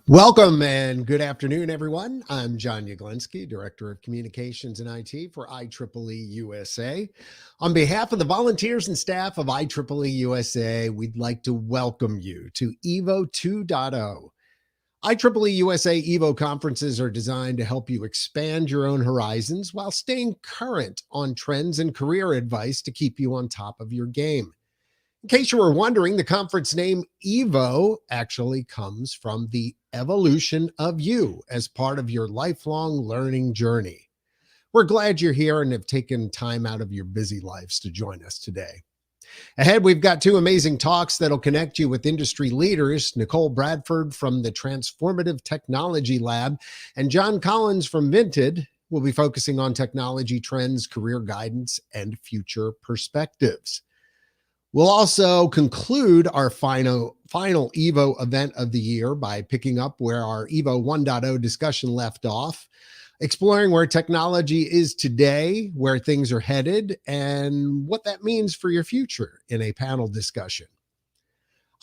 Welcome and good afternoon, everyone. I'm John Yaglenski, Director of Communications and IT for IEEE-USA. On behalf of the volunteers and staff of IEEE-USA, we'd like to welcome you to EVO 2.0. IEEE-USA EVO conferences are designed to help you expand your own horizons while staying current on trends and career advice to keep you on top of your game. In case you were wondering, the conference name EVO actually comes from the evolution of you as part of your lifelong learning journey. We're glad you're here and have taken time out of your busy lives to join us today. Ahead, we've got two amazing talks that'll connect you with industry leaders, Nichol Bradford from the Transformative Technology Lab and John Collins from Vinted. Will be focusing on technology trends, career guidance, and future perspectives. We'll also conclude our final EVO event of the year by picking up where our EVO 1.0 discussion left off, exploring where technology is today, where things are headed, and what that means for your future in a panel discussion.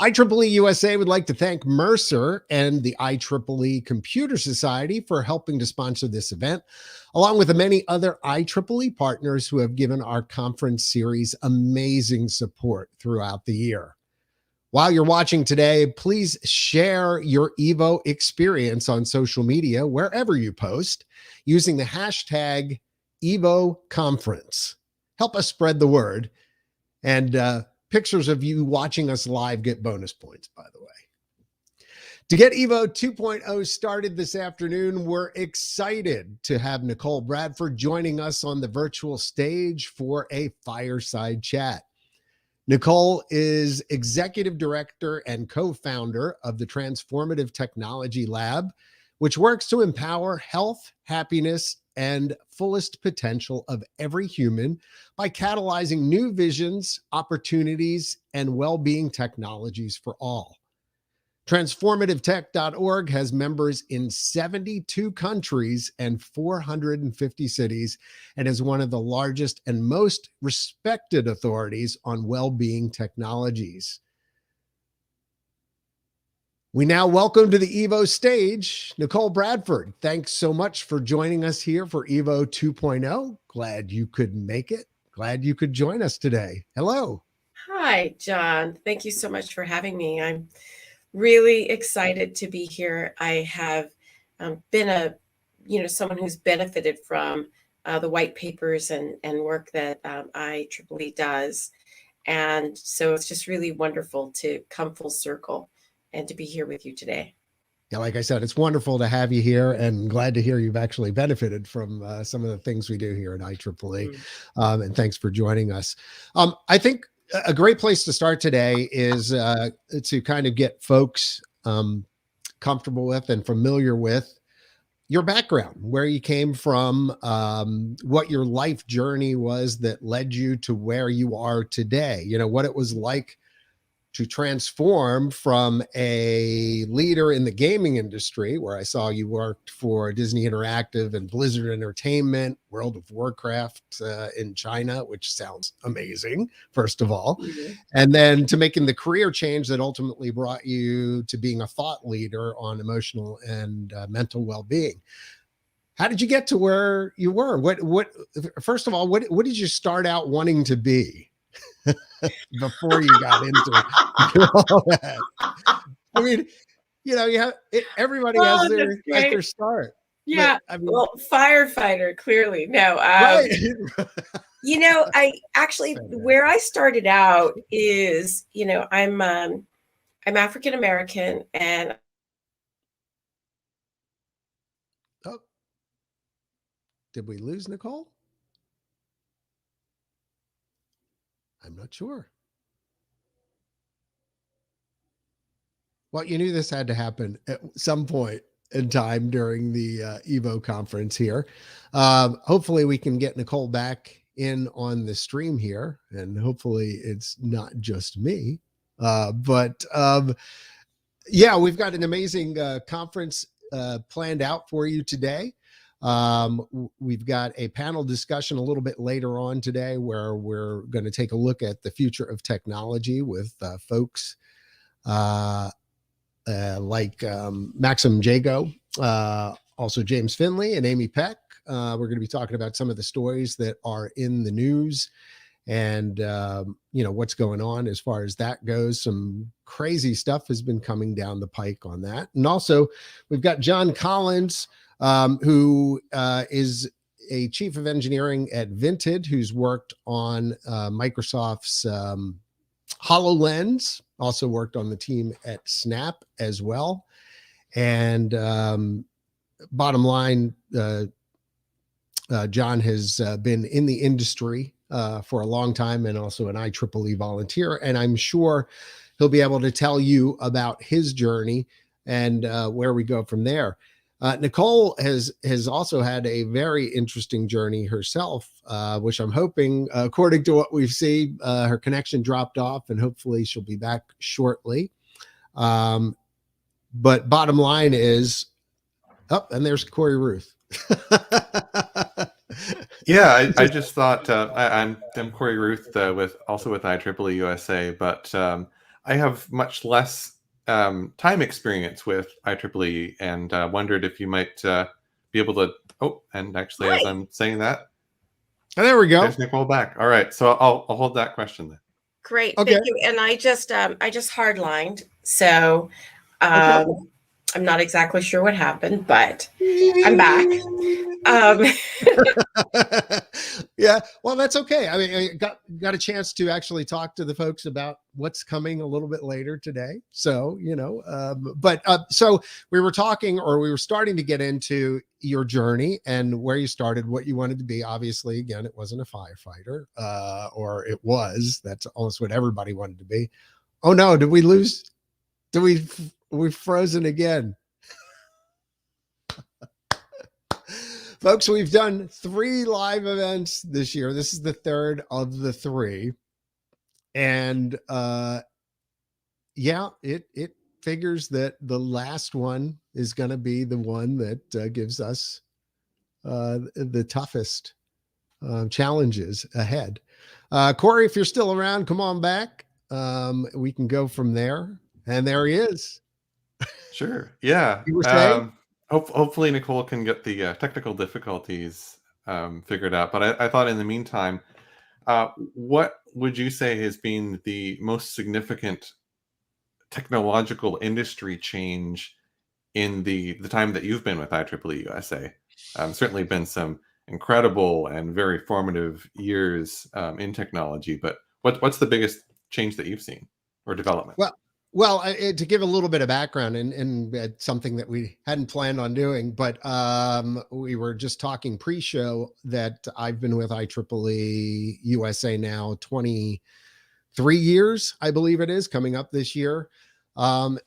IEEE-USA would like to thank Mercer and the IEEE Computer Society for helping to sponsor this event, along with the many other IEEE partners who have given our conference series amazing support throughout the year. While you're watching today, please share your EVO experience on social media, wherever you post, using the hashtag EVOConference. Help us spread the word. And pictures of you watching us live get bonus points, by the way. To get EVO 2.0 started this afternoon, we're excited to have Nichol Bradford joining us on the virtual stage for a fireside chat. Nichol is Executive Director and co-founder of the Transformative Technology Lab, which works to empower health, happiness, and fullest potential of every human by catalyzing new visions, opportunities, and well-being technologies for all. TransformativeTech.org has members in 72 countries and 450 cities and is one of the largest and most respected authorities on well-being technologies. We now welcome to the EVO stage, Nichol Bradford. Thanks so much for joining us here for EVO 2.0. Glad you could make it. Glad you could join us today. Hello. Hi, John. Thank you so much for having me. I'm really excited to be here. I have been someone who's benefited from the white papers and work that IEEE does. And so it's just really wonderful to come full circle and to be here with you today. Yeah, like I said, it's wonderful to have you here and glad to hear you've actually benefited from some of the things we do here at IEEE. And thanks for joining us. I think a great place to start today is to kind of get folks comfortable with and familiar with your background, where you came from, what your life journey was that led you to where you are today. You know, what it was like to transform from a leader in the gaming industry, where I saw you worked for Disney Interactive and Blizzard Entertainment, World of Warcraft in China, which sounds amazing, first of all, and then to making the career change that ultimately brought you to being a thought leader on emotional and mental well-being. How did you get to where you were? First of all, what did you start out wanting to be before you got into all that? I mean, you know, everybody has their start. Yeah. But, I mean, well, firefighter, clearly. No. right. You know, I actually, where I started out is, you know, I'm African American, and oh, did we lose Nichol? I'm not sure. Well, you knew this had to happen at some point in time during the Evo conference here. Hopefully we can get Nichol back in on the stream here, and hopefully it's not just me. But yeah, we've got an amazing conference planned out for you today. We've got a panel discussion a little bit later on today where we're going to take a look at the future of technology with folks like Maxim Jago, also James Finley and Amy Peck. We're going to be talking about some of the stories that are in the news and, you know, what's going on as far as that goes. Some crazy stuff has been coming down the pike on that. And also we've got John Collins, who is a chief of engineering at Vinted, who's worked on Microsoft's HoloLens, also worked on the team at Snap as well. And bottom line, John has been in the industry for a long time and also an IEEE volunteer. And I'm sure he'll be able to tell you about his journey and where we go from there. Nichol has also had a very interesting journey herself, which I'm hoping, according to what we've seen, her connection dropped off and hopefully she'll be back shortly. But bottom line is, and there's Corey Ruth. Yeah, I just thought I'm Corey Ruth also with IEEE-USA, but I have much less time experience with IEEE, and wondered if you might be able to. Oh, and actually, as I'm saying that, there we go. There's Nichol back. All right, so I'll hold that question then. Great, okay. Thank you. And I just hardlined, so okay. I'm not exactly sure what happened, but I'm back. Yeah, well, that's okay. I mean, I got a chance to actually talk to the folks about what's coming a little bit later today. So, you know, so we were talking, or we were starting to get into your journey and where you started, what you wanted to be. Obviously, again, it wasn't a firefighter, or it was. That's almost what everybody wanted to be. Oh no, did we lose? We've frozen again. Folks, we've done 3 live events this year. This is the 3rd of the 3. And yeah, it figures that the last one is going to be the one that gives us the toughest challenges ahead. Corey, if you're still around, come on back. We can go from there. And there he is. Sure. Yeah. You were saying? Hopefully Nichol can get the technical difficulties figured out. But I thought in the meantime, what would you say has been the most significant technological industry change in the time that you've been with IEEE-USA? Certainly been some incredible and very formative years in technology. But what's the biggest change that you've seen or development? Well, to give a little bit of background and something that we hadn't planned on doing, but we were just talking pre-show that I've been with IEEE-USA now 23 years, I believe it is, coming up this year.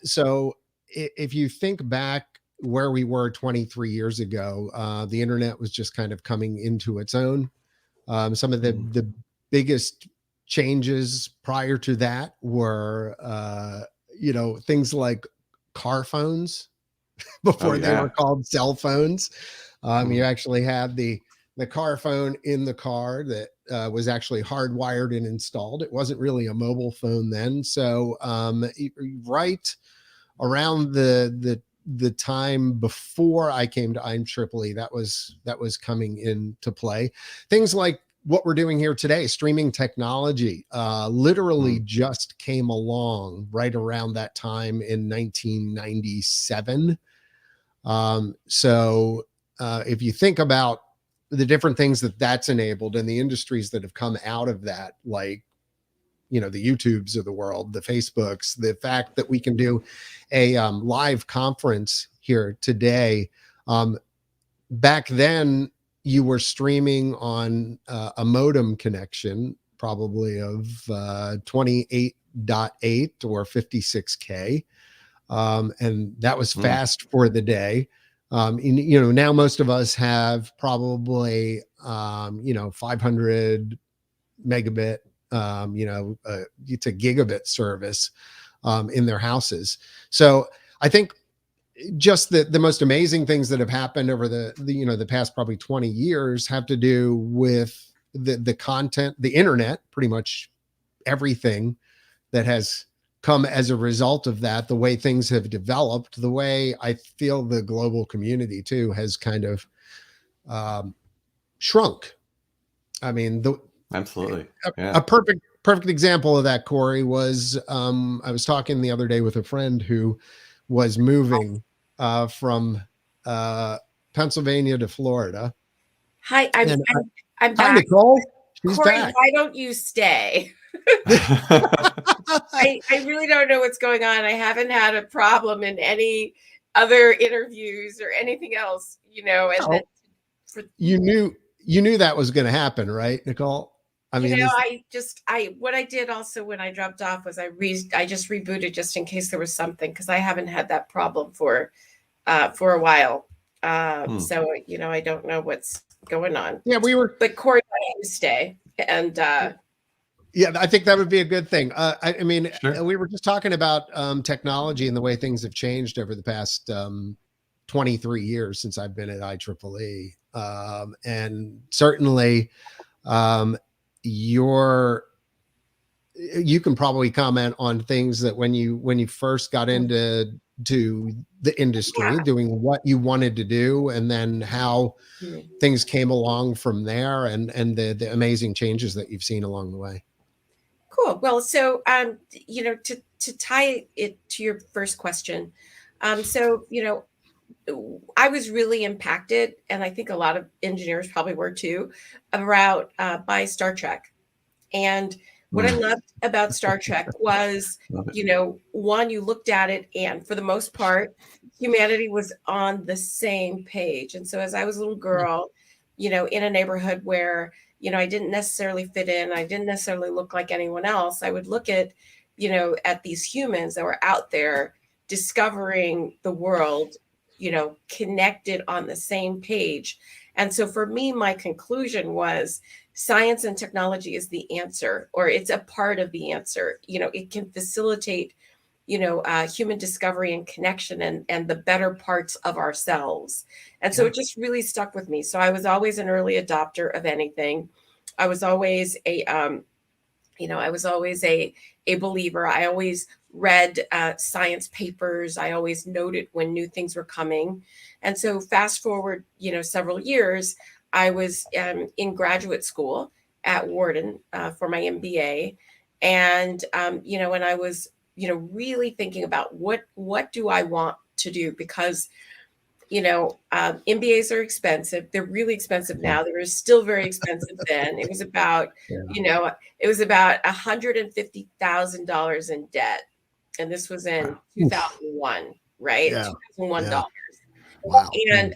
So if you think back where we were 23 years ago, the internet was just kind of coming into its own. Some of the biggest changes prior to that were, things like car phones Oh before they were yeah. called cell phones. You Mhm. actually had the car phone in the car that was actually hardwired and installed. It wasn't really a mobile phone then. So right around the time before I came to IEEE, that was coming into play. Things like what we're doing here today, streaming technology, literally Mhm. just came along right around that time in 1997. If you think about the different things that that's enabled and the industries that have come out of that, like, the YouTubes of the world, the Facebooks, the fact that we can do a live conference here today. Back then, you were streaming on a modem connection, probably of 28.8 or 56K. And that was Mm. fast for the day. Now most of us have probably, 500 megabit, it's a gigabit service in their houses. So I think just the most amazing things that have happened over the past probably 20 years have to do with the content, the internet, pretty much everything that has come as a result of that, the way things have developed, the way I feel the global community too has kind of um, shrunk. I mean, Absolutely. a Yeah. perfect example of that, Corey, was I was talking the other day with a friend who was moving from uh, Pennsylvania to Florida. Hi, I'm And I'm I'm hi, back. Nicole. She's Corey, back. why don't you stay? I really don't know what's going on. I haven't had a problem in any other interviews or anything else, and then Oh, for you knew that was going to happen, right, Nicole? I mean, this. I what I did also when I dropped off was I just rebooted just in case there was something, because I haven't had that problem for a while. Hmm. So I don't know what's going on. Yeah, we were. But Corey, why don't you stay? And Yeah, I think that would be a good thing. I mean, Sure. we were just talking about technology and the way things have changed over the past 23 years since I've been at IEEE. And certainly, um, your you can probably comment on things that when you first got into the industry, yeah. doing what you wanted to do, and then how things came along from there, and the amazing changes that you've seen along the way. Cool. Well, so to tie it to your first question, I was really impacted, and I think a lot of engineers probably were too, about by Star Trek. And what I Hmm. loved about Star Trek was, Love it. one, you looked at it, and for the most part, humanity was on the same page. And so as I was a little girl, in a neighborhood where, I didn't necessarily fit in, I didn't necessarily look like anyone else, I would look at these humans that were out there discovering the world, connected on the same page. And so for me, my conclusion was science and technology is the answer, or it's a part of the answer. It can facilitate, human discovery and connection, and the better parts of ourselves. And so Yeah. it just really stuck with me. So I was always an early adopter of anything. I was always a believer. I always read science papers. I always noted when new things were coming. And so fast forward, several years, I was in graduate school at Wharton for my MBA. And, and I was, really thinking about what do I want to do? Because MBAs are expensive. They're really expensive now. They were still very expensive then. It was about, Yeah. $150,000 in debt. And this was in 2001, right? Yeah. $2001. Yeah. Wow. And,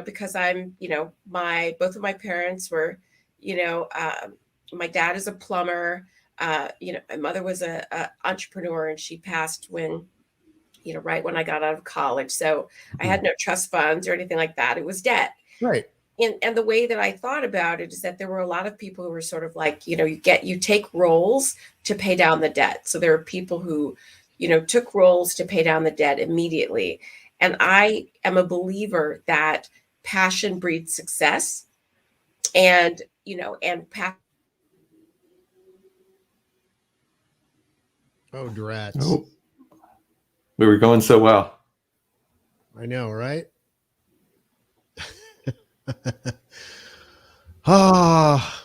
because I'm, both of my parents were, my dad is a plumber. My mother was a entrepreneur, and she passed when right when I got out of college. So I had no trust funds or anything like that. It was debt. Right. And the way that I thought about it is that there were a lot of people who were sort of like, you take roles to pay down the debt. So there are people who, took roles to pay down the debt immediately. And I am a believer that passion breeds success, and, Oh, drats. Oh, we were going so well. I know, right? Ah,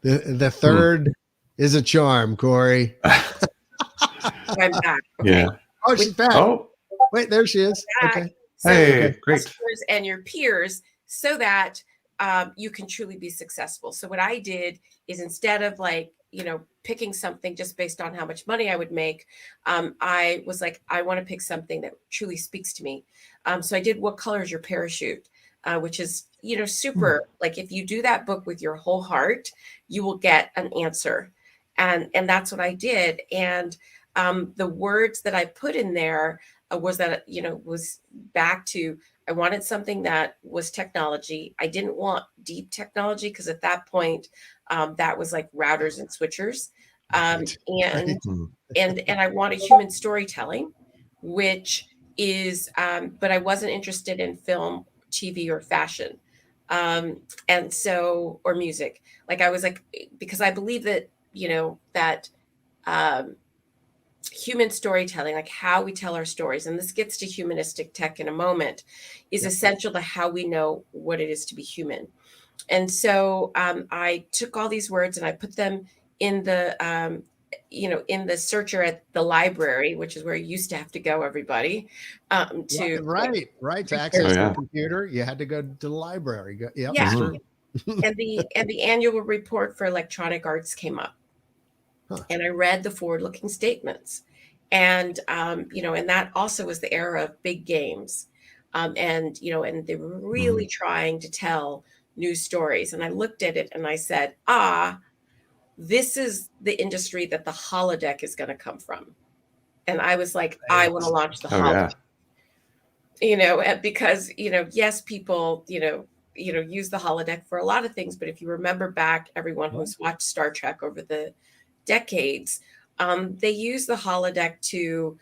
the third is a charm, Corey. I'm back. Okay. Yeah. Oh, she's back. Oh, Wait, there she is. Back. Okay. So hey, great. customers and your peers, so that you can truly be successful. So what I did is, instead of picking something just based on how much money I would make, I was like, I want to pick something that truly speaks to me. So I did What Color Is Your Parachute? Which is, super, like, if you do that book with your whole heart, you will get an answer. And that's what I did. And the words that I put in there was back to, I wanted something that was technology. I didn't want deep technology, because at that point, that was like routers and switchers. And I wanted human storytelling, which is, but I wasn't interested in film, TV, or fashion. And so, or music. Like, I was like, because I believe that, that human storytelling, like how we tell our stories, and this gets to humanistic tech in a moment, is essential to how we know what it is to be human. And so I took all these words and I put them in the, in the searcher at the library, which is where you used to have to go, everybody, to right to access the computer. You had to go to the library. Yeah. That's true. and the annual report for electronic arts came up. And I read the forward-looking statements, and and that also was the era of big games, and they were really trying to tell new stories. And I looked at it and I said, this is the industry that the holodeck is going to come from. And I was like, I want to launch the holodeck. Because yes, people use the holodeck for a lot of things, but if you remember back, everyone who's watched Star Trek over the decades, they use the holodeck to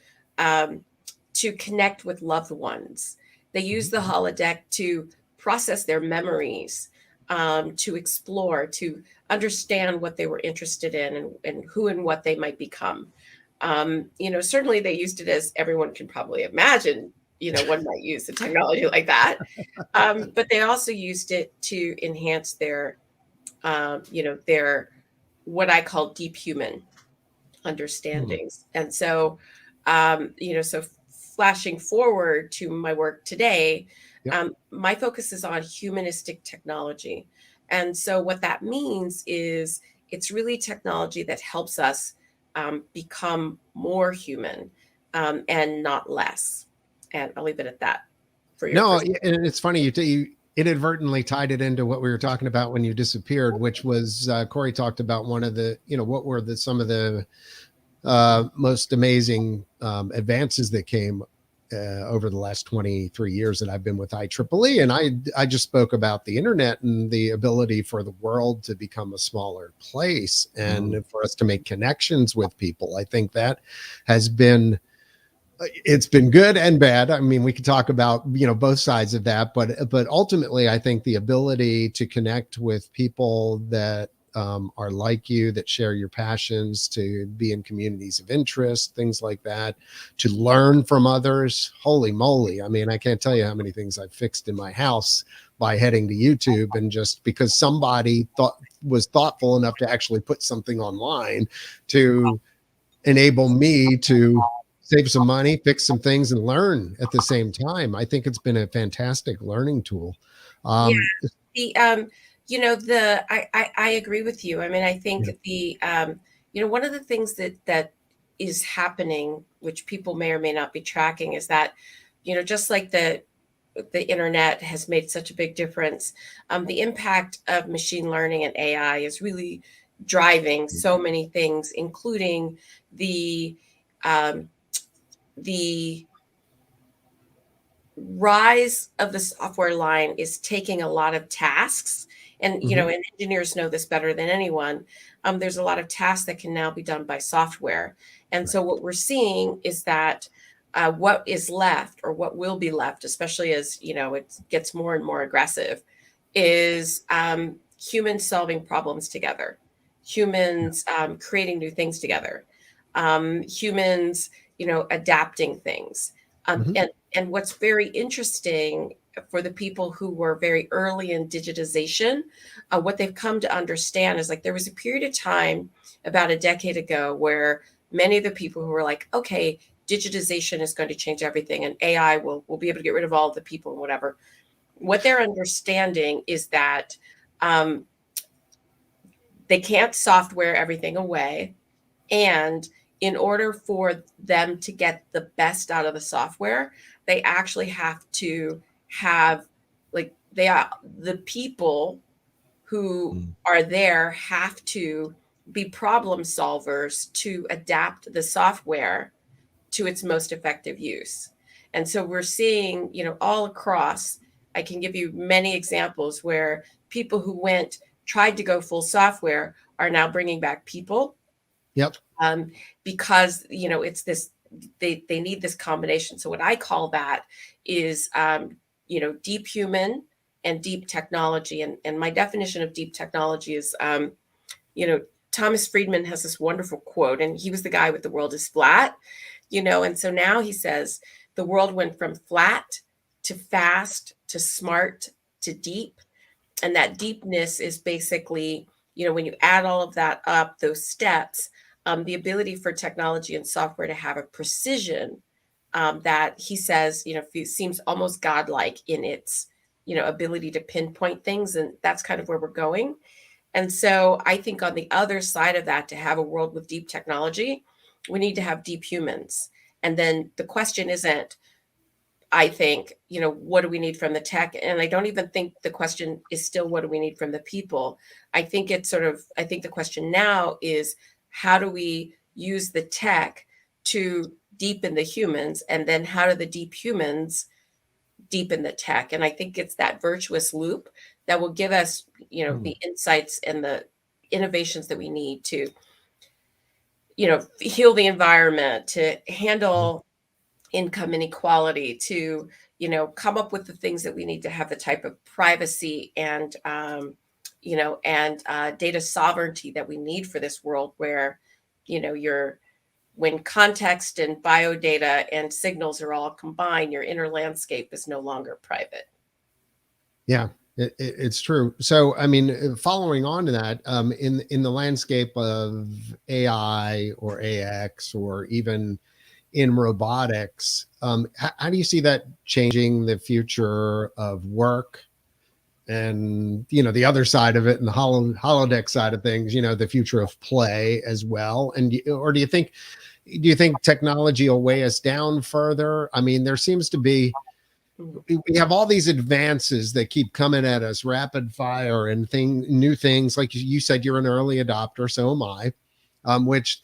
connect with loved ones. They use the holodeck to process their memories, to explore, to understand what they were interested in, and who and what they might become. Certainly they used it, as everyone can probably imagine, one might use the technology like that. But they also used it to enhance their what I call deep human understandings. And so, so flashing forward to my work today, my focus is on humanistic technology. And so what that means is, it's really technology that helps us become more human, and not less. And I'll leave it at that. And it's funny, you inadvertently tied it into what we were talking about when you disappeared, which was Corey talked about one of the, what were some of the most amazing advances that came over the last 23 years that I've been with IEEE. And I just spoke about the internet and the ability for the world to become a smaller place, and for us to make connections with people. I think that has been, it's been good and bad. I mean, we could talk about, both sides of that, but ultimately I think the ability to connect with people that are like you, that share your passions, to be in communities of interest, things like that, to learn from others. Holy moly. I mean, I can't tell you how many things I've fixed in my house by heading to YouTube, and just because somebody was thoughtful enough to actually put something online to enable me to save some money, fix some things, and learn at the same time. I think it's been a fantastic learning tool. I agree with you. I mean, I think one of the things that is happening, which people may or may not be tracking, is that, just like the internet has made such a big difference, the impact of machine learning and AI is really driving so many things, including the the rise of the software line is taking a lot of tasks, and you know, and engineers know this better than anyone. There's a lot of tasks that can now be done by software, and so what we're seeing is that what is left, or what will be left, especially as you know it gets more and more aggressive, is humans solving problems together, humans creating new things together, humans, you know, adapting things. And what's very interesting for the people who were very early in digitization, what they've come to understand is, like, there was a period of time about a decade ago where many of the people who were like, okay, digitization is going to change everything and AI will be able to get rid of all of the people and whatever. What they're understanding is that they can't software everything away. And in order for them to get the best out of the software, they actually have to have, like, the people who are there have to be problem solvers to adapt the software to its most effective use. And so we're seeing, you know, all across, I can give you many examples where people who tried to go full software are now bringing back people. Yep. Because, you know, it's this, they need this combination. So what I call that is, you know, deep human and deep technology. And my definition of deep technology is, you know, Thomas Friedman has this wonderful quote, and he was the guy with the world is flat, you know, and so now he says the world went from flat to fast to smart to deep. And that deepness is basically, you know, when you add all of that up, those steps, the ability for technology and software to have a precision that he says, you know, seems almost godlike in its, you know, ability to pinpoint things. And that's kind of where we're going. And so I think on the other side of that, to have a world with deep technology, we need to have deep humans. And then the question isn't, I think, you know, what do we need from the tech? And I don't even think the question is still, what do we need from the people? I think it's sort of, I think the question now is, how do we use the tech to deepen the humans? And then how do the deep humans deepen the tech? And I think it's that virtuous loop that will give us, you know, the insights and the innovations that we need to, you know, heal the environment, to handle income inequality, to, you know, come up with the things that we need to have the type of privacy and, you know, and data sovereignty that we need for this world where, you know, when context and biodata and signals are all combined, your inner landscape is no longer private. Yeah, it's true. So, I mean, following on to that, in the landscape of AI or AX, or even in robotics, how do you see that changing the future of work? And, you know, the other side of it, and the holodeck side of things, you know, the future of play as well. And, or do you think technology will weigh us down further? I mean, there seems to be, we have all these advances that keep coming at us rapid fire, and new things. Like you said, you're an early adopter, so am I, which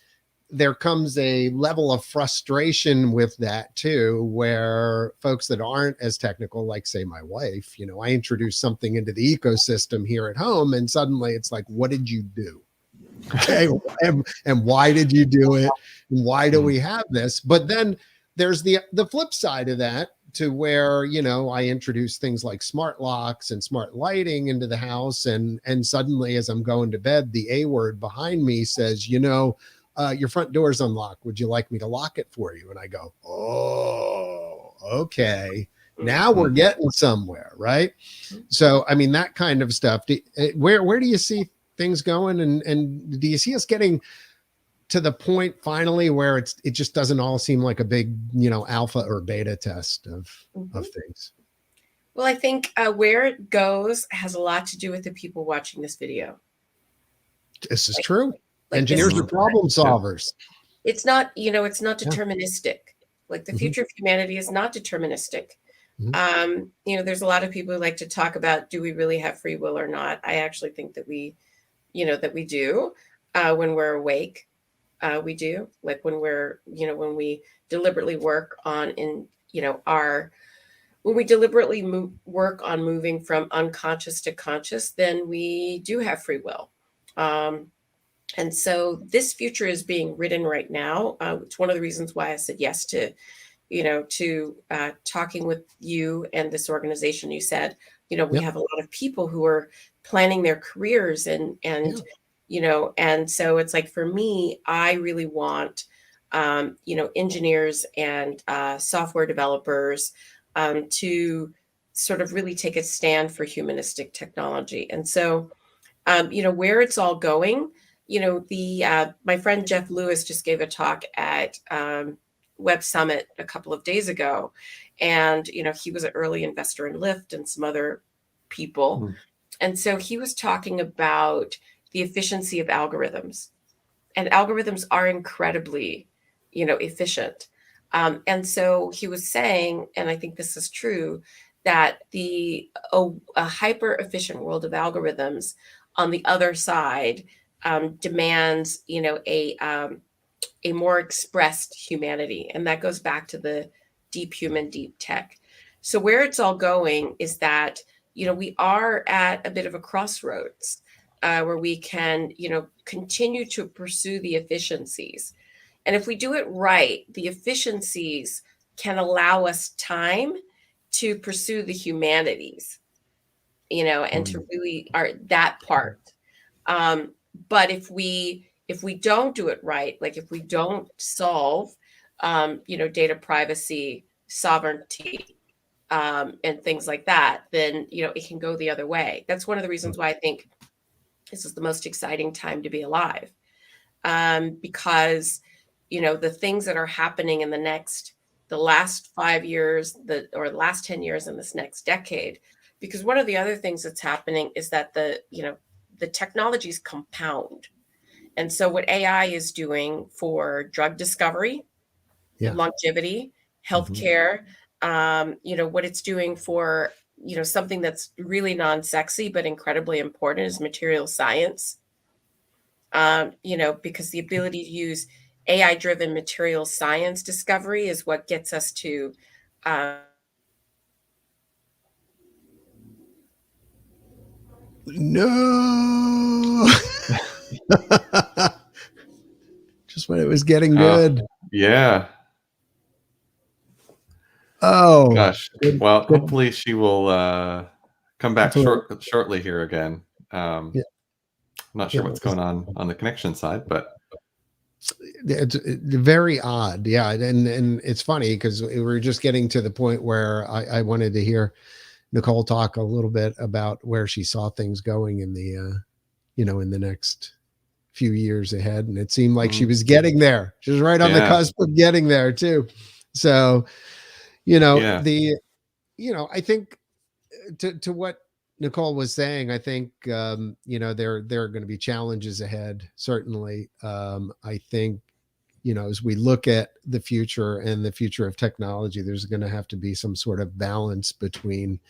there comes a level of frustration with that too, where folks that aren't as technical, like say my wife, you know, I introduce something into the ecosystem here at home and suddenly it's like, what did you do? Okay. And why did you do it? Why do we have this? But then there's the flip side of that, to where, you know, I introduce things like smart locks and smart lighting into the house. And suddenly as I'm going to bed, the A word behind me says, you know, your front door is unlocked. Would you like me to lock it for you? And I go, oh, okay. Now we're getting somewhere, right? So, I mean, that kind of stuff. Where do you see things going? And do you see us getting to the point finally where it just doesn't all seem like a big, you know, alpha or beta test of things? Well, I think where it goes has a lot to do with the people watching this video. This is true. Engineers are problem solvers. It's not, you know, it's not deterministic. Like the future of humanity is not deterministic. You know, there's a lot of people who like to talk about, do we really have free will or not? I actually think that we, you know, that we do when we're awake. we do, like when we're, when we deliberately work on when we deliberately work on moving from unconscious to conscious, then we do have free will. And so this future is being written right now. It's one of the reasons why I said yes to, talking with you and this organization. You said, we have a lot of people who are planning their careers and and so it's like, for me, I really want, engineers and software developers to sort of really take a stand for humanistic technology. And so, where it's all going, my friend Jeff Lewis just gave a talk at Web Summit a couple of days ago. And, he was an early investor in Lyft and some other people. Mm-hmm. And so he was talking about the efficiency of algorithms. And algorithms are incredibly, efficient. And so he was saying, and I think this is true, that a hyper efficient world of algorithms on the other side demands, a more expressed humanity. And that goes back to the deep human, deep tech. So where it's all going is that, we are at a bit of a crossroads where we can, continue to pursue the efficiencies. And if we do it right, the efficiencies can allow us time to pursue the humanities, and to really that part. But if we don't do it right, like if we don't solve, data privacy, sovereignty, and things like that, then, it can go the other way. That's one of the reasons why I think this is the most exciting time to be alive. Because, the things that are happening in the last 5 years, or the last 10 years in this next decade, because one of the other things that's happening is that the technologies compound. And so what AI is doing for drug discovery, longevity, healthcare, what it's doing for, something that's really non-sexy but incredibly important is material science. Because the ability to use AI-driven material science discovery is what gets us to no. Just when it was getting good. Yeah. Oh gosh. Well, hopefully she will come back shortly here again. I'm not sure what's going on the connection side, but it's very odd. Yeah. And it's funny because we were just getting to the point where I wanted to hear Nichol talk a little bit about where she saw things going in the, in the next few years ahead. And it seemed like she was getting there. She was right on the cusp of getting there too. So, I think to what Nichol was saying, I think, there are going to be challenges ahead. Certainly. I think, as we look at the future and the future of technology, there's going to have to be some sort of balance between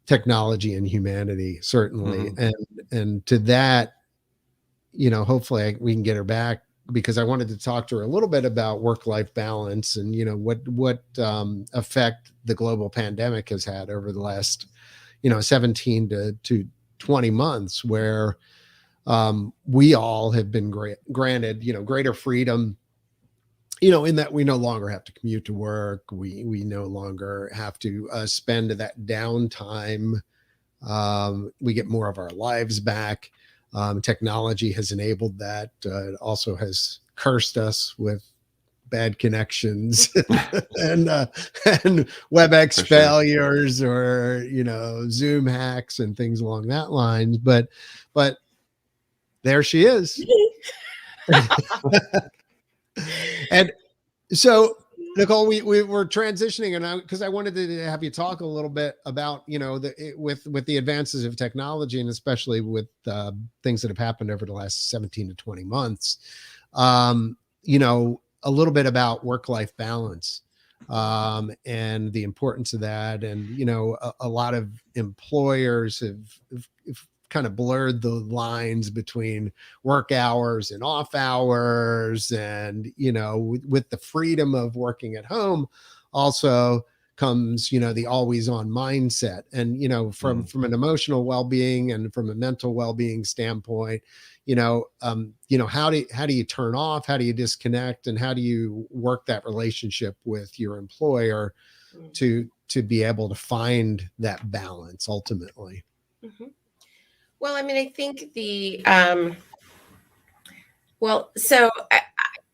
technology and humanity, certainly. And to that, hopefully we can get her back, because I wanted to talk to her a little bit about work-life balance and, what effect the global pandemic has had over the last, 17 to 20 months, where we all have been granted, greater freedom, in that we no longer have to commute to work. We no longer have to spend that downtime. We get more of our lives back. Technology has enabled that. It also has cursed us with bad connections and WebEx failures, or Zoom hacks and things along that lines. But there she is. And so, Nichol, we were transitioning, and because I wanted to have you talk a little bit about, with the advances of technology, and especially with things that have happened over the last 17 to 20 months, a little bit about work-life balance and the importance of that. And, a lot of employers have kind of blurred the lines between work hours and off hours. And, with the freedom of working at home also comes, the always on mindset. And, from an emotional well-being and from a mental well-being standpoint, how do you turn off, how do you disconnect, and how do you work that relationship with your employer to be able to find that balance ultimately? Mm-hmm. Well, I mean, I think so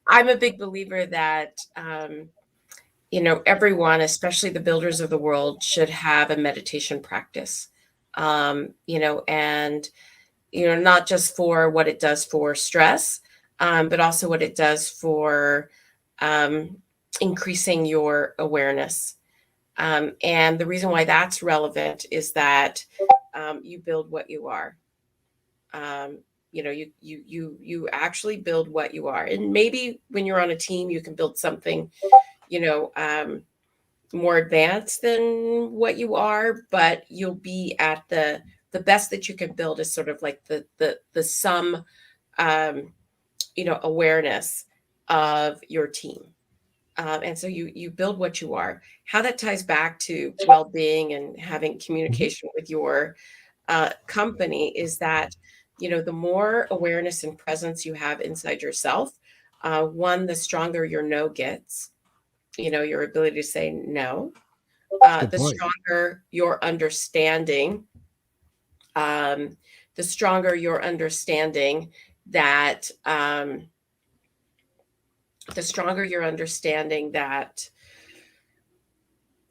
I'm a big believer that, everyone, especially the builders of the world, should have a meditation practice, and, not just for what it does for stress, but also what it does for increasing your awareness. And the reason why that's relevant is that you build what you are. You actually build what you are. And maybe when you're on a team, you can build something, more advanced than what you are, but you'll be at the best that you can build is sort of like the sum, awareness of your team. And so you build what you are. How that ties back to well-being and having communication with your company is that, the more awareness and presence you have inside yourself, one, the stronger your no gets, your ability to say no, the stronger your understanding, that,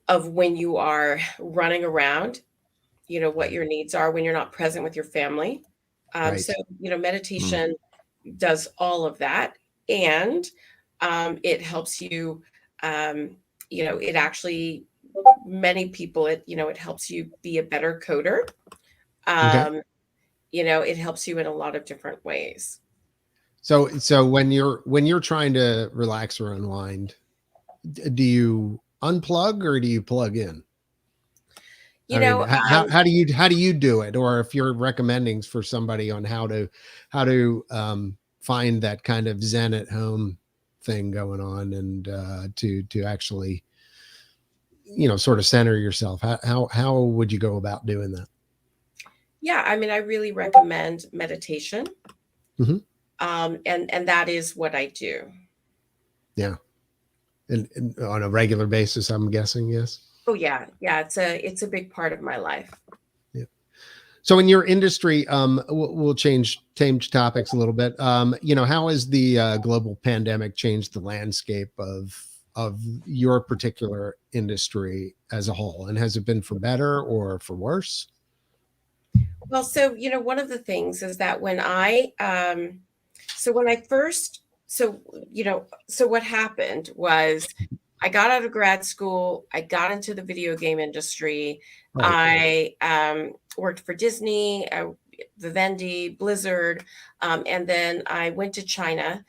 of when you are running around, what your needs are when you're not present with your family. Right. So, meditation does all of that. And it helps you, it actually, many people, it helps you be a better coder. Okay. It helps you in a lot of different ways. So when you're trying to relax or unwind, do you unplug or do you plug in? How do you do it? Or if you're recommending for somebody on how to find that kind of Zen at home thing going on, and to actually, sort of center yourself, how would you go about doing that? Yeah, I mean, I really recommend meditation. Mm-hmm. And that is what I do. Yeah. And on a regular basis, I'm guessing, yes. Oh yeah. Yeah. It's a big part of my life. Yeah. So in your industry, we'll change topics a little bit. How has the global pandemic changed the landscape of your particular industry as a whole? And has it been for better or for worse? Well, so, one of the things is that when so what happened was I got out of grad school, I got into the video game industry. Right. I worked for Disney, Vivendi, Blizzard, and then I went to China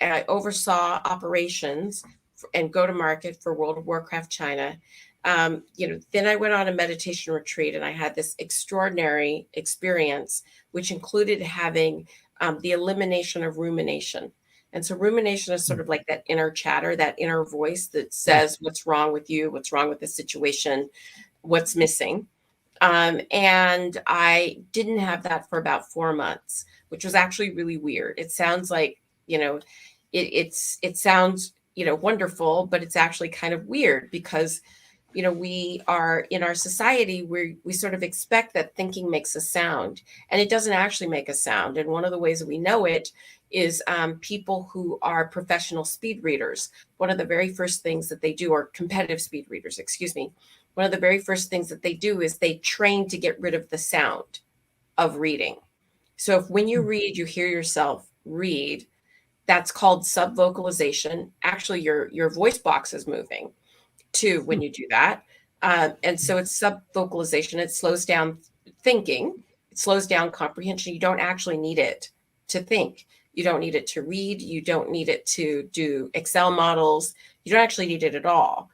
and I oversaw operations and go to market for World of Warcraft China. Then I went on a meditation retreat and I had this extraordinary experience, which included having the elimination of rumination. And so rumination is sort of like that inner chatter, that inner voice that says what's wrong with you, what's wrong with the situation, what's missing. And I didn't have that for about 4 months, which was actually really weird. It sounds like, it sounds, wonderful, but it's actually kind of weird because, we are in our society where we sort of expect that thinking makes a sound, and it doesn't actually make a sound. And one of the ways that we know it is people who are professional speed readers. One of the very first things that they do, or competitive speed readers, excuse me. One of the very first things that they do is they train to get rid of the sound of reading. So if when you read, you hear yourself read, that's called subvocalization. Actually, your voice box is moving too when you do that. And so it's subvocalization. It slows down thinking. It slows down comprehension. You don't actually need it to think. You don't need it to read. You don't need it to do Excel models. You don't actually need it at all.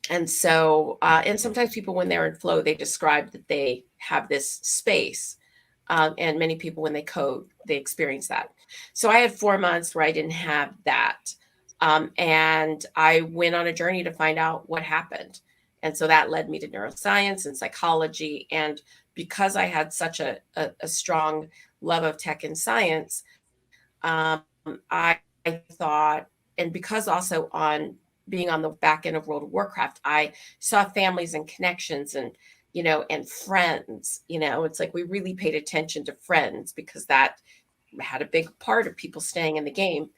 And so, and sometimes people, when they're in flow, they describe that they have this space. And many people, when they code, they experience that. So I had 4 months where I didn't have that. And I went on a journey to find out what happened. And so that led me to neuroscience and psychology. And because I had such a strong love of tech and science, um, I thought, and because also on being on the back end of World of Warcraft, I saw families and connections and, and friends, it's like we really paid attention to friends because that had a big part of people staying in the game.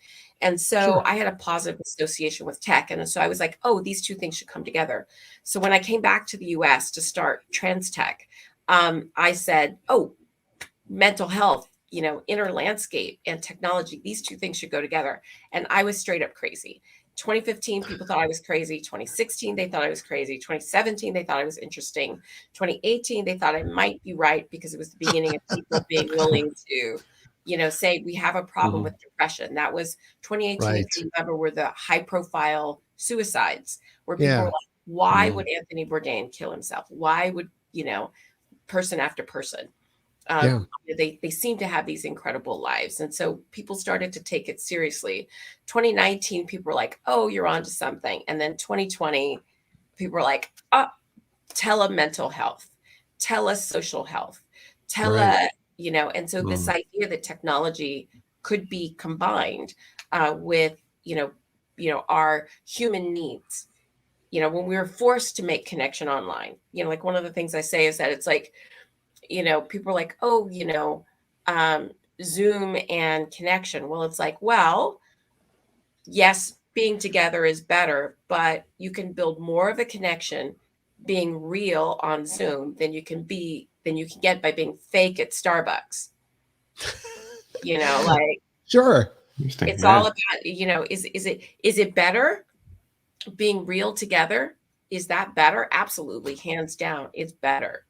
And so Sure. I had a positive association with tech. And so I was like, oh, these two things should come together. So when I came back to the US to start Trans Tech, I said, oh, mental health, inner landscape and technology, these two things should go together. And I was straight up crazy. 2015, people thought I was crazy. 2016, they thought I was crazy. 2017, they thought I was interesting. 2018, they thought I might be right because it was the beginning of people being willing to, say we have a problem with depression. That was 2018, Right. if you remember, were the high profile suicides where people Yeah. were like, why would Anthony Bourdain kill himself? Why would, person after person? Yeah. They seem to have these incredible lives. And so people started to take it seriously. 2019, people were like, oh, you're onto something. And then 2020, people were like, oh, telemental health, telesocial health, Right. and so this idea that technology could be combined with, our human needs. When we were forced to make connection online, like one of the things I say is that it's like, people are like, oh, Zoom and connection. Well, it's like, well, yes, being together is better, but you can build more of a connection being real on Zoom than you can get by being fake at Starbucks. Like Sure. it's all about, is it better being real together? Is that better? Absolutely, hands down, it's better.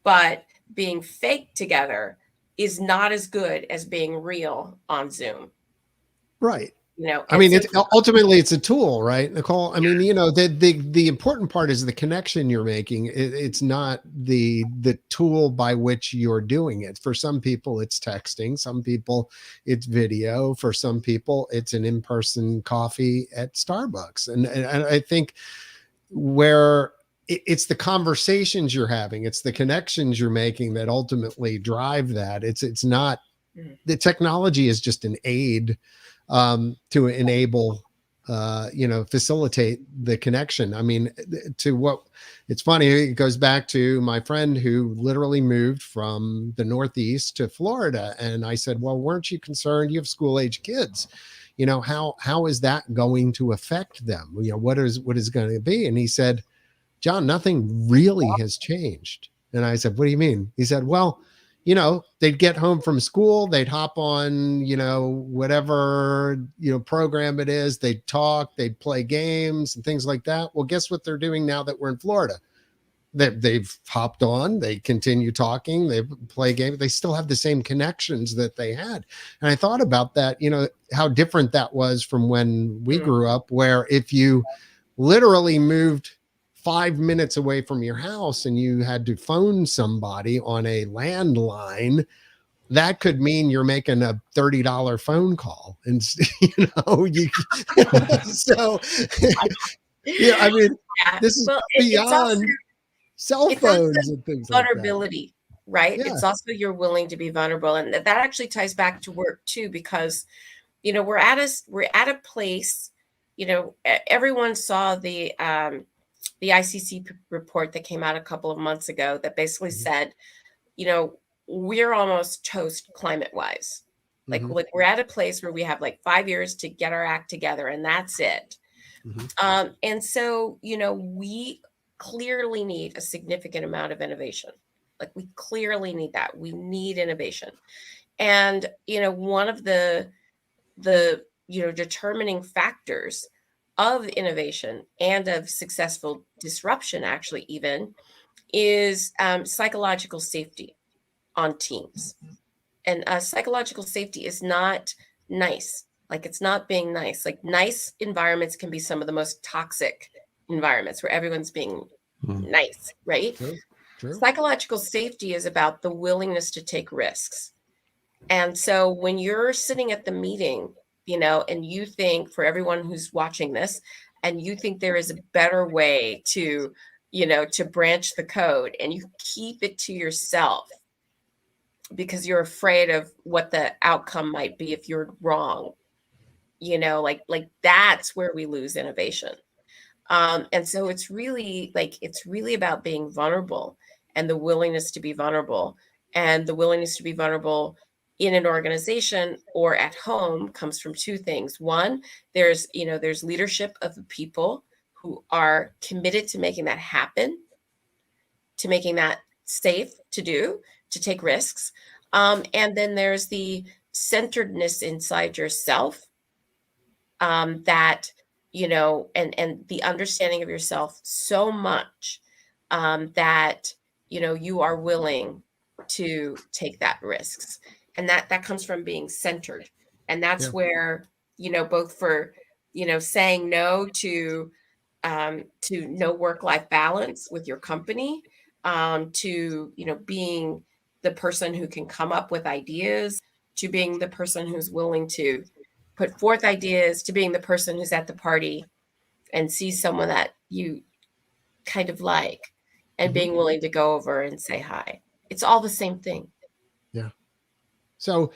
But being fake together is not as good as being real on Zoom. Right. I And mean, so it's ultimately it's a tool, right, Nicole? I mean, the important part is the connection you're making. It's not the tool by which you're doing it. For some people, it's texting. Some people, it's video. For some people, it's an in-person coffee at Starbucks. And I think where it's the conversations you're having, it's the connections you're making that ultimately drive that. It's not the technology is just an aid to enable, facilitate the connection. I mean, to what it's funny, it goes back to my friend who literally moved from the Northeast to Florida. And I said, well, weren't you concerned? You have school age kids. How is that going to affect them? What is going to be? And he said, John, nothing really has changed. And I said, what do you mean? He said, well, they'd get home from school, they'd hop on, whatever, program it is, they'd talk, they'd play games and things like that. Well, guess what they're doing now that we're in Florida? They've hopped on, they continue talking, they play games, they still have the same connections that they had. And I thought about that, how different that was from when we grew up, where if you literally moved 5 minutes away from your house and you had to phone somebody on a landline, that could mean you're making a $30 phone call. And, so, yeah, I mean, this is beyond cell phones and things like that. Vulnerability, right? Yeah. It's also you're willing to be vulnerable. And that actually ties back to work too, because, we're at a place, everyone saw the ICC report that came out a couple of months ago that basically said, we're almost toast climate wise. Like we're at a place where we have like 5 years to get our act together and that's it. And so, we clearly need a significant amount of innovation. Like we clearly need that. We need innovation. And, one of the determining factors of innovation and of successful disruption, actually, even, is psychological safety on teams. And psychological safety is not nice. Like it's not being nice. Like nice environments can be some of the most toxic environments where everyone's being Mm. nice, right? True. True. Psychological safety is about the willingness to take risks. And so when you're sitting at the meeting, and you think, for everyone who's watching this, and you think there is a better way to, to branch the code, and you keep it to yourself because you're afraid of what the outcome might be if you're wrong, like that's where we lose innovation. And so it's really about being vulnerable, and the willingness to be vulnerable, and the willingness to be vulnerable in an organization or at home comes from two things. One, there's leadership of the people who are committed to making that happen, to making that safe to do, to take risks. And then there's the centeredness inside yourself, that, and the understanding of yourself so much, that, you are willing to take that risks. And that comes from being centered. And that's where, both for, saying no to no work-life balance with your company, to, being the person who can come up with ideas, to being the person who's willing to put forth ideas, to being the person who's at the party and sees someone that you kind of like, and being willing to go over and say hi. It's all the same thing. Yeah. So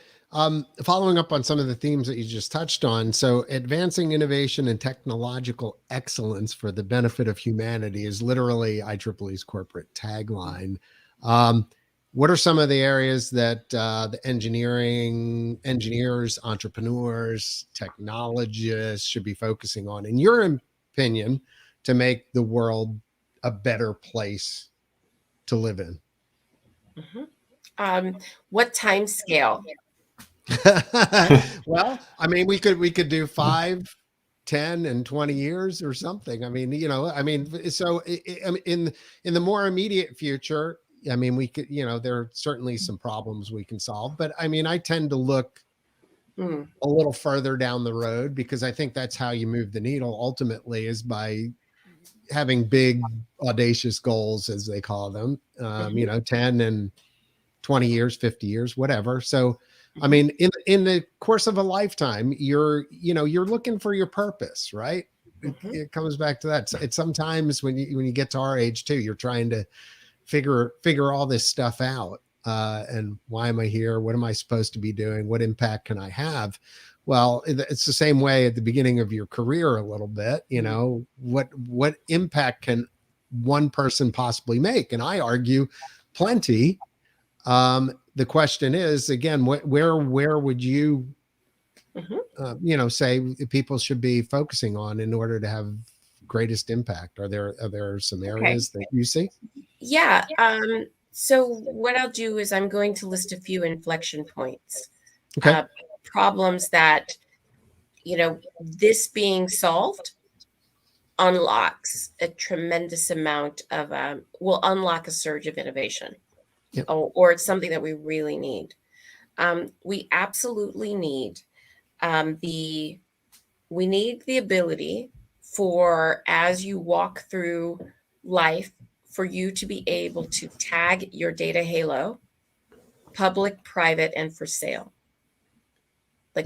following up on some of the themes that you just touched on, so advancing innovation and technological excellence for the benefit of humanity is literally IEEE's corporate tagline. What are some of the areas that the engineers, entrepreneurs, technologists should be focusing on, in your opinion, to make the world a better place to live in? What time scale? Well, I mean, we could do 5, 10, and 20 years or something. I mean, so in the more immediate future, I mean, we could, there are certainly some problems we can solve, but I mean, I tend to look a little further down the road, because I think that's how you move the needle ultimately, is by having big, audacious goals, as they call them, 10 and 20 years, 50 years, whatever. So, I mean, in the course of a lifetime, you're looking for your purpose, right? It comes back to that. It's sometimes when you get to our age too, you're trying to figure all this stuff out. And why am I here? What am I supposed to be doing? What impact can I have? Well, it's the same way at the beginning of your career a little bit, what impact can one person possibly make? And I argue plenty. The question is, again, where would you, say people should be focusing on in order to have greatest impact? Are there some areas that you see? Yeah. So what I'll do is I'm going to list a few inflection points, problems that, this being solved unlocks a tremendous amount of, will unlock a surge of innovation. Yep. Or it's something that we really need. We absolutely need the ability for, as you walk through life, for you to be able to tag your data halo, public, private, and for sale.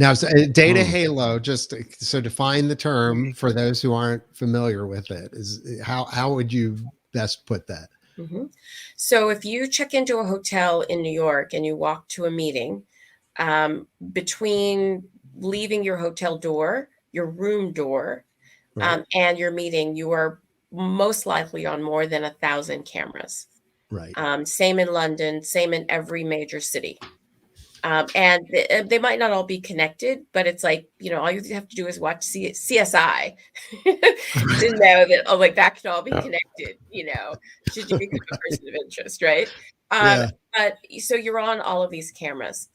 Now, so data halo, just so define the term for those who aren't familiar with it, is how would you best put that? So if you check into a hotel in New York and you walk to a meeting, between leaving your hotel door, your room door, and your meeting, you are most likely on more than 1,000 cameras. Right. Same in London, same in every major city. And they might not all be connected, but it's like, all you have to do is watch CSI to know that, that can all be connected, should you become a person of interest, right? But so you're on all of these cameras.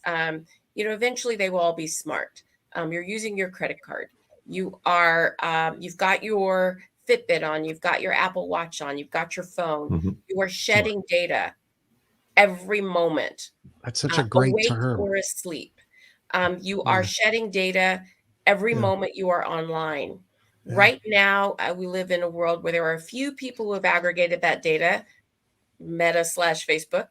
Eventually they will all be smart. You're using your credit card. You are, you've got your Fitbit on, you've got your Apple Watch on, you've got your phone. You are shedding data every moment. That's such a great awake term. or asleep. You are shedding data every moment you are online. Right now, we live in a world where there are a few people who have aggregated that data, Meta / Facebook,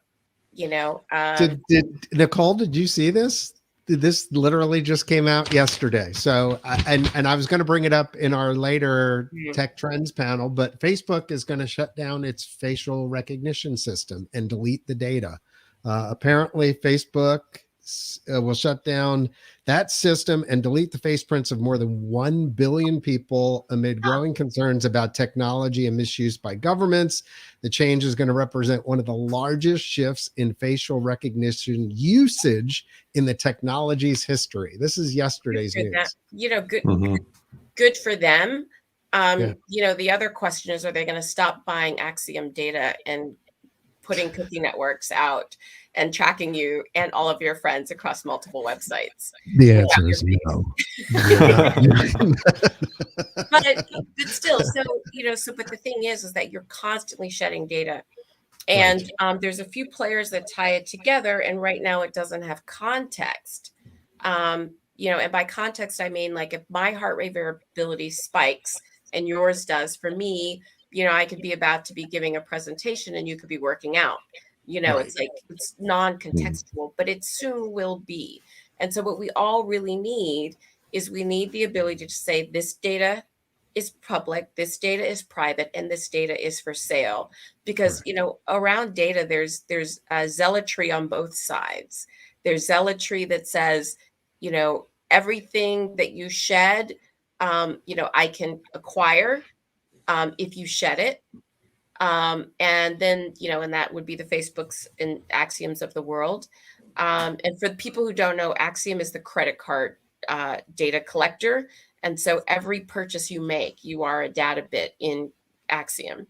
you know. Did Nicole, did you see this? This literally just came out yesterday. So, and I was going to bring it up in our later tech trends panel, but Facebook is going to shut down its facial recognition system and delete the data. Apparently, Facebook will shut down that system and delete the face prints of more than 1 billion people amid growing concerns about technology and misuse by governments. The change is going to represent one of the largest shifts in facial recognition usage in the technology's history. This is yesterday's news. You know, good for them. You know, the other question is, are they going to stop buying Axiom data and putting cookie networks out and tracking you and all of your friends across multiple websites? The answer is no. But still, so, you know, but the thing is that you're constantly shedding data. And there's a few players that tie it together. And right now it doesn't have context. You know, and by context, I mean, like, if my heart rate variability spikes and yours does, for me, you know, I could be about to be giving a presentation and you could be working out. You know, it's like, it's non-contextual, but it soon will be. And so what we all really need is we need the ability to say, this data is public, this data is private, and this data is for sale. Because, you know, around data, there's zealotry on both sides. There's zealotry that says, you know, everything that you shed, you know, I can acquire if you shed it. And then, you know, and that would be the Facebooks and Axioms of the world. And for the people who don't know, Axiom is the credit card data collector. And so every purchase you make, you are a data bit in Axiom.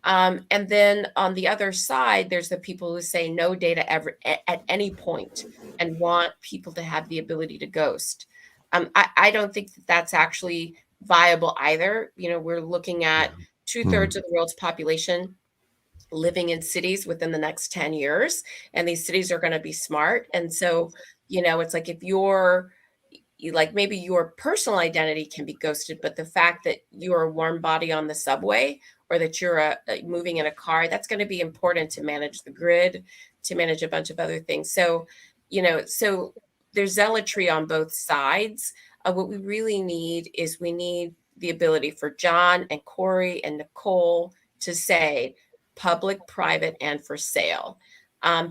And then on the other side, there's the people who say no data ever at any point and want people to have the ability to ghost. I don't think that that's actually viable either. You know, we're looking at 2/3 of the world's population living in cities within the next 10 years, and these cities are going to be smart. And so, you know, it's like, if like, maybe your personal identity can be ghosted, but the fact that you're a warm body on the subway, or that you're moving in a car, that's going to be important to manage the grid, to manage a bunch of other things. So, you know, so there's zealotry on both sides. What we really need is, we need the ability for John and Corey and Nicole to say public, private, and for sale.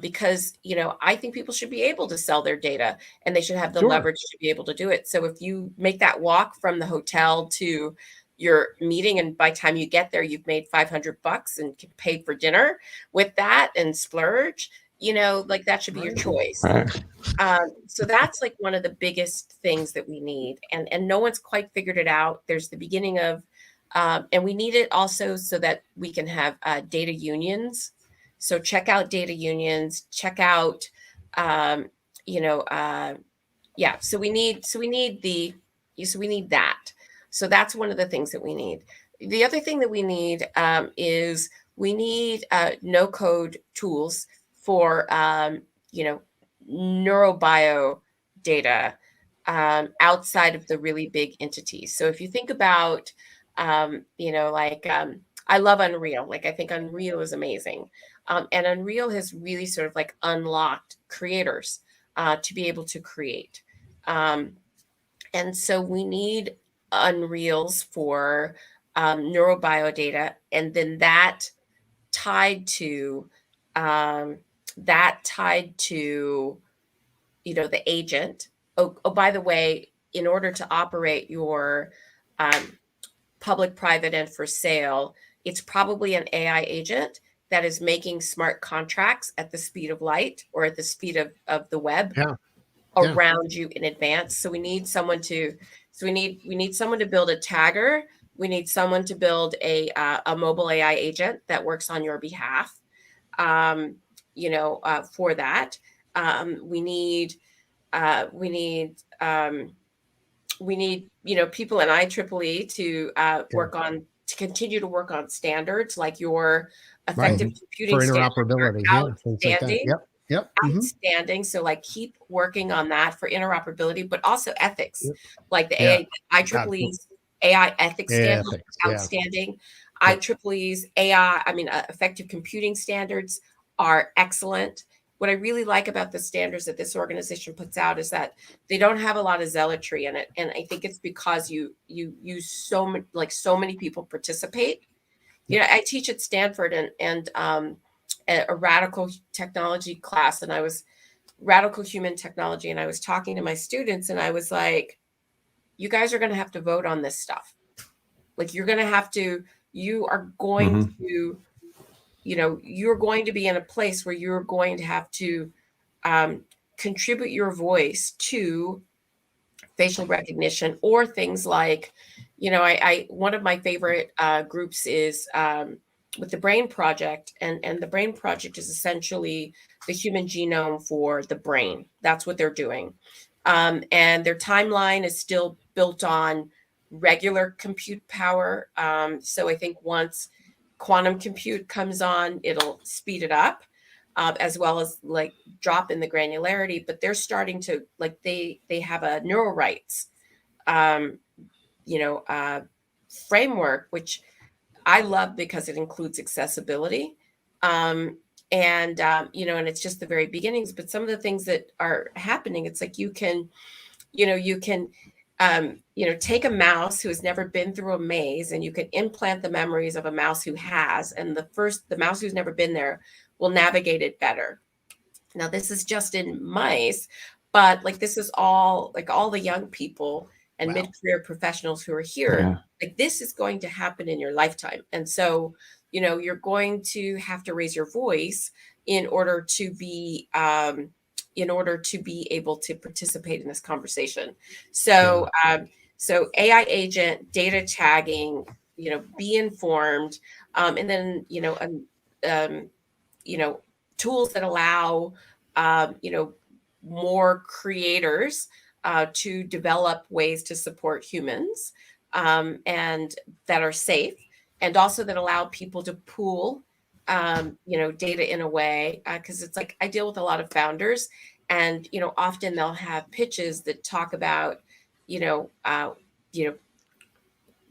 Because, you know, I think people should be able to sell their data, and they should have the leverage to be able to do it. So if you make that walk from the hotel to your meeting, and by the time you get there, you've made $500 and paid for dinner with that and splurge, you know, like, that should be your choice. So that's like one of the biggest things that we need. And no one's quite figured it out. There's the beginning of, and we need it also so that we can have data unions. So check out data unions, check out, you know, yeah. So we need that. So that's one of the things that we need. The other thing that we need is, we need no code tools for, you know, neurobio data outside of the really big entities. So if you think about, you know, like, I love Unreal. Like, I think Unreal is amazing. And Unreal has really sort of like unlocked creators to be able to create. And so we need Unreals for neurobio data, and then that tied to, you know, the agent. Oh, by the way, in order to operate your public, private, and for sale, it's probably an AI agent that is making smart contracts at the speed of light, or at the speed of the web around you in advance. So we need someone to, we need someone to build a tagger. We need someone to build a mobile AI agent that works on your behalf. You know, for that, we need, you know, people in IEEE to continue to work on standards like your effective computing for interoperability. Outstanding. Yep. Outstanding. So, like, keep working on that for interoperability, but also ethics, like the IEEE AI ethics standards, Ethics, yeah. outstanding. Yep. IEEE's AI, effective computing standards are excellent. What I really like about the standards that this organization puts out is that they don't have a lot of zealotry in it, and I think it's because you use so many people participate. You know, I teach at Stanford and a radical technology class, and I was radical human technology, and I was talking to my students, and I was like, you guys are going to have to vote on this stuff. Like, you are going Mhm. to, you're going to be in a place where you're going to have to contribute your voice to facial recognition or things like, I one of my favorite groups is with the Brain Project, and the Brain Project is essentially the human genome for the brain. That's what they're doing. And their timeline is still built on regular compute power. So I think once quantum compute comes on, it'll speed it up, as well as like drop in the granularity. But they're starting to, like, they have a neural rights, um, framework, which I love because it includes accessibility. And it's just the very beginnings, but some of the things that are happening, it's like you can take a mouse who has never been through a maze, and you can implant the memories of a mouse who has, and the mouse who's never been there will navigate it better. Now, this is just in mice, but like this is all the young people and Wow. mid-career professionals who are here. Yeah. Like, this is going to happen in your lifetime. And so, you're going to have to raise your voice in order to be able to participate in this conversation. So, so AI agent, data tagging, be informed, and then, tools that allow, more creators to develop ways to support humans, and that are safe, and also that allow people to pool, data in a way, because it's like I deal with a lot of founders, and often they'll have pitches that talk about,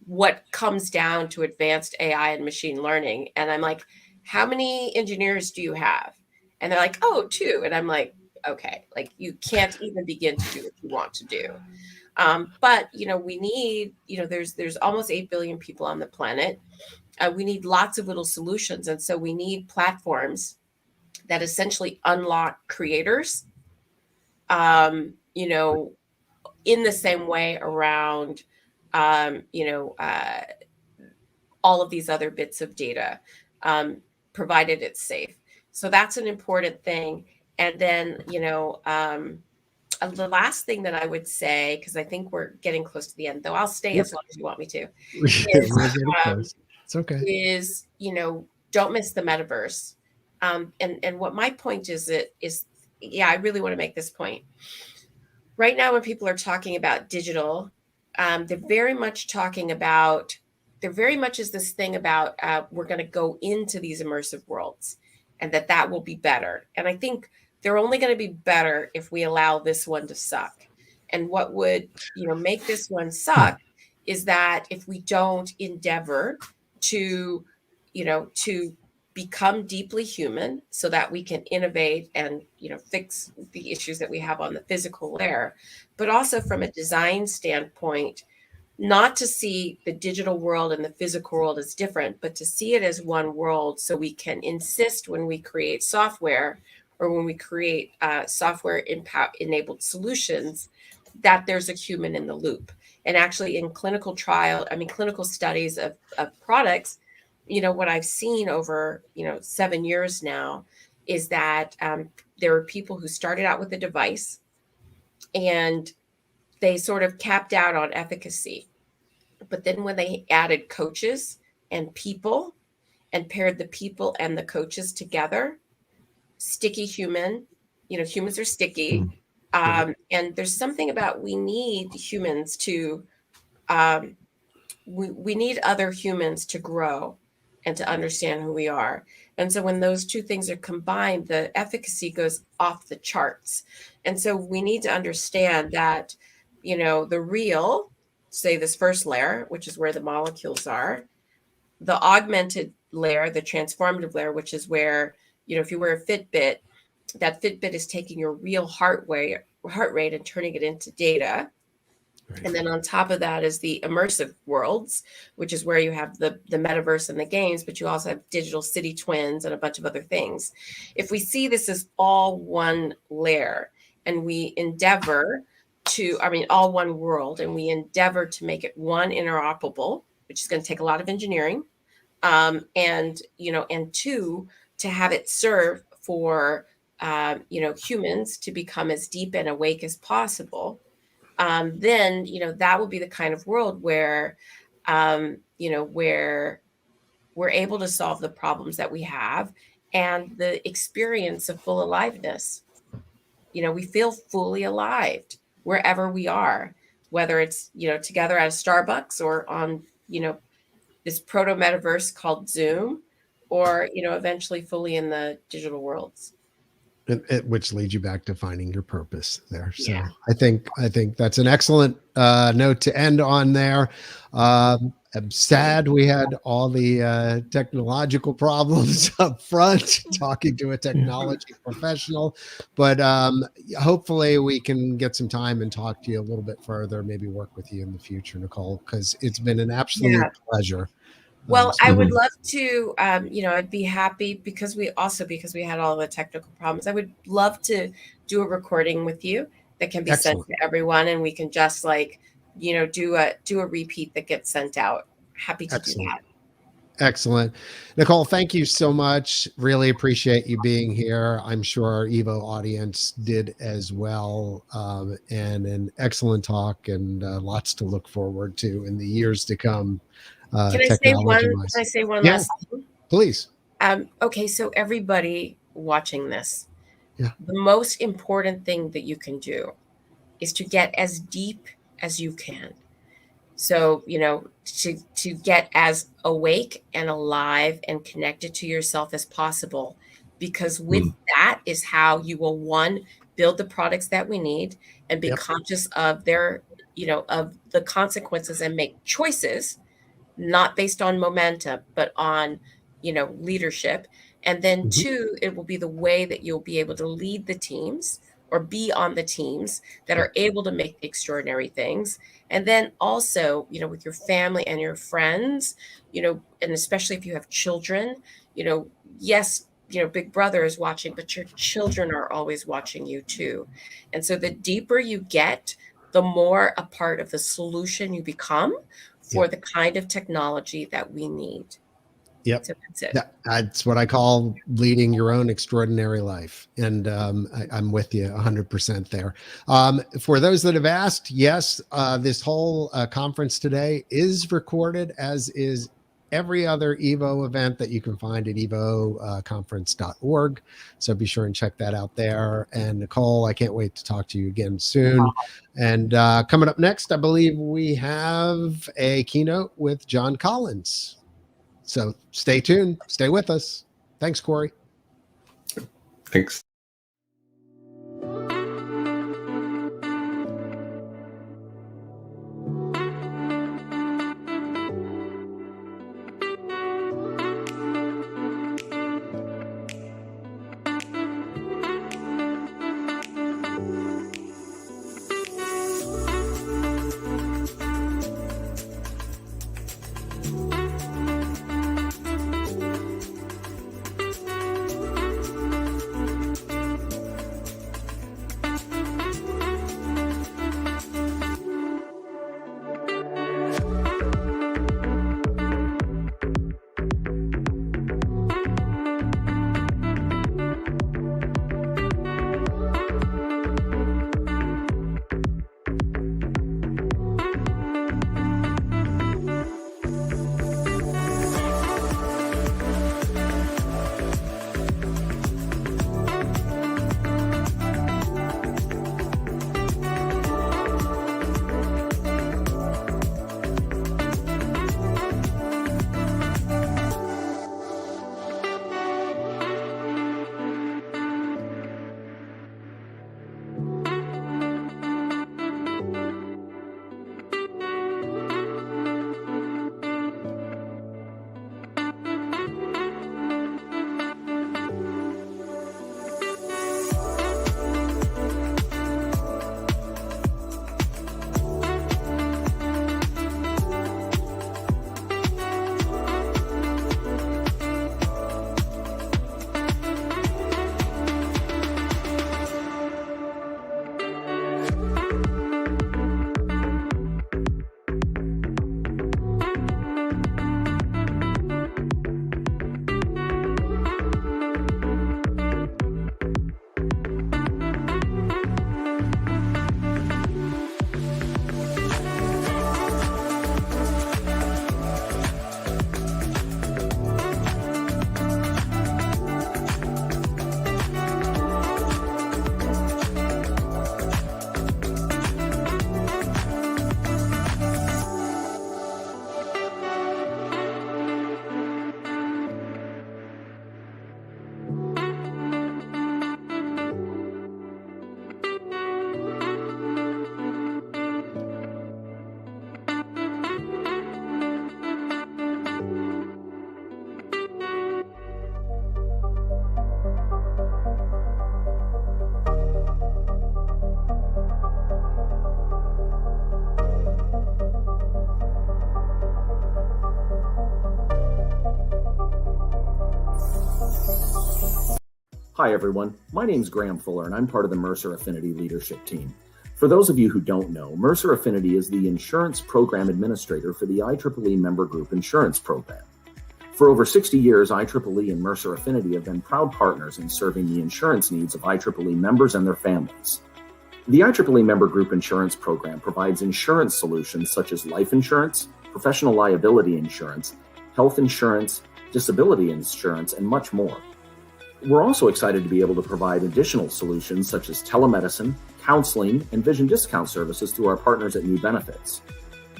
what comes down to advanced AI and machine learning, and I'm like, how many engineers do you have? And they're like, oh, 2. And I'm like, okay, like, you can't even begin to do what you want to do. But we need, there's almost 8 billion people on the planet. We need lots of little solutions, and so we need platforms that essentially unlock creators, in the same way around, all of these other bits of data, provided it's safe. So that's an important thing. And then, the last thing that I would say, because I think we're getting close to the end, though I'll stay as long as you want me to, We're getting close. It's okay. is, don't miss the metaverse. And what my point is, I really want to make this point. Right now, when people are talking about digital, they're very much is this thing about, we're going to go into these immersive worlds, and that will be better. And I think they're only going to be better if we allow this one to suck. And what would, make this one suck is that if we don't endeavor to become deeply human, so that we can innovate and, fix the issues that we have on the physical layer, but also from a design standpoint, not to see the digital world and the physical world as different, but to see it as one world, so we can insist when we create software, or when we create software enabled solutions, that there's a human in the loop. And actually, in clinical studies of products, what I've seen over 7 years now is that there are people who started out with a device, and they sort of capped out on efficacy. But then when they added coaches and people, and paired the people and the coaches together, sticky human, humans are sticky. And there's something about, we need humans to, we need other humans to grow and to understand who we are. And so when those two things are combined, the efficacy goes off the charts. And so we need to understand that, the real say this first layer, which is where the molecules are, the augmented layer, the transformative layer, which is where, if you wear a Fitbit, that Fitbit is taking your real heart rate and turning it into data. Right. And then on top of that is the immersive worlds, which is where you have the metaverse and the games, but you also have digital city twins and a bunch of other things. If we see this as all one layer and we endeavor to, all one world, and we endeavor to make it one, interoperable, which is going to take a lot of engineering, and two, to have it serve for, humans to become as deep and awake as possible. Then, that will be the kind of world where, where we're able to solve the problems that we have and the experience of full aliveness. We feel fully alive wherever we are, whether it's, together at a Starbucks or on, this proto metaverse called Zoom, or, eventually fully in the digital worlds. Which leads you back to finding your purpose there. So Yeah. I think that's an excellent note to end on there. I'm sad we had all the technological problems up front talking to a technology professional, but hopefully we can get some time and talk to you a little bit further, maybe work with you in the future, Nichol, because it's been an absolute pleasure. Well, I would love to, I'd be happy because we had all the technical problems. I would love to do a recording with you that can be sent to everyone, and we can just do a repeat that gets sent out. Happy to do that. Excellent. Nichol, thank you so much. Really appreciate you being here. I'm sure our Evo audience did as well. And an excellent talk, and lots to look forward to in the years to come. Can I say one last thing? Please. Okay, so everybody watching this, the most important thing that you can do is to get as deep as you can. So, to get as awake and alive and connected to yourself as possible, because with that is how you will, one, build the products that we need and be conscious of their, of the consequences and make choices, not based on momentum, but on, leadership. And then two, it will be the way that you'll be able to lead the teams or be on the teams that are able to make the extraordinary things. And then also, with your family and your friends, and especially if you have children, yes, Big Brother is watching, but your children are always watching you too. And so the deeper you get, the more a part of the solution you become for the kind of technology that we need. Yep. So that's it. That's what I call leading your own extraordinary life. And I'm with you 100% there. For those that have asked, yes, this whole conference today is recorded, as is every other EVO event that you can find at EVO conference.org. So be sure and check that out there. And Nichol, I can't wait to talk to you again soon. And coming up next, I believe we have a keynote with John Collins. So stay tuned. Stay with us. Thanks, Corey. Thanks. Hi, everyone. My name's Graham Fuller, and I'm part of the Mercer Affinity leadership team. For those of you who don't know, Mercer Affinity is the insurance program administrator for the IEEE Member Group Insurance Program. For over 60 years, IEEE and Mercer Affinity have been proud partners in serving the insurance needs of IEEE members and their families. The IEEE Member Group Insurance Program provides insurance solutions such as life insurance, professional liability insurance, health insurance, disability insurance, and much more. We're also excited to be able to provide additional solutions such as telemedicine, counseling, and vision discount services through our partners at New Benefits.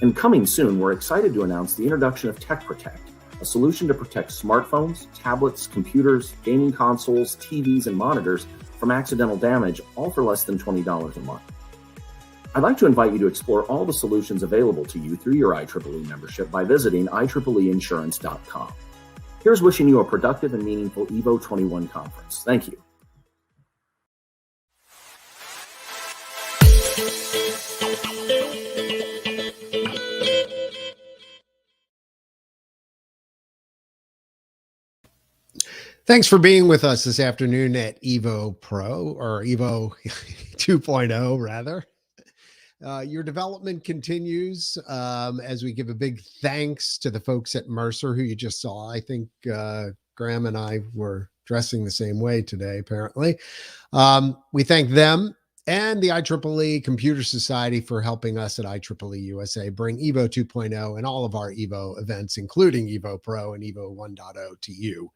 And coming soon, we're excited to announce the introduction of Tech Protect, a solution to protect smartphones, tablets, computers, gaming consoles, TVs, and monitors from accidental damage, all for less than $20 a month. I'd like to invite you to explore all the solutions available to you through your IEEE membership by visiting IEEEinsurance.com. Here's wishing you a productive and meaningful EVO 21 conference. Thank you. Thanks for being with us this afternoon at Evo Pro, or Evo 2.0 rather. Your development continues as we give a big thanks to the folks at Mercer who you just saw. I think Graham and I were dressing the same way today, apparently. We thank them and the IEEE Computer Society for helping us at IEEE-USA bring Evo 2.0 and all of our Evo events, including Evo Pro and Evo 1.0 to you.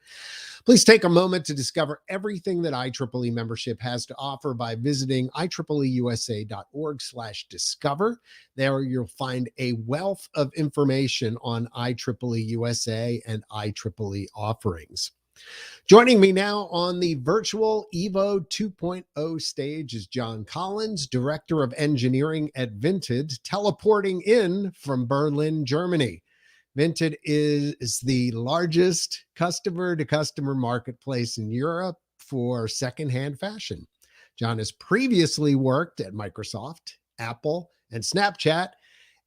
Please take a moment to discover everything that IEEE membership has to offer by visiting IEEEUSA.org/discover. There you'll find a wealth of information on IEEE USA and IEEE offerings. Joining me now on the virtual Evo 2.0 stage is John Collins, Director of Engineering at Vinted, teleporting in from Berlin, Germany. Vinted is the largest customer-to-customer marketplace in Europe for secondhand fashion. John has previously worked at Microsoft, Apple, and Snapchat,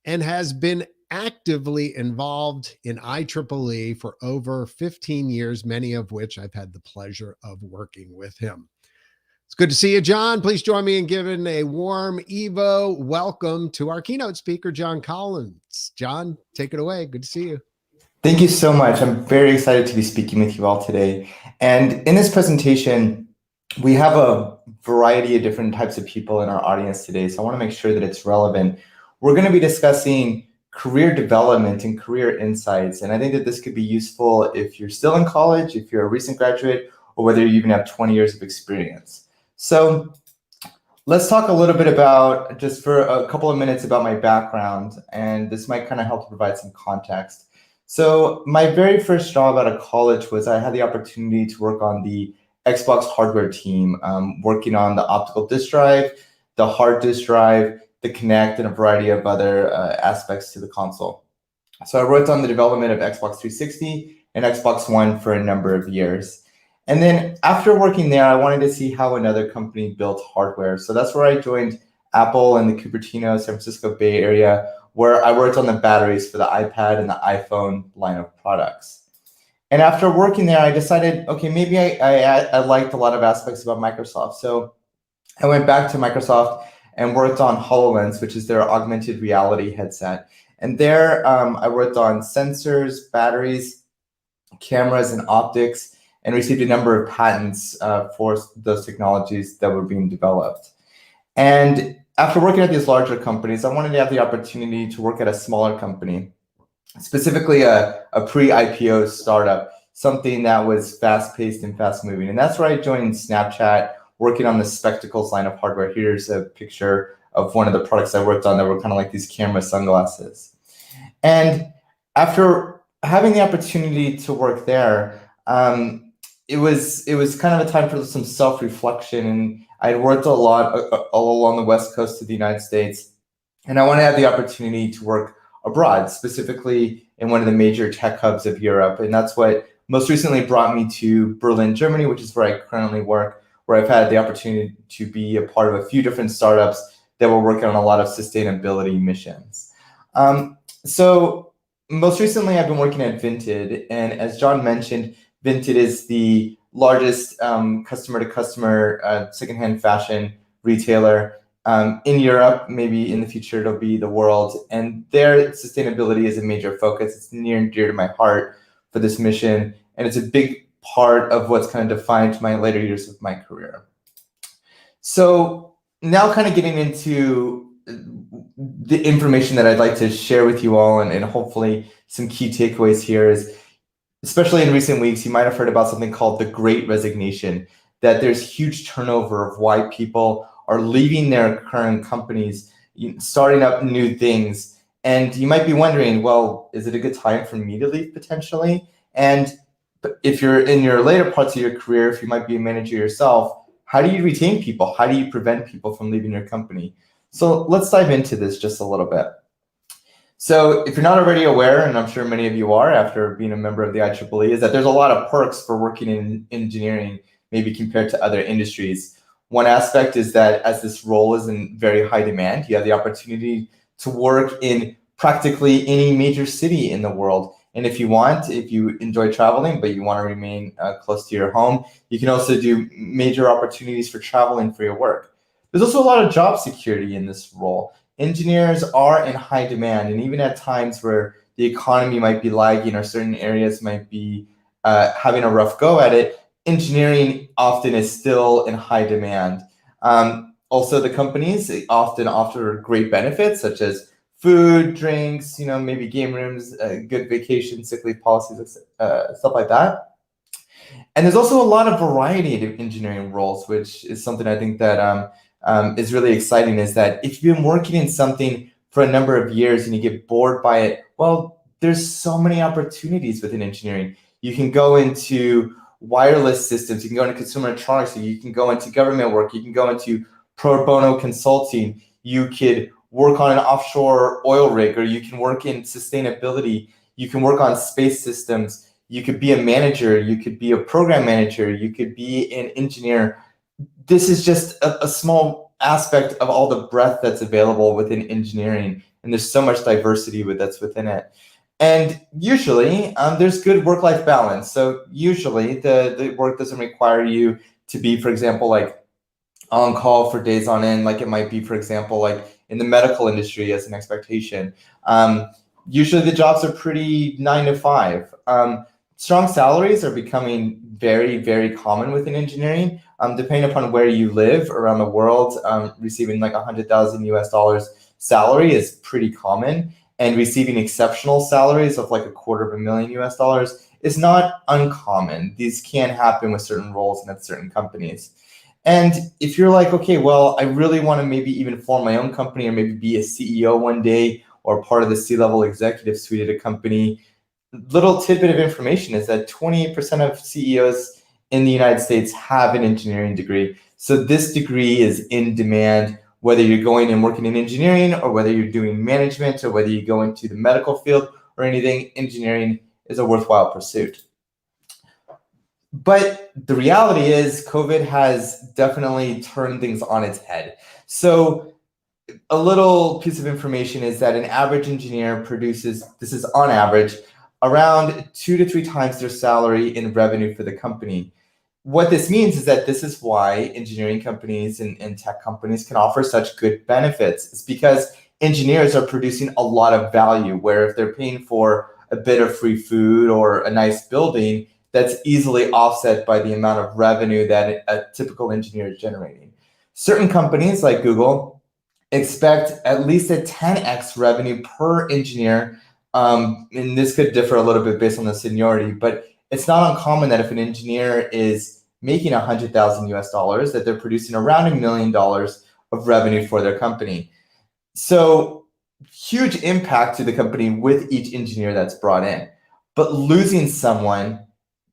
and has been actively involved in IEEE for over 15 years, many of which I've had the pleasure of working with him. It's good to see you, John. Please join me in giving a warm Evo welcome to our keynote speaker, John Collins. John, take it away. Good to see you. Thank you so much. I'm very excited to be speaking with you all today. And in this presentation, we have a variety of different types of people in our audience today, so I want to make sure that it's relevant. We're going to be discussing career development and career insights, and I think that this could be useful if you're still in college, if you're a recent graduate, or whether you even have 20 years of experience. So let's talk a little bit about, just for a couple of minutes, about my background, and this might kind of help to provide some context. So my very first job out of college was I had the opportunity to work on the Xbox hardware team, working on the optical disk drive, the hard disk drive, the Kinect, and a variety of other aspects to the console. So I worked on the development of Xbox 360 and Xbox One for a number of years. And then after working there, I wanted to see how another company built hardware. So that's where I joined Apple in the Cupertino, San Francisco Bay Area, where I worked on the batteries for the iPad and the iPhone line of products. And after working there, I decided, okay, maybe I liked a lot of aspects about Microsoft. So I went back to Microsoft and worked on HoloLens, which is their augmented reality headset. And there I worked on sensors, batteries, cameras, and optics, and received a number of patents for those technologies that were being developed. And after working at these larger companies, I wanted to have the opportunity to work at a smaller company, specifically a pre-IPO startup, something that was fast-paced and fast-moving. And that's where I joined Snapchat, working on the Spectacles line of hardware. Here's a picture of one of the products I worked on that were kind of like these camera sunglasses. And after having the opportunity to work there, it was kind of a time for some self-reflection. And I'd worked a lot all along the West Coast of the United States, and I wanted to have the opportunity to work abroad, specifically in one of the major tech hubs of Europe. And that's what most recently brought me to Berlin, Germany, which is where I currently work, where I've had the opportunity to be a part of a few different startups that were working on a lot of sustainability missions. So most recently, I've been working at Vinted, and as John mentioned, Vinted is the largest customer-to-customer secondhand fashion retailer in Europe. Maybe in the future it'll be the world. And their sustainability is a major focus. It's near and dear to my heart for this mission. And it's a big part of what's kind of defined my later years of my career. So now kind of getting into the information that I'd like to share with you all, and hopefully some key takeaways here is, especially in recent weeks, you might have heard about something called the Great Resignation, that there's huge turnover of why people are leaving their current companies, starting up new things. And you might be wondering, well, is it a good time for me to leave potentially? And if you're in your later parts of your career, if you might be a manager yourself, how do you retain people? How do you prevent people from leaving your company? So let's dive into this just a little bit. So if you're not already aware, and I'm sure many of you are after being a member of the IEEE, is that there's a lot of perks for working in engineering, maybe compared to other industries. One aspect is that as this role is in very high demand, you have the opportunity to work in practically any major city in the world. And if you enjoy traveling, but you want to remain close to your home, you can also do major opportunities for traveling for your work. There's also a lot of job security in this role. Engineers are in high demand, and even at times where the economy might be lagging or certain areas might be having a rough go at it, engineering often is still in high demand. Also, the companies often offer great benefits such as food, drinks, maybe game rooms, good vacation, sick leave policies, stuff like that. And there's also a lot of variety of engineering roles, which is something I think that is really exciting, is that if you've been working in something for a number of years and you get bored by it, well, there's so many opportunities within engineering. You can go into wireless systems, you can go into consumer electronics, you can go into government work, you can go into pro bono consulting, you could work on an offshore oil rig, or you can work in sustainability, you can work on space systems, you could be a manager, you could be a program manager, you could be an engineer. This is just a small aspect of all the breadth that's available within engineering, and there's so much diversity that's within it. And usually there's good work-life balance. So usually the work doesn't require you to be, for example, like on call for days on end, like it might be, for example, like in the medical industry as an expectation. Usually the jobs are pretty 9 to 5. Strong salaries are becoming very, very common within engineering. Depending upon where you live around the world, receiving like $100,000 salary is pretty common, and receiving exceptional salaries of like $250,000 is not uncommon. These can happen with certain roles and at certain companies. And if you're like, okay, well, I really want to maybe even form my own company, or maybe be a CEO one day, or part of the C-level executive suite at a company, little tidbit of information is that 28% of CEOs in the United States have an engineering degree. So this degree is in demand, whether you're going and working in engineering, or whether you're doing management, or whether you go into the medical field or anything. Engineering is a worthwhile pursuit. But the reality is COVID has definitely turned things on its head. So a little piece of information is that an average engineer produces, this is on average, around 2 to 3 times their salary in revenue for the company. What this means is that this is why engineering companies and tech companies can offer such good benefits. It's because engineers are producing a lot of value, where if they're paying for a bit of free food or a nice building, that's easily offset by the amount of revenue that a typical engineer is generating. Certain companies like Google expect at least a 10x revenue per engineer. And this could differ a little bit based on the seniority, but it's not uncommon that if an engineer is making $100,000, that they're producing around $1 million of revenue for their company. So huge impact to the company with each engineer that's brought in. But losing someone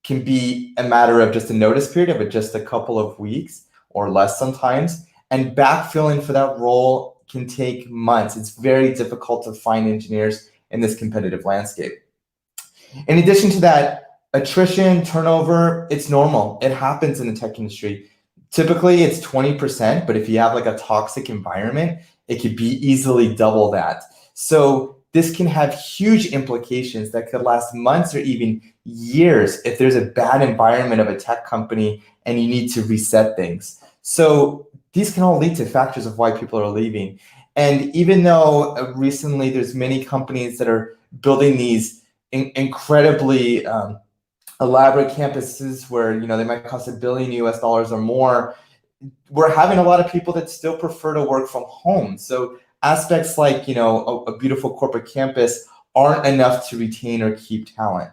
can be a matter of just a notice period of just a couple of weeks or less sometimes. And backfilling for that role can take months. It's very difficult to find engineers in this competitive landscape. In addition to that, attrition, turnover, it's normal. It happens in the tech industry. Typically it's 20%, but if you have like a toxic environment, it could be easily double that. So this can have huge implications that could last months or even years if there's a bad environment of a tech company and you need to reset things. So these can all lead to factors of why people are leaving. And even though recently there's many companies that are building these incredibly elaborate campuses where they might cost $1 billion US or more, we're having a lot of people that still prefer to work from home. So aspects like a beautiful corporate campus aren't enough to retain or keep talent.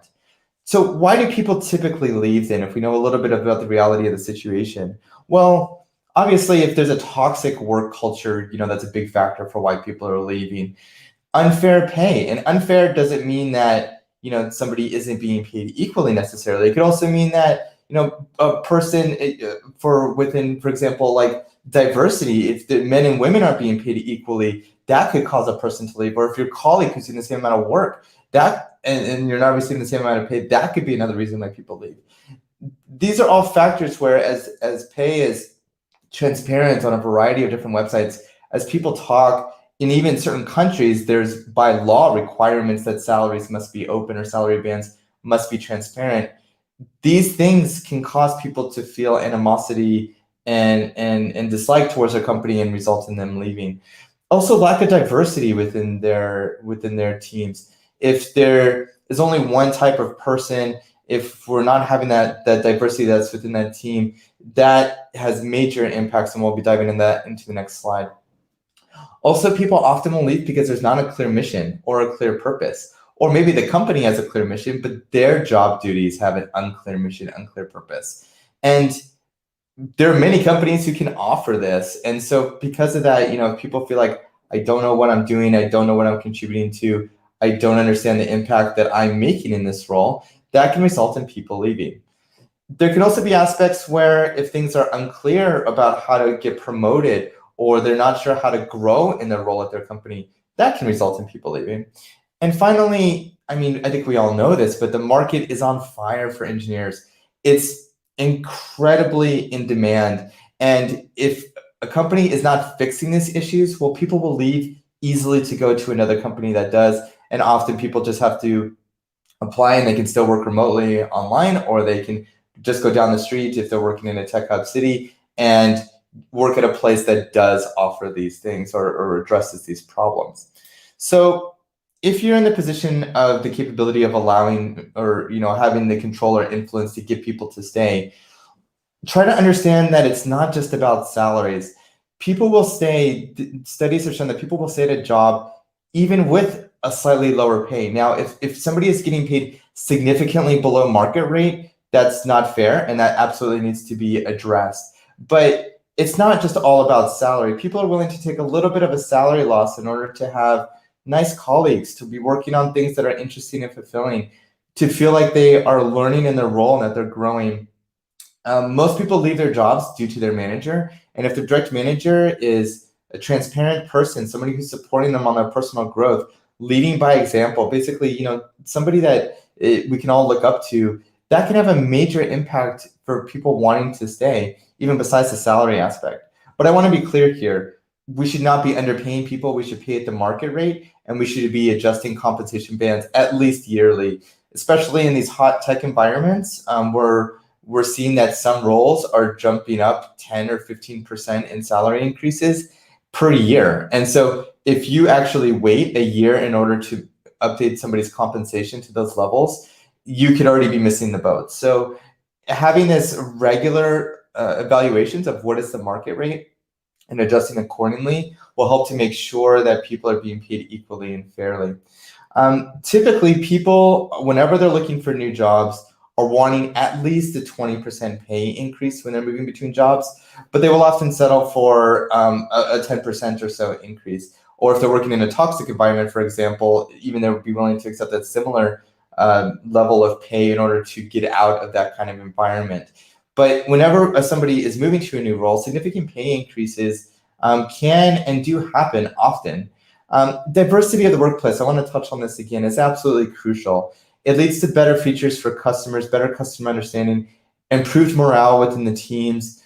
So why do people typically leave then, if we know a little bit about the reality of the situation? Well, obviously, if there's a toxic work culture, that's a big factor for why people are leaving. Unfair pay, and unfair doesn't mean that somebody isn't being paid equally necessarily. It could also mean that a person for example, like diversity, if the men and women aren't being paid equally, that could cause a person to leave. Or if your colleague who's doing the same amount of work, and you're not receiving the same amount of pay, that could be another reason why people leave. These are all factors where as pay is transparent on a variety of different websites, as people talk, in even certain countries, there's by law requirements that salaries must be open or salary bands must be transparent. These things can cause people to feel animosity and dislike towards their company and result in them leaving. Also, lack of diversity within their teams. If there is only one type of person, if we're not having that diversity that's within that team, that has major impacts, and we'll be diving into the next slide. Also, people often will leave because there's not a clear mission or a clear purpose. Or maybe the company has a clear mission, but their job duties have an unclear mission, unclear purpose. And there are many companies who can offer this. And so because of that, people feel like, I don't know what I'm doing. I don't know what I'm contributing to. I don't understand the impact that I'm making in this role. That can result in people leaving. There can also be aspects where if things are unclear about how to get promoted, or they're not sure how to grow in their role at their company, that can result in people leaving. And finally, I think we all know this, but the market is on fire for engineers. It's incredibly in demand. And if a company is not fixing these issues, well, people will leave easily to go to another company that does. And often people just have to apply and they can still work remotely online, or they can just go down the street if they're working in a tech hub city and work at a place that does offer these things or addresses these problems. So if you're in the position of the capability of allowing or having the control or influence to get people to stay, try to understand that it's not just about salaries. People will stay, studies have shown that people will stay at a job even with a slightly lower pay. Now, if somebody is getting paid significantly below market rate, that's not fair, and that absolutely needs to be addressed. But it's not just all about salary. People are willing to take a little bit of a salary loss in order to have nice colleagues, to be working on things that are interesting and fulfilling, to feel like they are learning in their role and that they're growing. Most people leave their jobs due to their manager. And if the direct manager is a transparent person, somebody who's supporting them on their personal growth, leading by example, basically, somebody that we can all look up to, that can have a major impact for people wanting to stay, even besides the salary aspect. But I want to be clear here. We should not be underpaying people. We should pay at the market rate, and we should be adjusting compensation bands at least yearly, especially in these hot tech environments where we're seeing that some roles are jumping up 10 or 15% in salary increases per year. And so if you actually wait a year in order to update somebody's compensation to those levels, you could already be missing the boat. So having this regular evaluations of what is the market rate and adjusting accordingly will help to make sure that people are being paid equally and fairly. Typically, people, whenever they're looking for new jobs, are wanting at least a 20% pay increase when they're moving between jobs, but they will often settle for a 10% or so increase. Or if they're working in a toxic environment, for example, even they would be willing to accept that similar level of pay in order to get out of that kind of environment. But whenever somebody is moving to a new role, significant pay increases can and do happen often. Diversity of the workplace, I want to touch on this again, is absolutely crucial. It leads to better features for customers, better customer understanding, improved morale within the teams,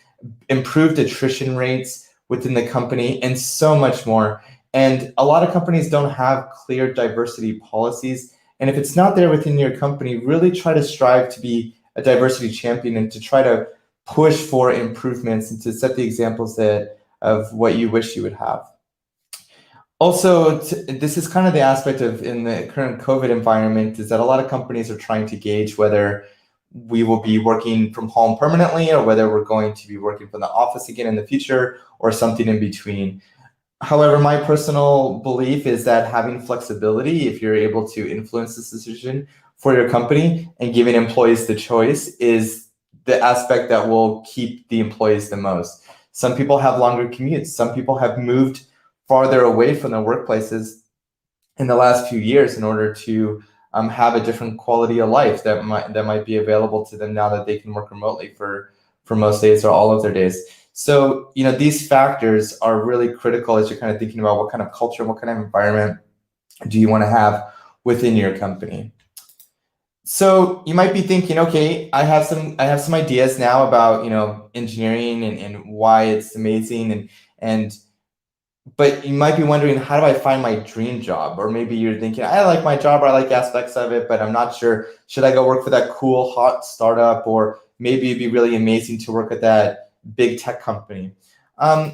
improved attrition rates within the company, and so much more. And a lot of companies don't have clear diversity policies. And if it's not there within your company, really try to strive to be a diversity champion and to try to push for improvements and to set the examples of what you wish you would have. Also, this is kind of the aspect of in the current COVID environment is that a lot of companies are trying to gauge whether we will be working from home permanently or whether we're going to be working from the office again in the future or something in between. However, my personal belief is that having flexibility, if you're able to influence this decision for your company and giving employees the choice, is the aspect that will keep the employees the most. Some people have longer commutes. Some people have moved farther away from their workplaces in the last few years in order to have a different quality of life that might be available to them now that they can work remotely for most days or all of their days. So, these factors are really critical as you're kind of thinking about what kind of culture, what kind of environment do you want to have within your company. So you might be thinking, okay, I have some ideas now about, engineering and why it's amazing but you might be wondering, how do I find my dream job? Or maybe you're thinking, I like my job, or I like aspects of it, but I'm not sure, should I go work for that cool, hot startup? Or maybe it'd be really amazing to work at that big tech company. I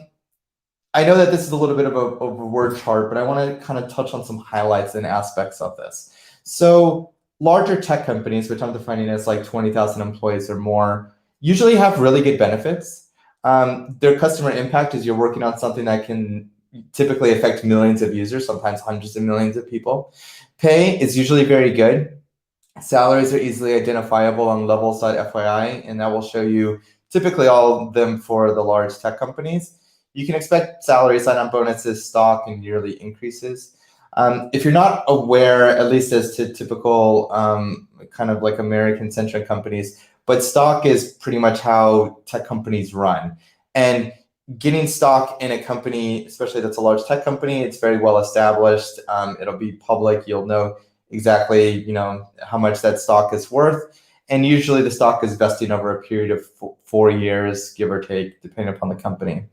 know that this is a little bit of a word chart, but I want to kind of touch on some highlights and aspects of this. So larger tech companies, which I'm defining as like 20,000 employees or more, usually have really good benefits. Their customer impact is you're working on something that can typically affect millions of users, sometimes hundreds of millions of people. Pay is usually very good. Salaries are easily identifiable on level.FYI, and that will show you typically all of them for the large tech companies. You can expect salary, sign-on bonuses, stock, and yearly increases. If you're not aware, at least as to typical kind of like American-centric companies, but stock is pretty much how tech companies run. And getting stock in a company, especially that's a large tech company, it's very well established. It'll be public. You'll know exactly, how much that stock is worth. And usually the stock is vesting over a period of 4 years, give or take, depending upon the company.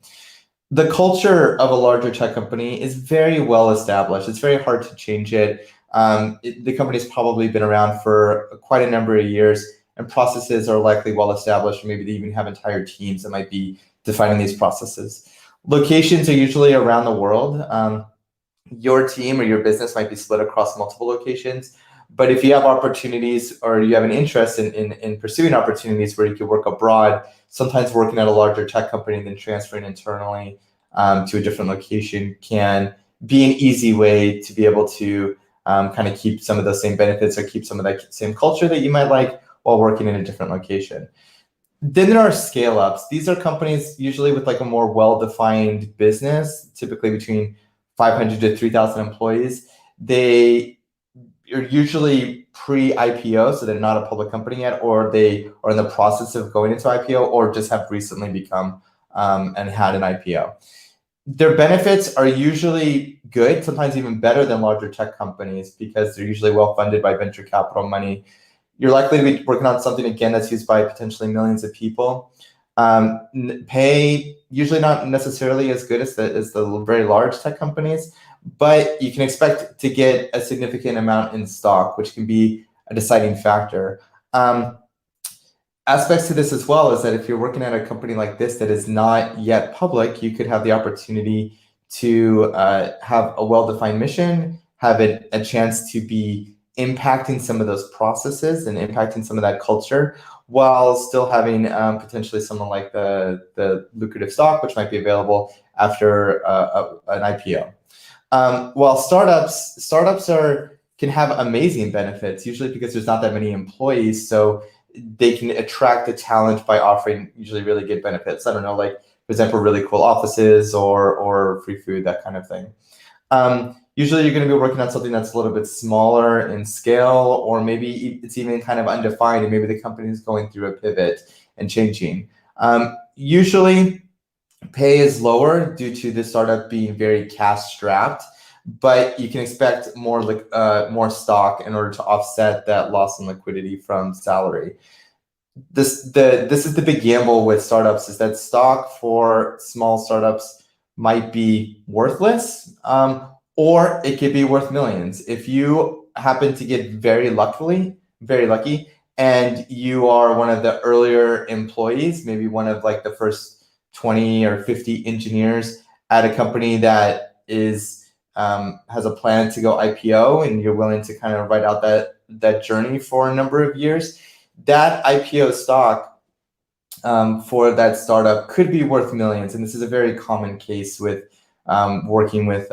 The culture of a larger tech company is very well established. It's very hard to change it. The company's probably been around for quite a number of years, and processes are likely well established, or maybe they even have entire teams that might be defining these processes. Locations are usually around the world. Your team or your business might be split across multiple locations, but if you have opportunities or you have an interest in pursuing opportunities where you can work abroad, sometimes working at a larger tech company and then transferring internally to a different location can be an easy way to be able to kind of keep some of those same benefits or keep some of that same culture that you might like while working in a different location. Then there are scale-ups. These are companies usually with like a more well-defined business, typically between 500 to 3,000 employees. They are usually pre-IPO, so they're not a public company yet, or they are in the process of going into IPO, or just have recently become and had an IPO. Their benefits are usually good, sometimes even better than larger tech companies, because they're usually well-funded by venture capital money. You're likely to be working on something, again, that's used by potentially millions of people. Pay, usually not necessarily as good as the very large tech companies, but you can expect to get a significant amount in stock, which can be a deciding factor. Aspects to this as well is that if you're working at a company like this that is not yet public, you could have the opportunity to have a well-defined mission, have a chance to be impacting some of those processes and impacting some of that culture, while still having potentially someone like the lucrative stock, which might be available after an IPO. While startups can have amazing benefits, usually because there's not that many employees, so they can attract the talent by offering usually really good benefits. I don't know, like, for example, really cool offices or free food, that kind of thing. Usually you're going to be working on something that's a little bit smaller in scale, or maybe it's even kind of undefined, and maybe the company is going through a pivot and changing. Usually pay is lower due to the startup being very cash strapped, but you can expect more stock in order to offset that loss in liquidity from salary. This is the big gamble with startups, is that stock for small startups might be worthless, or it could be worth millions. If you happen to get very lucky, and you are one of the earlier employees, maybe one of like the first 20 or 50 engineers at a company that has a plan to go IPO, and you're willing to kind of ride out that journey for a number of years, that IPO stock for that startup could be worth millions. And this is a very common case with working with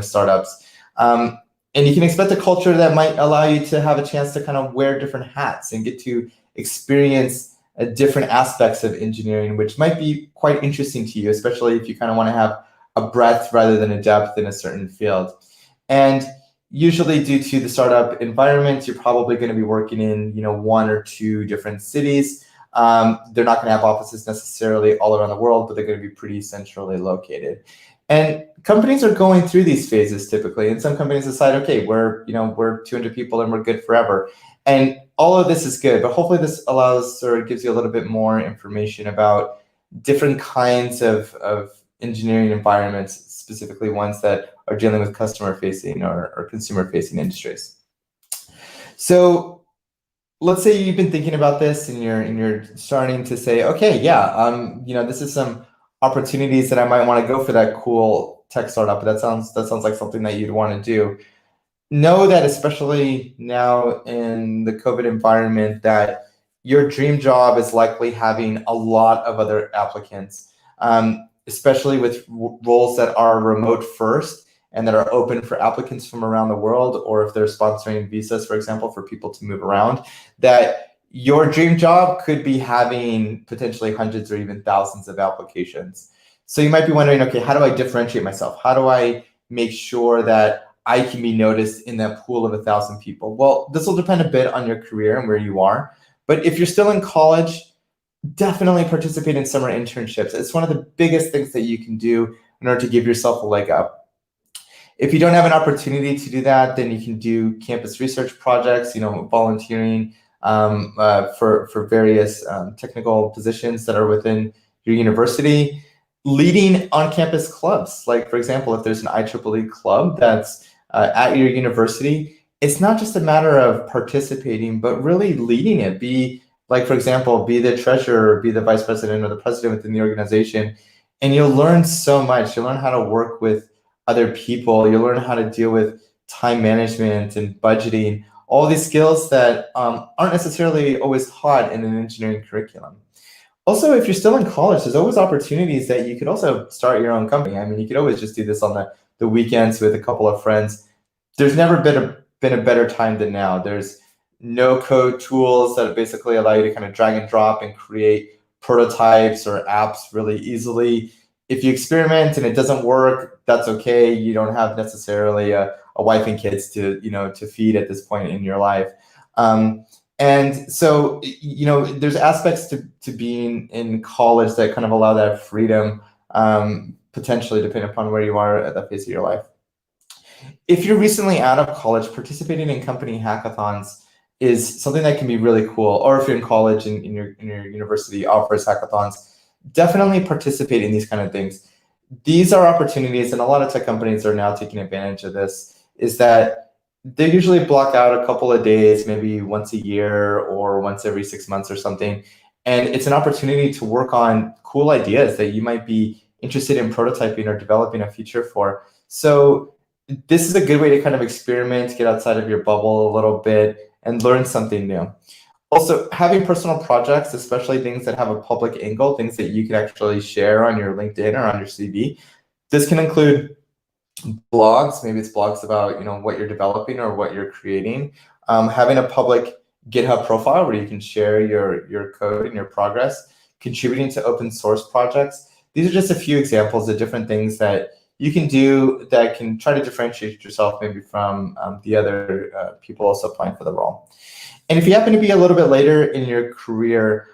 startups. And you can expect a culture that might allow you to have a chance to kind of wear different hats and get to experience different aspects of engineering, which might be quite interesting to you, especially if you kind of want to have a breadth rather than a depth in a certain field. And usually due to the startup environment, you're probably going to be working in, one or two different cities. They're not going to have offices necessarily all around the world, but they're going to be pretty centrally located. And companies are going through these phases typically, and some companies decide, okay, we're 200 people and we're good forever. And all of this is good, but hopefully this allows or gives you a little bit more information about different kinds of engineering environments, specifically ones that are dealing with customer-facing or consumer-facing industries. So let's say you've been thinking about this and you're starting to say, okay, yeah, this is some opportunities that I might want to go for that cool tech startup. That sounds like something that you'd want to do. Know that especially now in the COVID environment, that your dream job is likely having a lot of other applicants, especially with roles that are remote first and that are open for applicants from around the world, or if they're sponsoring visas, for example, for people to move around, that your dream job could be having potentially hundreds or even thousands of applications. So you might be wondering, okay, how do I differentiate myself? How do I make sure that I can be noticed in that pool of 1,000 people? Well, this will depend a bit on your career and where you are. But if you're still in college, definitely participate in summer internships. It's one of the biggest things that you can do in order to give yourself a leg up. If you don't have an opportunity to do that, then you can do campus research projects, volunteering for various technical positions that are within your university. Leading on-campus clubs, like for example, if there's an IEEE club that's at your university, it's not just a matter of participating, but really leading it. Be like, for example, be the treasurer, be the vice president or the president within the organization, and you'll learn so much. You'll learn how to work with other people. You'll learn how to deal with time management and budgeting, all these skills that aren't necessarily always taught in an engineering curriculum. Also, if you're still in college, there's always opportunities that you could also start your own company. I mean, you could always just do this on the weekends with a couple of friends. There's never been a better time than now. There's no-code tools that basically allow you to kind of drag and drop and create prototypes or apps really easily. If you experiment and it doesn't work, that's okay. You don't have necessarily a wife and kids to feed at this point in your life. And so, there's aspects to being in college that kind of allow that freedom, potentially depending upon where you are at that phase of your life. If you're recently out of college, participating in company hackathons is something that can be really cool. Or if you're in college and your university offers hackathons, definitely participate in these kind of things. These are opportunities, and a lot of tech companies are now taking advantage of this, is that they usually block out a couple of days, maybe once a year or once every 6 months or something. And it's an opportunity to work on cool ideas that you might be interested in prototyping or developing a feature for. So this is a good way to kind of experiment, get outside of your bubble a little bit, and learn something new. Also, having personal projects, especially things that have a public angle, things that you can actually share on your LinkedIn or on your CV. This can include blogs. Maybe it's blogs about what you're developing or what you're creating. Having a public GitHub profile where you can share your code and your progress. Contributing to open source projects. These are just a few examples of different things that you can do that can try to differentiate yourself maybe from the other people also applying for the role. And if you happen to be a little bit later in your career,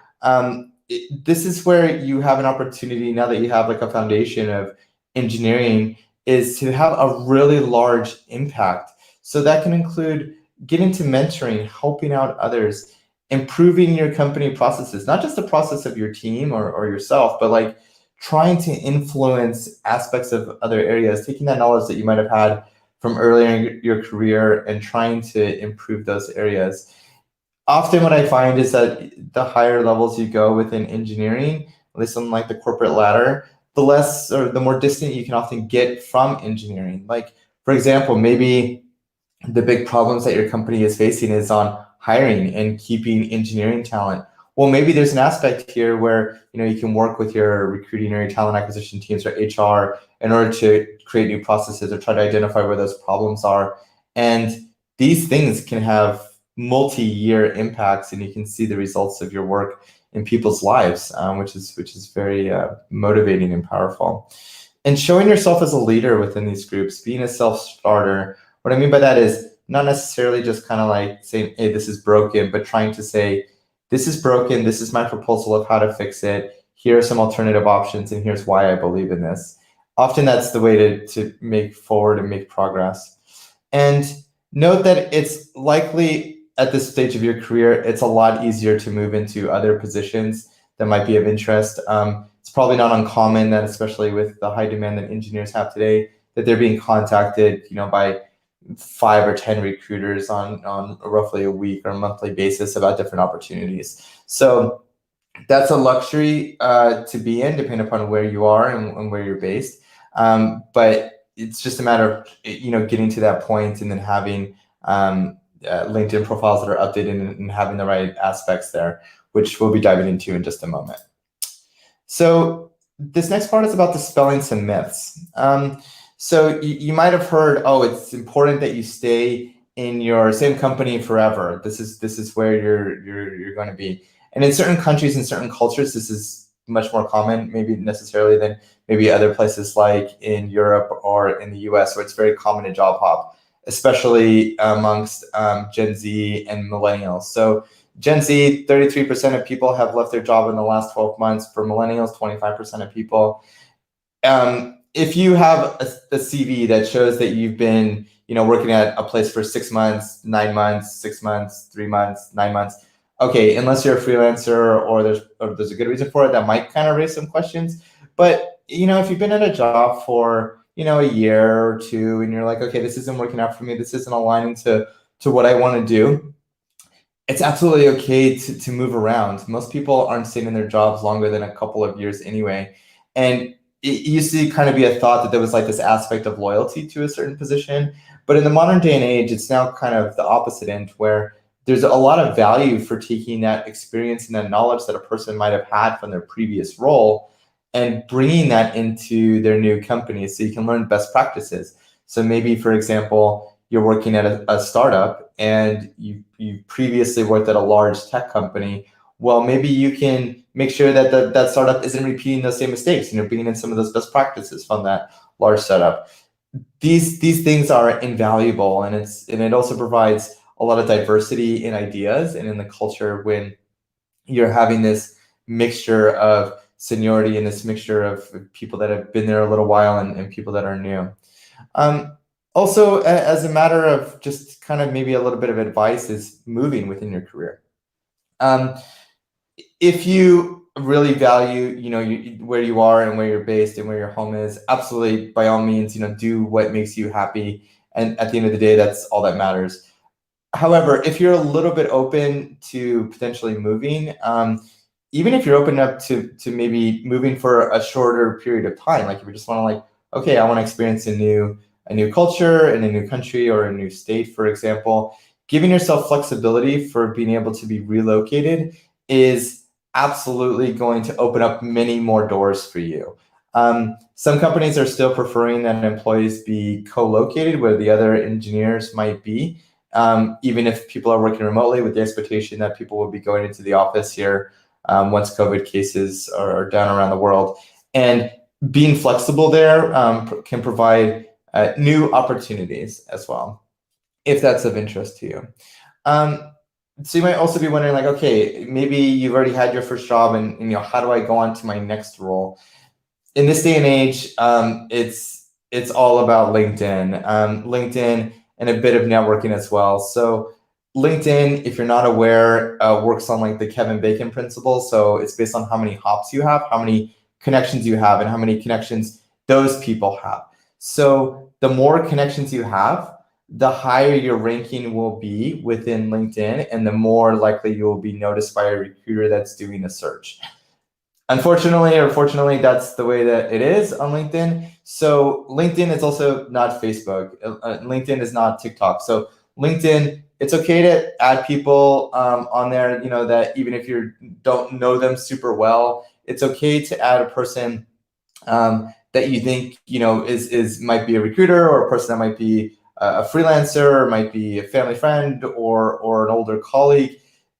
this is where you have an opportunity, now that you have like a foundation of engineering, is to have a really large impact. So that can include getting into mentoring, helping out others, improving your company processes, not just the process of your team or yourself, but like trying to influence aspects of other areas, taking that knowledge that you might have had from earlier in your career and trying to improve those areas. Often what I find is that the higher levels you go within engineering, at least on like the corporate ladder, the less or the more distant you can often get from engineering. Like, for example, maybe the big problems that your company is facing is on hiring and keeping engineering talent. Well, maybe there's an aspect here where you can work with your recruiting or your talent acquisition teams or HR in order to create new processes or try to identify where those problems are. And these things can have multi-year impacts, and you can see the results of your work in people's lives, which is very motivating and powerful. And showing yourself as a leader within these groups, being a self-starter. What I mean by that is not necessarily just kind of like saying, hey, this is broken, but trying to say, this is broken, this is my proposal of how to fix it, here are some alternative options, and here's why I believe in this. Often that's the way to make forward and make progress. And note that it's likely at this stage of your career, it's a lot easier to move into other positions that might be of interest. It's probably not uncommon that, especially with the high demand that engineers have today, that they're being contacted, by 5 or 10 recruiters on roughly a week or a monthly basis about different opportunities. So that's a luxury to be in, depending upon where you are and where you're based. But it's just a matter of getting to that point and then having LinkedIn profiles that are updated and having the right aspects there, which we'll be diving into in just a moment. So this next part is about dispelling some myths. So you might have heard, oh, it's important that you stay in your same company forever. This is where you're going to be. And in certain countries and certain cultures, this is much more common, maybe necessarily than maybe other places like in Europe or in the US, where it's very common to job hop, especially amongst Gen Z and millennials. So Gen Z, 33% of people have left their job in the last 12 months. For millennials, 25% of people. If you have a CV that shows that you've been, working at a place for 6 months, 9 months, 6 months, 3 months, 9 months, okay, unless you're a freelancer or there's a good reason for it, that might kind of raise some questions. But if you've been at a job for a year or two, and you're like, okay, this isn't working out for me, this isn't aligning to what I want to do, it's absolutely okay to move around. Most people aren't staying in their jobs longer than a couple of years anyway. And it used to kind of be a thought that there was like this aspect of loyalty to a certain position. But in the modern day and age, it's now kind of the opposite end, where there's a lot of value for taking that experience and that knowledge that a person might have had from their previous role and bringing that into their new company so you can learn best practices. So maybe, for example, you're working at a startup and you previously worked at a large tech company. Well, maybe you can make sure that that startup isn't repeating those same mistakes, bringing in some of those best practices from that large startup. These things are invaluable, and it also provides a lot of diversity in ideas and in the culture when you're having this mixture of seniority and this mixture of people that have been there a little while and people that are new. Also, as a matter of just kind of maybe a little bit of advice, is moving within your career. If you really value, where you are and where you're based and where your home is, absolutely, by all means, do what makes you happy. And at the end of the day, that's all that matters. However, if you're a little bit open to potentially moving, even if you're open up to maybe moving for a shorter period of time, like if you just want to okay, I want to experience a new culture in a new country or a new state, for example, giving yourself flexibility for being able to be relocated is absolutely going to open up many more doors for you. Some companies are still preferring that employees be co-located where the other engineers might be, even if people are working remotely, with the expectation that people will be going into the office here once COVID cases are down around the world. And being flexible there can provide new opportunities as well, if that's of interest to you. So you might also be wondering, okay, maybe you've already had your first job, and how do I go on to my next role? In this day and age, it's all about LinkedIn. LinkedIn and a bit of networking as well. So LinkedIn, if you're not aware, works on the Kevin Bacon principle. So it's based on how many hops you have, how many connections you have and how many connections those people have. So the more connections you have, the higher your ranking will be within LinkedIn, and the more likely you will be noticed by a recruiter that's doing a search. Unfortunately or fortunately, that's the way that it is on LinkedIn. So LinkedIn is also not Facebook. LinkedIn is not TikTok. So LinkedIn, it's okay to add people on there, that even if you don't know them super well, it's okay to add a person that you think, is might be a recruiter, or a person that might be a freelancer, or might be a family friend, or an older colleague.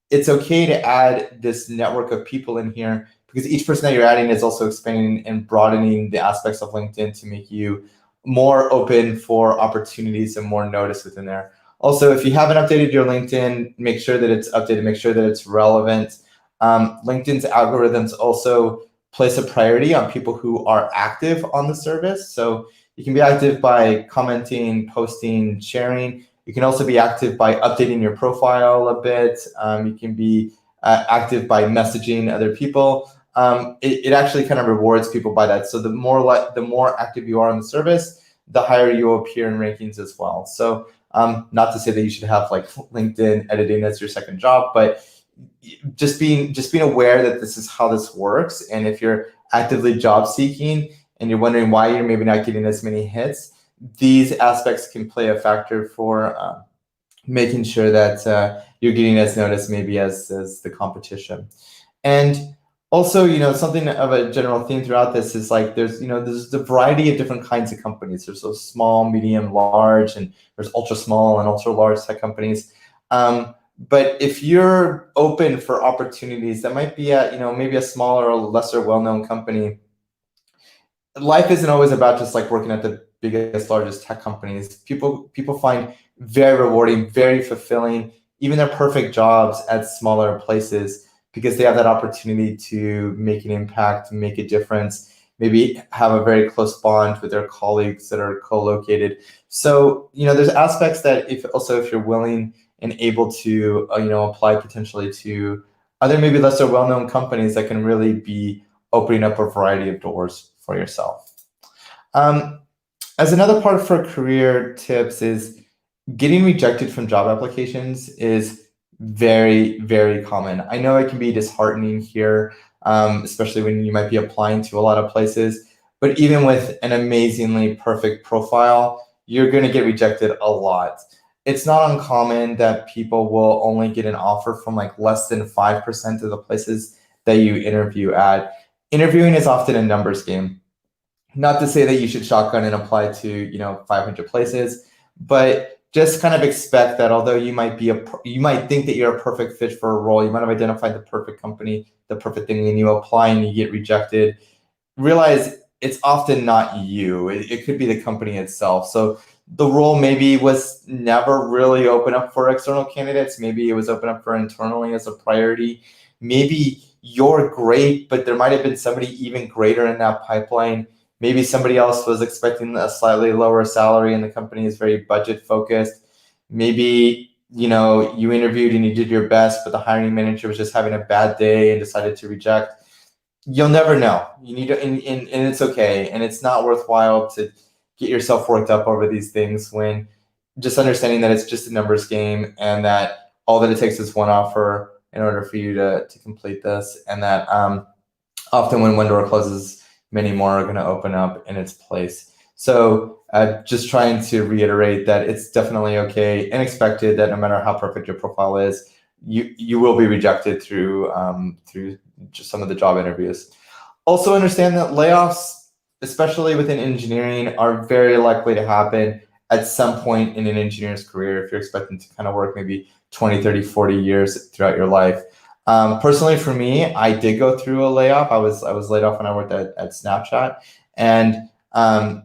It's okay to add this network of people in here, because each person that you're adding is also expanding and broadening the aspects of LinkedIn to make you more open for opportunities and more notice within there. Also, if you haven't updated your LinkedIn, make sure that it's updated, make sure that it's relevant. LinkedIn's algorithms also place a priority on people who are active on the service. So you can be active by commenting, posting, sharing. You can also be active by updating your profile a bit. You can be active by messaging other people. It actually kind of rewards people by that. So the more active you are on the service, the higher you will appear in rankings as well. So not to say that you should have like LinkedIn editing as your second job, but just being aware that this is how this works. And if you're actively job seeking and you're wondering why you're maybe not getting as many hits, these aspects can play a factor for making sure that you're getting as noticed maybe as the competition. And also, something of a general theme throughout this is like there's a variety of different kinds of companies. There's those small, medium, large, and there's ultra small and ultra large tech companies. But if you're open for opportunities that might be at maybe a smaller or lesser well-known company, life isn't always about just like working at the biggest, largest tech companies. People find very rewarding, very fulfilling, even their perfect jobs at smaller places, because they have that opportunity to make an impact, make a difference, maybe have a very close bond with their colleagues that are co-located. So, there's aspects that if you're willing and able to, apply potentially to other maybe lesser well-known companies, that can really be opening up a variety of doors for yourself. As another part for career tips is getting rejected from job applications is very, very common. I know it can be disheartening here, especially when you might be applying to a lot of places, but even with an amazingly perfect profile, you're going to get rejected a lot. It's not uncommon that people will only get an offer from like less than 5% of the places that you interview at. Interviewing is often a numbers game. Not to say that you should shotgun and apply to 500 places, but just kind of expect that although you might think that you're a perfect fit for a role, you might have identified the perfect company, the perfect thing, and you apply and you get rejected. Realize it's often not you. It could be the company itself. So the role maybe was never really open up for external candidates. Maybe it was open up for internally as a priority. Maybe you're great, but there might have been somebody even greater in that pipeline. Maybe somebody else was expecting a slightly lower salary and the company is very budget focused. Maybe, you interviewed and you did your best, but the hiring manager was just having a bad day and decided to reject. You'll never know. You need to, and it's okay. And it's not worthwhile to get yourself worked up over these things, when just understanding that it's just a numbers game, and that all that it takes is one offer in order for you to complete this. And that often when one door closes, many more are going to open up in its place. So just trying to reiterate that it's definitely okay and expected that no matter how perfect your profile is, you will be rejected through just some of the job interviews. Also understand that layoffs, especially within engineering, are very likely to happen at some point in an engineer's career if you're expecting to kind of work maybe 20, 30, 40 years throughout your life. Personally, for me, I did go through a layoff. I was laid off when I worked at Snapchat, and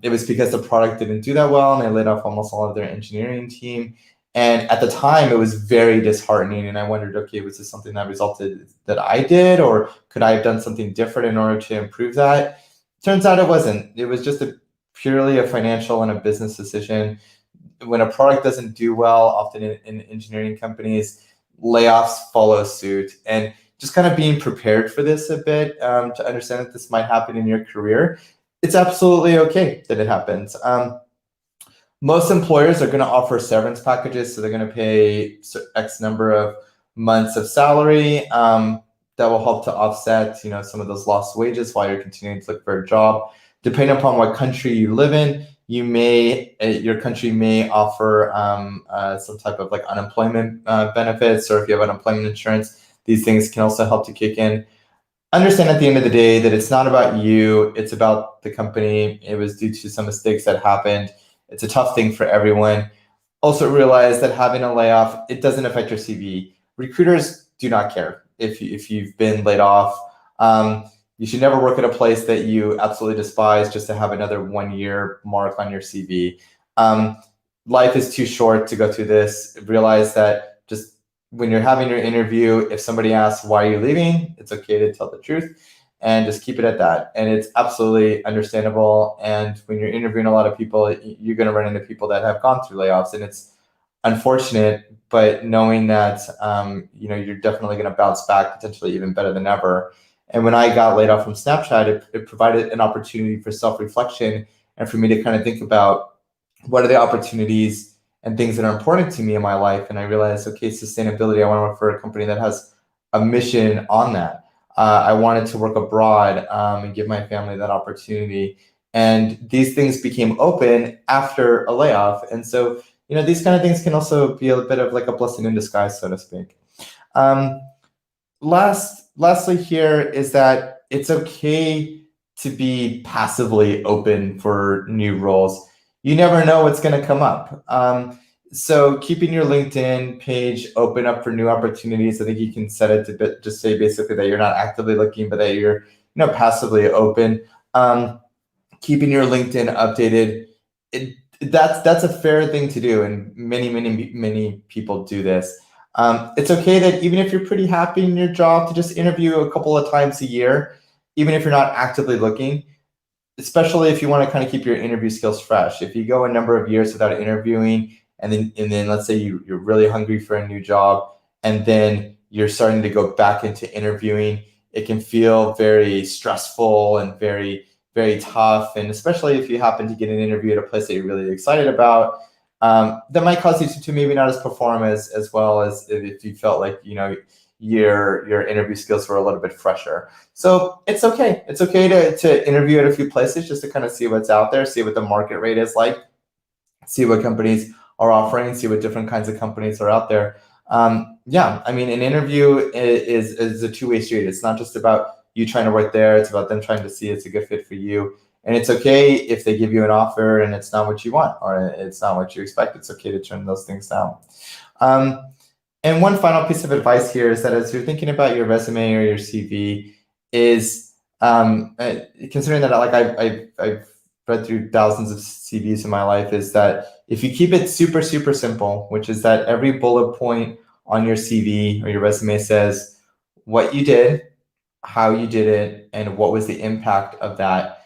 it was because the product didn't do that well, and they laid off almost all of their engineering team. And at the time, it was very disheartening, and I wondered, okay, was this something that resulted that I did, or could I have done something different in order to improve that? Turns out it wasn't. It was just purely a financial and a business decision. When a product doesn't do well, often in engineering companies, layoffs follow suit. And just kind of being prepared for this a bit, to understand that this might happen in your career. It's absolutely okay that it happens. Most employers are going to offer severance packages, so they're going to pay X number of months of salary that will help to offset, some of those lost wages while you're continuing to look for a job. Depending upon what country you live in, your country may offer some type of like unemployment benefits, or if you have unemployment insurance, these things can also help to kick in. Understand at the end of the day that it's not about you, it's about the company. It was due to some mistakes that happened. It's a tough thing for everyone. Also realize that having a layoff, it doesn't affect your CV. Recruiters do not care if you've been laid off. You should never work at a place that you absolutely despise just to have another 1 year mark on your CV. Life is too short to go through this. Realize that just when you're having your interview, if somebody asks, why are you leaving? It's okay to tell the truth and just keep it at that. And it's absolutely understandable. And when you're interviewing a lot of people, you're going to run into people that have gone through layoffs, and it's unfortunate, but knowing that, you're definitely going to bounce back potentially even better than ever. And when I got laid off from Snapchat, it provided an opportunity for self-reflection and for me to kind of think about what are the opportunities and things that are important to me in my life. And I realized, okay, sustainability, I want to work for a company that has a mission on that. I wanted to work abroad and give my family that opportunity. And these things became open after a layoff. And so, these kind of things can also be a bit of like a blessing in disguise, so to speak. Lastly here is that it's okay to be passively open for new roles. You never know what's going to come up. So keeping your LinkedIn page open up for new opportunities, I think you can set it to just say basically that you're not actively looking, but that you're passively open. Keeping your LinkedIn updated, that's a fair thing to do, and many people do this. It's okay that even if you're pretty happy in your job, to just interview a couple of times a year, even if you're not actively looking, especially if you want to kind of keep your interview skills fresh. If you go a number of years without interviewing, and then let's say you're really hungry for a new job, and then you're starting to go back into interviewing, it can feel very stressful and very, very tough. And especially if you happen to get an interview at a place that you're really excited about, that might cause you to maybe not as perform as well as if you felt like your interview skills were a little bit fresher. So it's okay. It's okay to interview at a few places just to kind of see what's out there, see what the market rate is like, see what companies are offering, see what different kinds of companies are out there. Yeah, I mean, an interview is a two-way street. It's not just about you trying to work there. It's about them trying to see it's a good fit for you. And it's okay if they give you an offer and it's not what you want or it's not what you expect. It's okay to turn those things down. And one final piece of advice here is that as you're thinking about your resume or your CV, is considering that I've read through thousands of CVs in my life, is that if you keep it super, super simple, which is that every bullet point on your CV or your resume says what you did, how you did it, and what was the impact of that,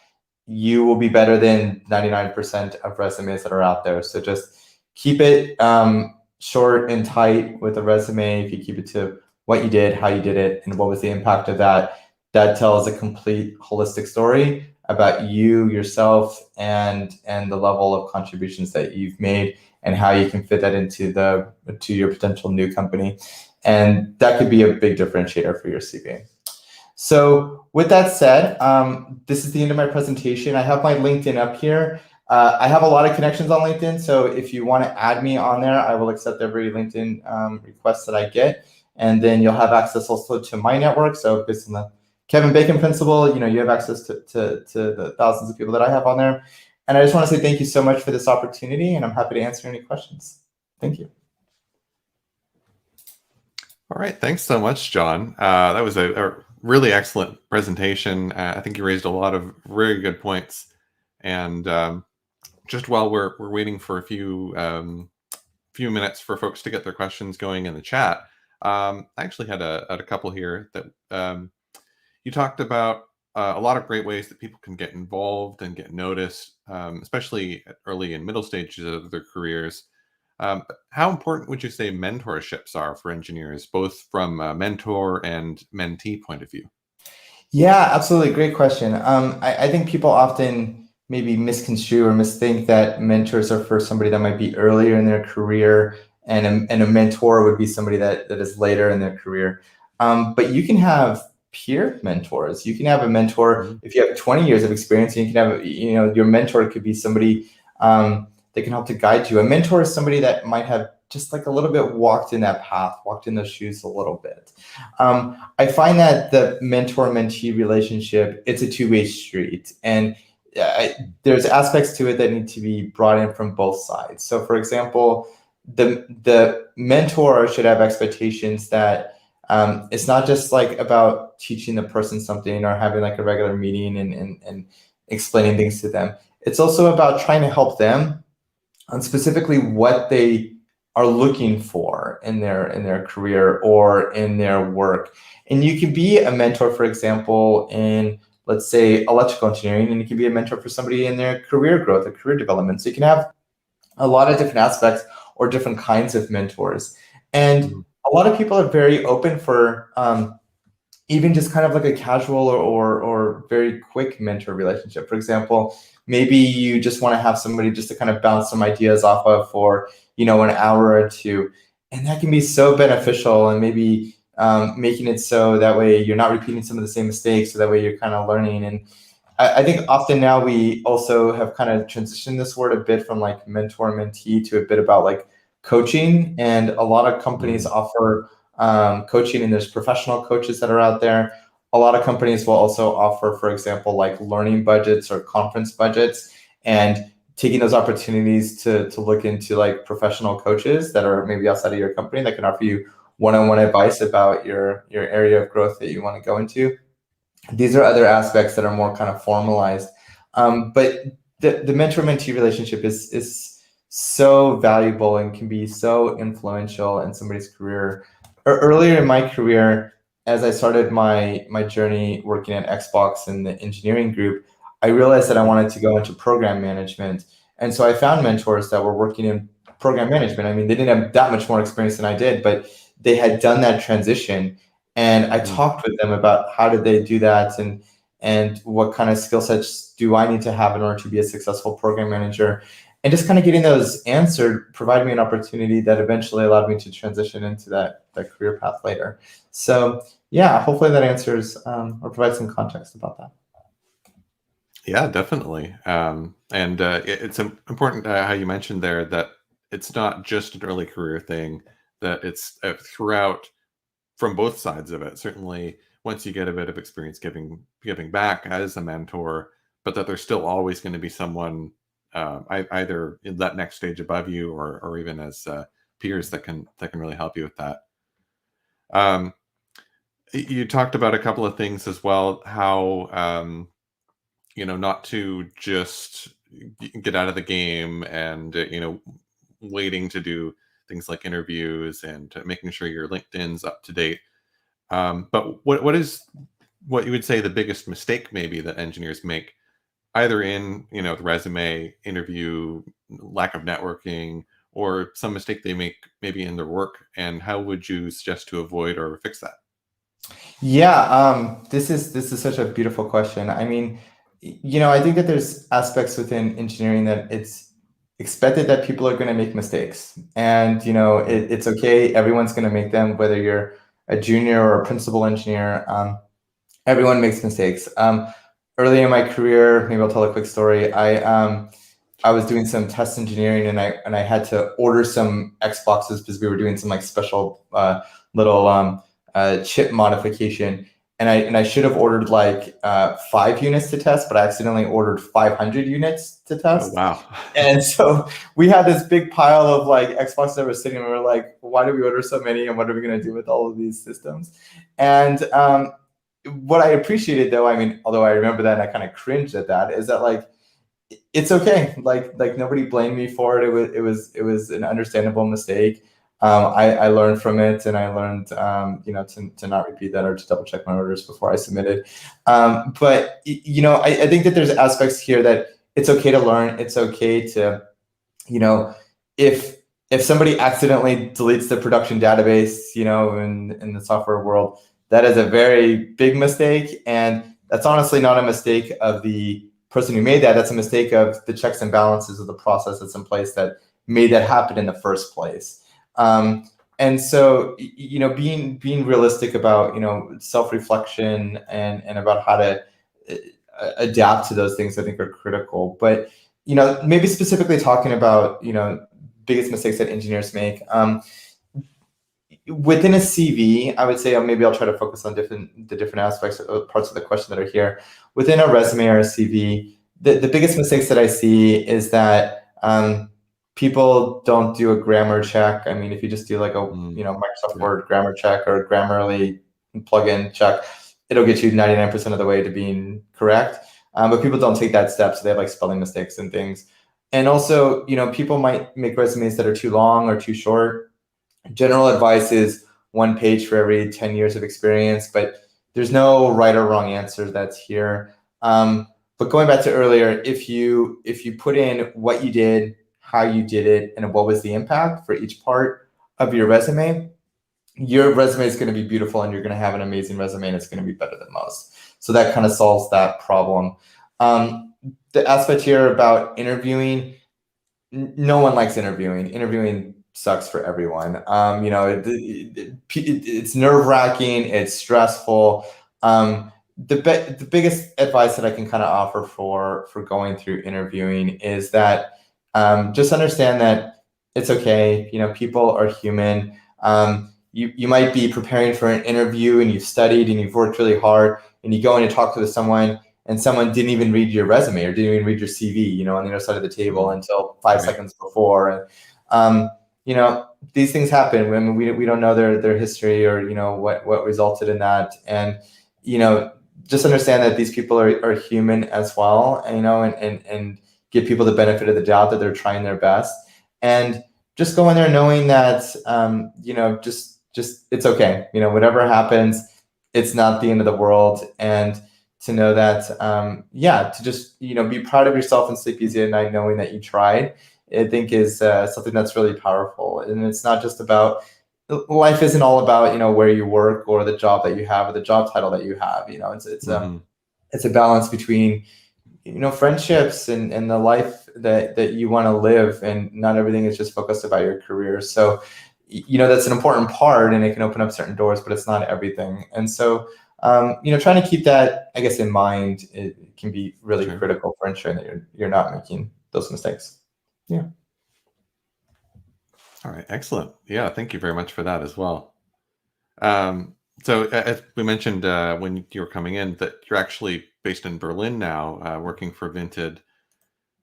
you will be better than 99% of resumes that are out there. So just keep it short and tight with a resume. If you keep it to what you did, how you did it, and what was the impact of that, that tells a complete holistic story about you, yourself, and the level of contributions that you've made and how you can fit that to your potential new company. And that could be a big differentiator for your CV. So with that said, this is the end of my presentation. I have my LinkedIn up here. I have a lot of connections on LinkedIn, so if you want to add me on there, I will accept every LinkedIn request that I get. And then you'll have access also to my network. So based on the Kevin Bacon principle, you have access to the thousands of people that I have on there. And I just want to say thank you so much for this opportunity, and I'm happy to answer any questions. Thank you. All right, thanks so much, John. That was a really excellent presentation. I think you raised a lot of very good points. And just while we're waiting for a few minutes for folks to get their questions going in the chat, I actually had a couple here that you talked about a lot of great ways that people can get involved and get noticed, especially early and middle stages of their careers. How important would you say mentorships are for engineers, both from a mentor and mentee point of view? Yeah, absolutely. Great question. I think people often maybe misconstrue or misthink that mentors are for somebody that might be earlier in their career, and a mentor would be somebody that is later in their career. But you can have peer mentors. You can have a mentor if you have 20 years of experience, and you can have, your mentor could be somebody that can help to guide you. A mentor is somebody that might have just like a little bit walked in that path, walked in those shoes a little bit. I find that the mentor-mentee relationship, it's a two-way street, and there's aspects to it that need to be brought in from both sides. So for example, the mentor should have expectations that it's not just like about teaching the person something or having like a regular meeting and explaining things to them. It's also about trying to help them on specifically what they are looking for in their career or in their work. And you can be a mentor, for example, in, let's say, electrical engineering, and you can be a mentor for somebody in their career growth or career development. So you can have a lot of different aspects or different kinds of mentors. And a lot of people are very open for even just kind of like a casual or very quick mentor relationship. For example, maybe you just want to have somebody just to kind of bounce some ideas off of for, an hour or two. And that can be so beneficial, and maybe making it so that way you're not repeating some of the same mistakes, so that way you're kind of learning. And I think often now we also have kind of transitioned this word a bit from like mentor mentee to a bit about like coaching. And a lot of companies offer coaching, and there's professional coaches that are out there. A lot of companies will also offer, for example, like learning budgets or conference budgets, and taking those opportunities to look into like professional coaches that are maybe outside of your company that can offer you one-on-one advice about your area of growth that you want to go into. These are other aspects that are more kind of formalized. But the mentor-mentee relationship is so valuable and can be so influential in somebody's career. Earlier in my career, as I started my journey working at Xbox in the engineering group, I realized that I wanted to go into program management. And so I found mentors that were working in program management. I mean, they didn't have that much more experience than I did, but they had done that transition. And I talked with them about how did they do that, and what kind of skill sets do I need to have in order to be a successful program manager. And just kind of getting those answered provided me an opportunity that eventually allowed me to transition into that career path later. So yeah, hopefully that answers or provides some context about that. Yeah, definitely. It's important how you mentioned there that it's not just an early career thing, that it's throughout from both sides of it. Certainly, once you get a bit of experience giving back as a mentor, but that there's still always going to be someone either in that next stage above you or even as peers that can really help you with that. You talked about a couple of things as well, how not to just get out of the game and waiting to do things like interviews and making sure your LinkedIn's up to date. But what is what you would say the biggest mistake maybe that engineers make, either in the resume, interview, lack of networking, or some mistake they make maybe in their work, and how would you suggest to avoid or fix that? Yeah, this is such a beautiful question. I mean, I think that there's aspects within engineering that it's expected that people are going to make mistakes, and it's okay. Everyone's going to make them, whether you're a junior or a principal engineer. Everyone makes mistakes. Early in my career, maybe I'll tell a quick story. I was doing some test engineering, and I had to order some Xboxes because we were doing some like special little chip modification. And I should have ordered like 5 units to test, but I accidentally ordered 500 units to test. Oh, wow. And so we had this big pile of like Xboxes that were sitting, and we were like, why did we order so many, and what are we going to do with all of these systems? And what I appreciated, though, I mean, although I remember that and I kind of cringed at that, is that like, it's okay. Like nobody blamed me for it. It was an understandable mistake. I learned from it, and I learned, to not repeat that or to double check my orders before I submitted. But I think that there's aspects here that it's okay to learn. It's okay to, if if somebody accidentally deletes the production database, in the software world, that is a very big mistake. And that's honestly not a mistake of the person who made that. That's a mistake of the checks and balances of the process that's in place that made that happen in the first place. And so, being realistic about, self-reflection and about how to adapt to those things, I think, are critical. But, maybe specifically talking about, biggest mistakes that engineers make. Within a CV, I would say maybe I'll try to focus on the different aspects of parts of the question that are here. Within a resume or a CV, the biggest mistakes that I see is that people don't do a grammar check. I mean, if you just do like a Microsoft Word grammar check or a Grammarly plugin check, it'll get you 99% of the way to being correct. But people don't take that step, so they have like spelling mistakes and things. And also, people might make resumes that are too long or too short. General advice is 1 page for every 10 years of experience, but there's no right or wrong answer that's here. But going back to earlier, if you put in what you did, how you did it, and what was the impact for each part of your resume is going to be beautiful, and you're going to have an amazing resume, and it's going to be better than most. So that kind of solves that problem. The aspect here about interviewing, no one likes interviewing. Interviewing sucks for everyone. It's nerve-wracking, it's stressful. The biggest advice that I can kind of offer for going through interviewing is that just understand that it's okay. People are human. You might be preparing for an interview and you've studied and you've worked really hard, and you go in and talk to someone, and someone didn't even read your resume or didn't even read your CV, on the other side of the table until 5 seconds before. These things happen when we don't know their history or, what resulted in that. And, just understand that these people are human as well, and give people the benefit of the doubt that they're trying their best. And just go in there knowing that, just it's okay. Whatever happens, it's not the end of the world. And to know that, to just, be proud of yourself and sleep easy at night knowing that you tried, I think is something that's really powerful. And it's not just about, life isn't all about, where you work or the job that you have or the job title that you have. It's a balance between, friendships and the life that you want to live, and not everything is just focused about your career. So, that's an important part, and it can open up certain doors, but it's not everything. And so, trying to keep that, I guess, in mind, it can be really critical for ensuring that you're not making those mistakes. Yeah. All right. Excellent. Yeah. Thank you very much for that as well. So as we mentioned when you were coming in, that you're actually based in Berlin now, working for Vinted.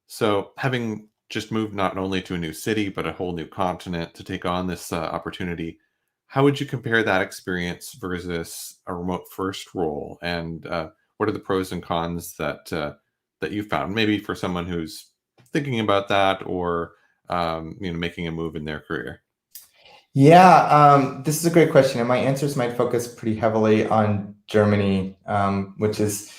So having just moved not only to a new city, but a whole new continent to take on this opportunity, how would you compare that experience versus a remote first role? And what are the pros and cons that you found, maybe for someone who's thinking about that, or making a move in their career? Yeah, this is a great question, and my answers might focus pretty heavily on Germany, which is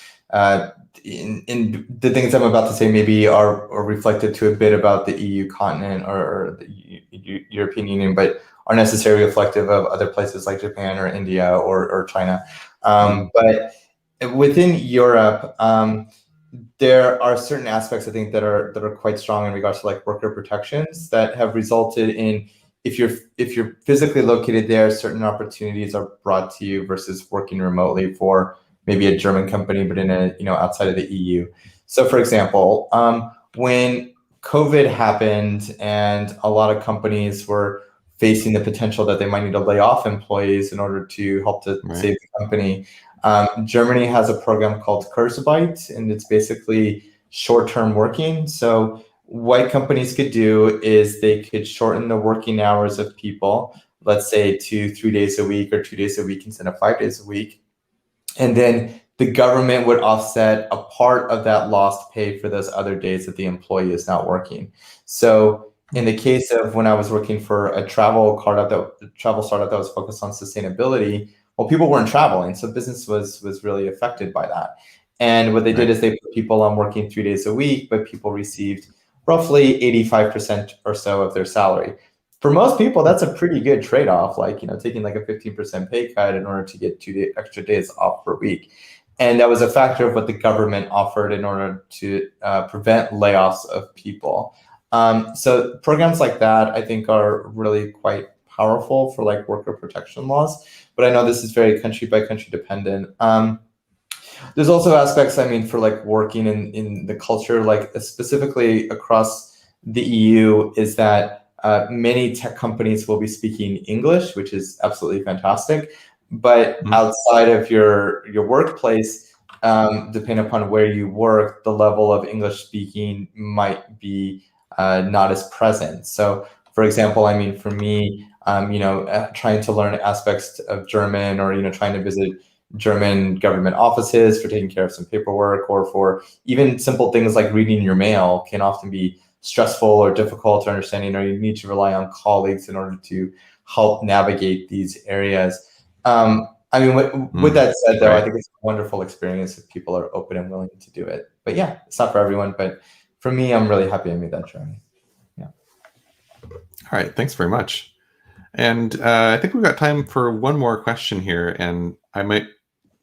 in the things I'm about to say maybe are reflected to a bit about the EU continent or the European Union, but are necessarily reflective of other places like Japan or India or China. But within Europe, there are certain aspects, I think, that are quite strong in regards to like worker protections that have resulted in, if you're physically located there, certain opportunities are brought to you versus working remotely for maybe a German company, but in a outside of the EU. So, for example, when COVID happened and a lot of companies were facing the potential that they might need to lay off employees in order to help to save the company, Germany has a program called Kurzarbeit, and it's basically short-term working. So what companies could do is they could shorten the working hours of people, let's say to 3 days a week or 2 days a week instead of 5 days a week. And then the government would offset a part of that lost pay for those other days that the employee is not working. So in the case of when I was working for a travel startup that was focused on sustainability, well, people weren't traveling, so business was really affected by that. And what they did is they put people on working 3 days a week, but people received roughly 85% or so of their salary. for most people, that's a pretty good trade-off. Like, taking like a 15% pay cut in order to get 2 extra days off per week. And that was a factor of what the government offered in order to prevent layoffs of people. So programs like that, I think, are really quite powerful for like worker protection laws. But I know this is very country by country dependent. There's also aspects, for like working in the culture, like specifically across the EU, is that many tech companies will be speaking English, which is absolutely fantastic. But outside of your workplace, depending upon where you work, the level of English speaking might be not as present. So, for example, for me, trying to learn aspects of German, or trying to visit German government offices for taking care of some paperwork, or for even simple things like reading your mail, can often be stressful or difficult to understanding, or you need to rely on colleagues in order to help navigate these areas. With that said, though, I think it's a wonderful experience if people are open and willing to do it. But yeah, it's not for everyone. But for me, I'm really happy I made that journey. Yeah. All right. Thanks very much. And I think we've got time for one more question here, and I might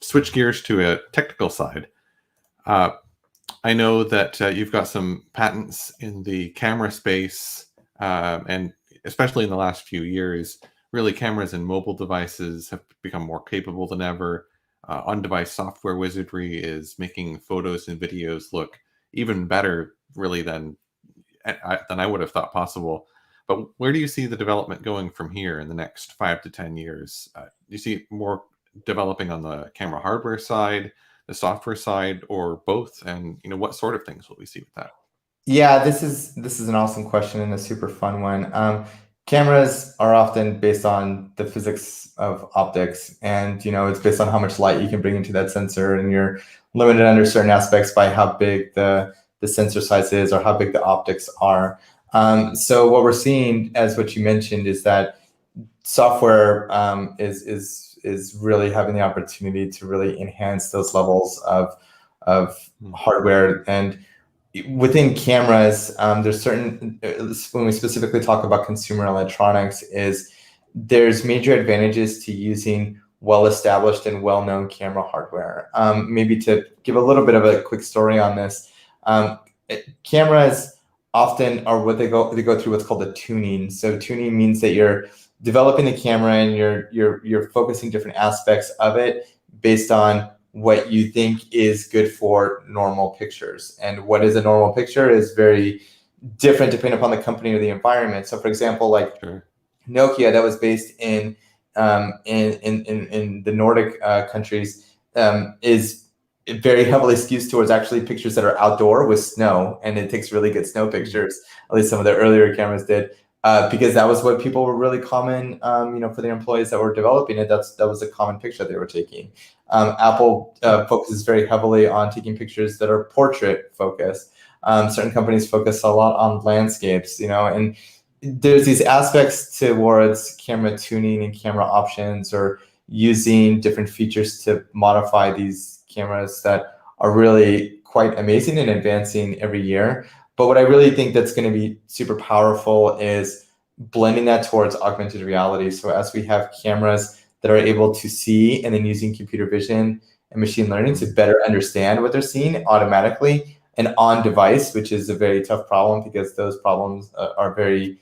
switch gears to a technical side. I know that you've got some patents in the camera space, and especially in the last few years, really cameras and mobile devices have become more capable than ever. On-device software wizardry is making photos and videos look even better, really, than I would have thought possible. But where do you see the development going from here in the next 5 to 10 years? Do you see more developing on the camera hardware side, the software side, or both? And what sort of things will we see with that? Yeah, this is an awesome question and a super fun one. Cameras are often based on the physics of optics, and it's based on how much light you can bring into that sensor, and you're limited under certain aspects by how big the sensor size is or how big the optics are. So what we're seeing, as what you mentioned, is that software is really having the opportunity to really enhance those levels of hardware. And within cameras, there's certain, when we specifically talk about consumer electronics, there's major advantages to using well-established and well-known camera hardware. Maybe to give a little bit of a quick story on this, cameras often are they go through what's called a tuning. So tuning means that you're developing the camera and you're focusing different aspects of it based on what you think is good for normal pictures. And what is a normal picture is very different depending upon the company or the environment. So for example, like Nokia, that was based in the Nordic countries, is very heavily skews towards actually pictures that are outdoor with snow, and it takes really good snow pictures. At least some of the earlier cameras did, because that was what people were really common, for the employees that were developing it. That was a common picture they were taking. Apple focuses very heavily on taking pictures that are portrait focused. Certain companies focus a lot on landscapes, and there's these aspects towards camera tuning and camera options, or using different features to modify these cameras that are really quite amazing and advancing every year. But what I really think that's going to be super powerful is blending that towards augmented reality. So as we have cameras that are able to see, and then using computer vision and machine learning to better understand what they're seeing automatically and on device, which is a very tough problem because those problems are very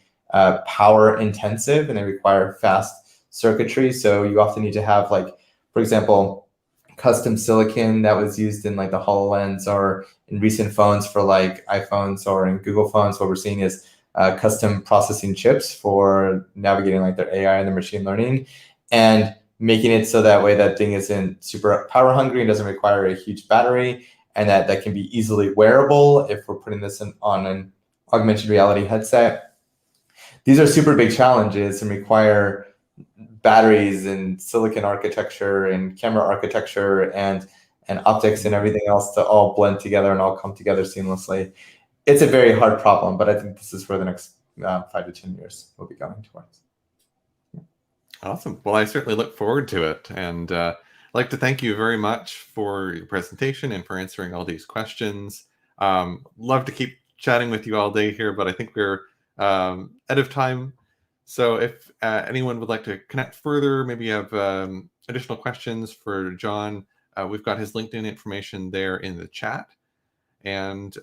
power intensive and they require fast circuitry. So you often need to have, like, for example, custom silicon that was used in like the HoloLens or in recent phones for like iPhones or in Google phones. What we're seeing is custom processing chips for navigating like their AI and their machine learning, and making it so that way that thing isn't super power hungry and doesn't require a huge battery, and that can be easily wearable if we're putting this on an augmented reality headset. These are super big challenges and require batteries and silicon architecture and camera architecture and optics and everything else to all blend together and all come together seamlessly. It's a very hard problem, but I think this is where the next 5 to 10 years will be going towards. Awesome. Well, I certainly look forward to it. And I'd like to thank you very much for your presentation and for answering all these questions. Love to keep chatting with you all day here, but I think we're out of time. So if anyone would like to connect further, maybe you have additional questions for John, we've got his LinkedIn information there in the chat. And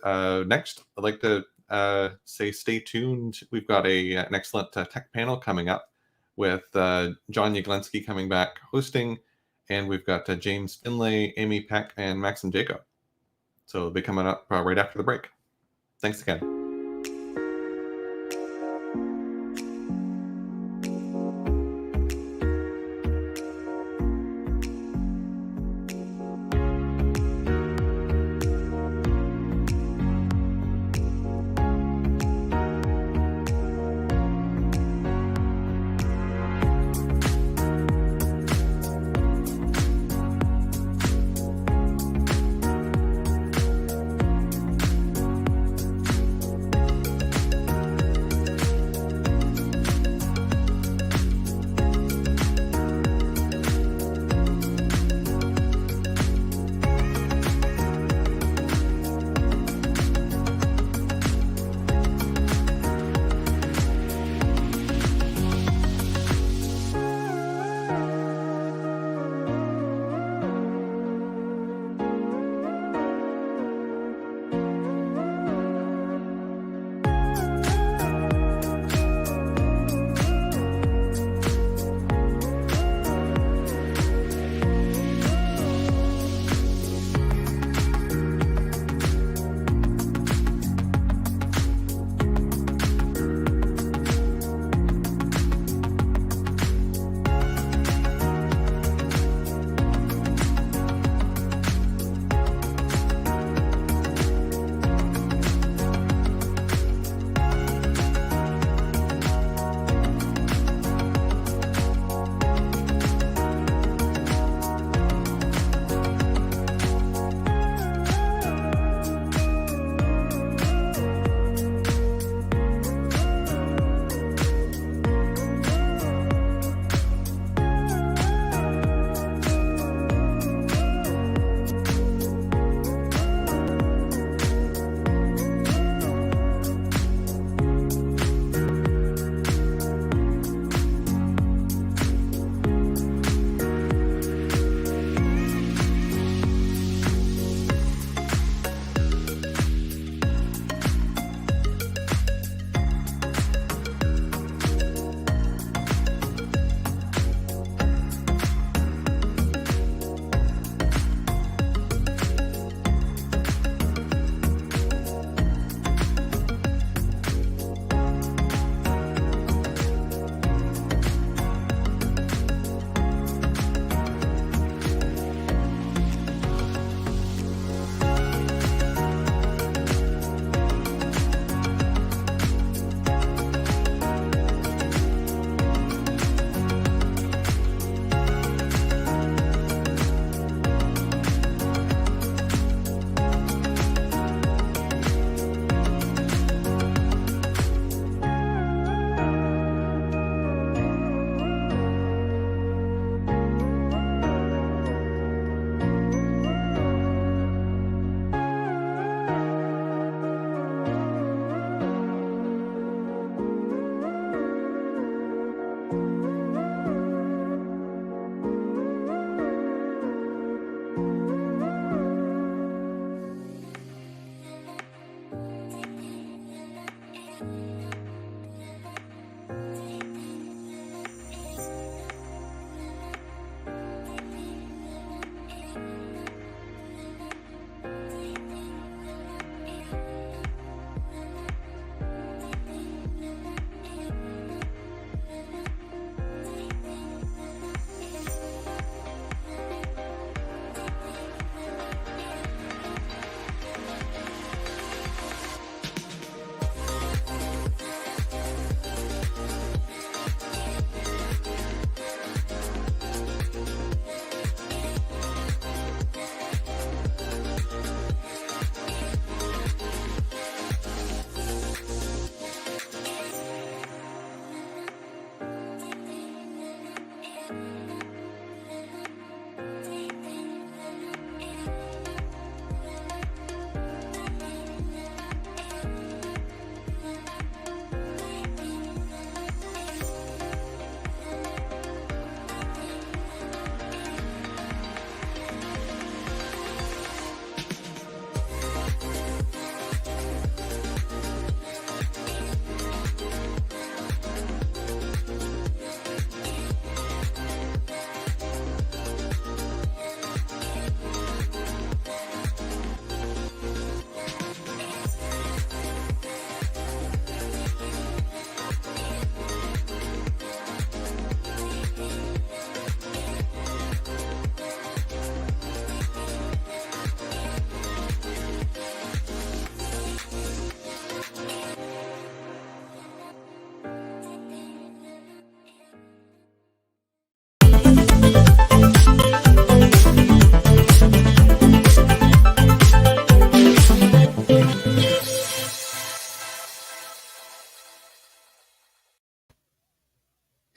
next, I'd like to say stay tuned. We've got an excellent tech panel coming up with John Yaglenski coming back hosting, and we've got James Finlay, Amy Peck, and Maxim Jacob. So they'll be coming up right after the break. Thanks again.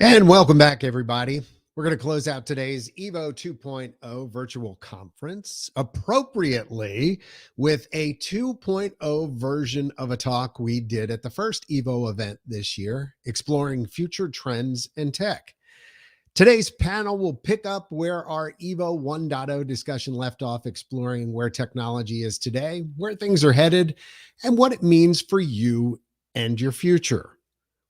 And welcome back, everybody. We're going to close out today's Evo 2.0 virtual conference appropriately with a 2.0 version of a talk we did at the first Evo event this year, exploring future trends in tech. Today's panel will pick up where our Evo 1.0 discussion left off, exploring where technology is today, where things are headed, and what it means for you and your future.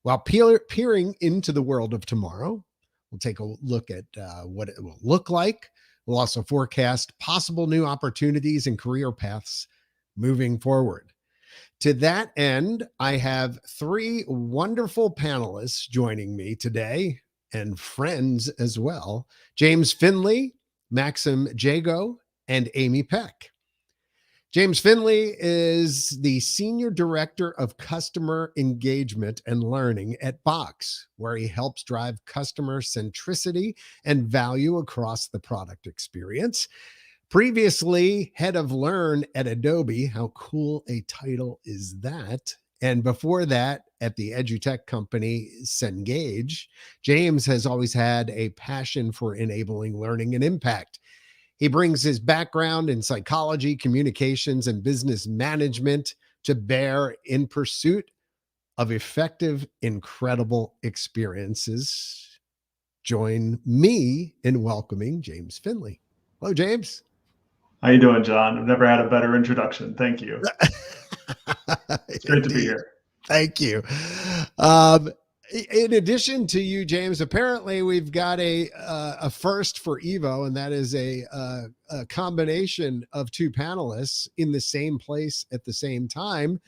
While peering into the world of tomorrow, we'll take a look at what it will look like. We'll also forecast possible new opportunities and career paths moving forward. To that end, I have three wonderful panelists joining me today, and friends as well: James Finley, Maxim Jago, and Amy Peck. James Finley is the Senior Director of Customer Engagement and Learning at Box, where he helps drive customer centricity and value across the product experience. Previously, Head of Learn at Adobe. How cool a title is that? And before that, at the edutech company Cengage, James has always had a passion for enabling learning and impact. He brings his background in psychology, communications, and business management to bear in pursuit of effective, incredible experiences. Join me in welcoming James Finley. Hello, James. How you doing, John? I've never had a better introduction. Thank you. It's great to be here. Thank you. In addition to you, James, apparently we've got a first for Evo, and that is a combination of two panelists in the same place at the same time.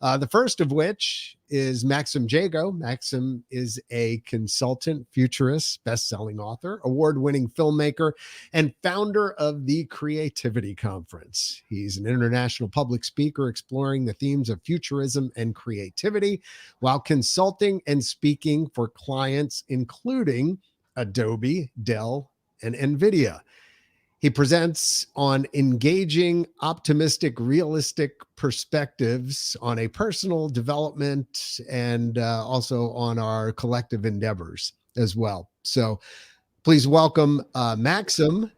The first of which is Maxim Jago. Maxim is a consultant, futurist, best-selling author, award-winning filmmaker, and founder of the Creativity Conference. He's an international public speaker exploring the themes of futurism and creativity while consulting and speaking for clients, including Adobe, Dell, and NVIDIA. He presents on engaging, optimistic, realistic perspectives on a personal development and also on our collective endeavors as well. So please welcome Maxim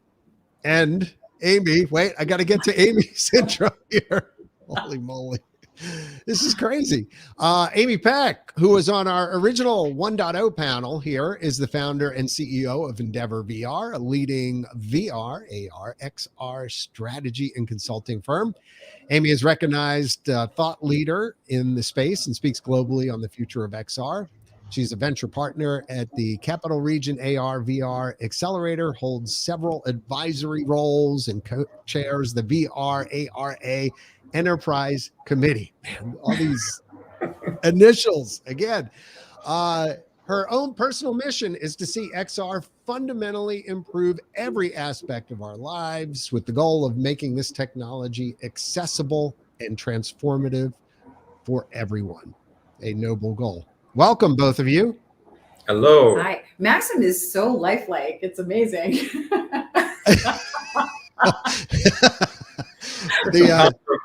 and Amy. Wait, I got to get to Amy's intro here. Holy moly. This is crazy. Amy Peck, who was on our original 1.0 panel here, is the founder and CEO of Endeavor VR, a leading VR, AR, XR strategy and consulting firm. Amy is recognized thought leader in the space and speaks globally on the future of XR. She's a venture partner at the Capital Region AR VR Accelerator, holds several advisory roles, and co-chairs the VR ARA Enterprise Committee. Man, all these initials again. Her own personal mission is to see XR fundamentally improve every aspect of our lives, with the goal of making this technology accessible and transformative for everyone. A noble goal. Welcome, both of you. Hello. Hi. Maxim is so lifelike. It's amazing.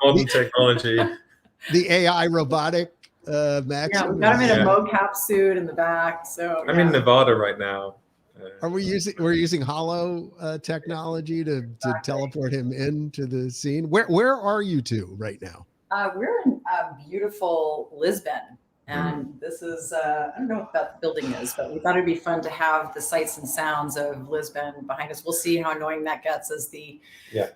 Modern technology. The AI robotic Maxim. Yeah, we got him in a mocap suit in the back. So I'm in Nevada right now. We're using hollow technology to teleport him into the scene. Where are you two right now? We're in beautiful Lisbon. And this is, I don't know what that building is, but we thought it'd be fun to have the sights and sounds of Lisbon behind us. We'll see how annoying that gets as the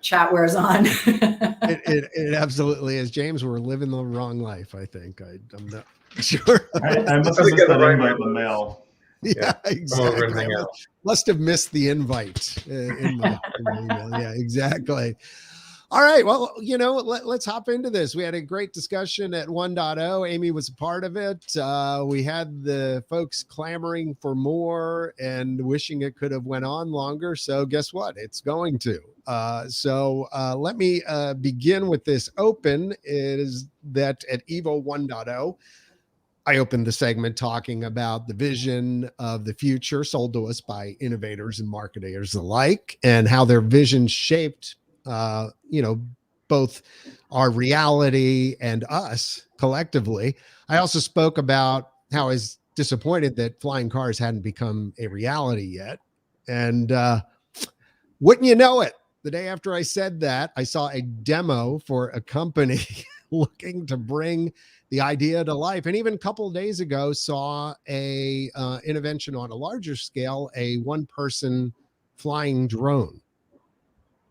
chat wears on. it absolutely is. James, we're living the wrong life, I think. I'm not sure. I must have missed that invite in the mail. Yeah, exactly. Must have missed the invite in the email. Yeah, exactly. All right. Well, let's hop into this. We had a great discussion at 1.0. Amy was a part of it. We had the folks clamoring for more and wishing it could have went on longer. So guess what? It's going to. So let me begin with this open. Is that at Evo 1.0, I opened the segment talking about the vision of the future sold to us by innovators and marketers alike, and how their vision shaped both our reality and us collectively. I also spoke about how as disappointed that flying cars hadn't become a reality yet. And wouldn't you know it, the day after I said that, I saw a demo for a company looking to bring the idea to life. And even a couple of days ago, saw a intervention on a larger scale, a one-person flying drone.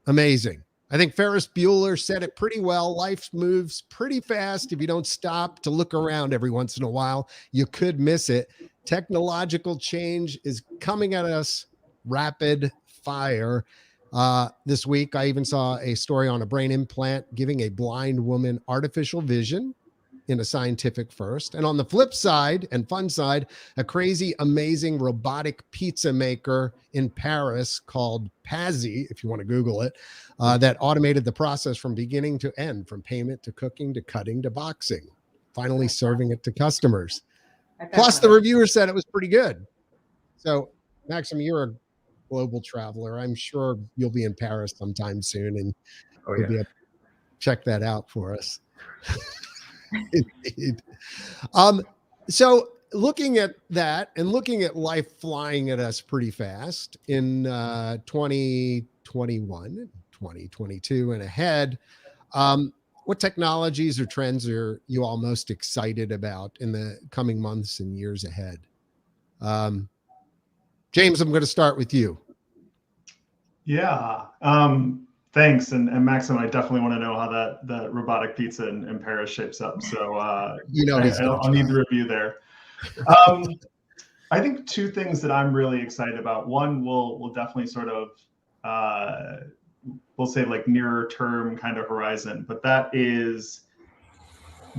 Amazing. I think Ferris Bueller said it pretty well. Life moves pretty fast. If you don't stop to look around every once in a while, you could miss it. Technological change is coming at us rapid fire. This week, I even saw a story on a brain implant giving a blind woman artificial vision in a scientific first. And on the flip side and fun side, a crazy, amazing robotic pizza maker in Paris called Pazzi, if you want to Google it, that automated the process from beginning to end, from payment to cooking to cutting to boxing, finally serving it to customers. Plus, the reviewer said it was pretty good. So, Maxim, you're a global traveler. I'm sure you'll be in Paris sometime soon, and you'll be able to check that out for us. Indeed. So looking at that and looking at life flying at us pretty fast in 2021, 2022 and ahead, what technologies or trends are you all most excited about in the coming months and years ahead? James, I'm going to start with you. Yeah. Thanks. And Maxim, I definitely want to know how that robotic pizza in Paris shapes up. So I'll need the review there. I think two things that I'm really excited about. One, we'll definitely sort of, we'll say like nearer term kind of horizon, but that is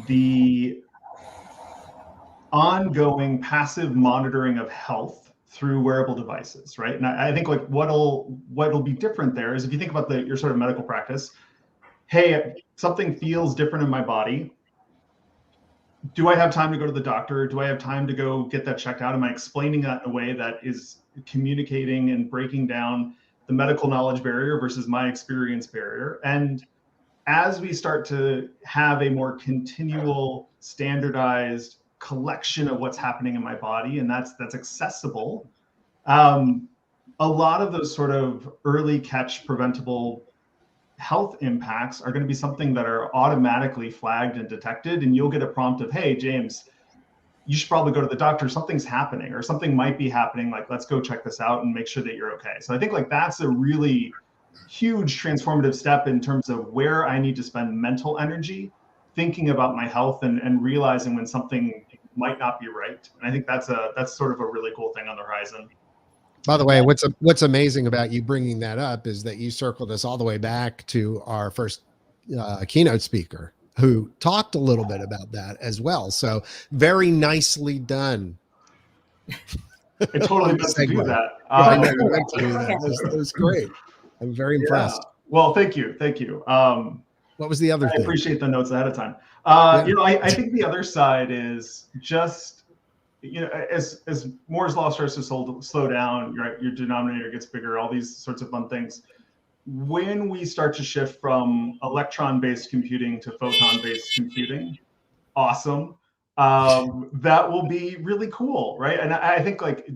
the ongoing passive monitoring of health through wearable devices, right? And I think like what'll be different there is if you think about your sort of medical practice, hey, something feels different in my body. Do I have time to go to the doctor? Do I have time to go get that checked out? Am I explaining that in a way that is communicating and breaking down the medical knowledge barrier versus my experience barrier? And as we start to have a more continual, standardized collection of what's happening in my body, and that's accessible, a lot of those sort of early catch preventable health impacts are going to be something that are automatically flagged and detected, and you'll get a prompt of, hey, James, you should probably go to the doctor. Something's happening, or something might be happening. Like, let's go check this out and make sure that you're okay. So I think like that's a really huge transformative step in terms of where I need to spend mental energy thinking about my health and realizing when something might not be right. And I think that's sort of a really cool thing on the horizon. By the way, what's amazing about you bringing that up is that you circled us all the way back to our first keynote speaker, who talked a little bit about that as well. So very nicely done. I totally meant to do that. I know you meant to do that. It was great. I'm very impressed. Yeah. Well, thank you. Thank you. What was the other thing? I appreciate the notes ahead of time. You know, I think the other side is just, you know, as Moore's law starts to slow down, your denominator gets bigger, all these sorts of fun things. When we start to shift from electron-based computing to photon-based computing, awesome. That will be really cool, right? And I think like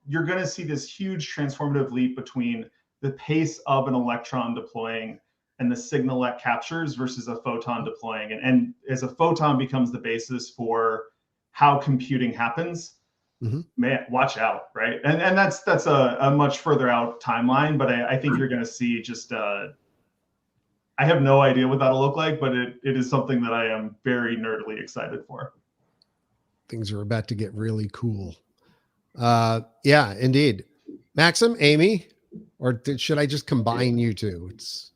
you're going to see this huge transformative leap between the pace of an electron deploying and the signal it captures versus a photon deploying. And as a photon becomes the basis for how computing happens, man, watch out, right? And that's a much further out timeline, but I think you're going to see just, I have no idea what that'll look like, but it is something that I am very nerdily excited for. Things are about to get really cool. Yeah, indeed. Maxim, Amy, or should I just combine you two? It's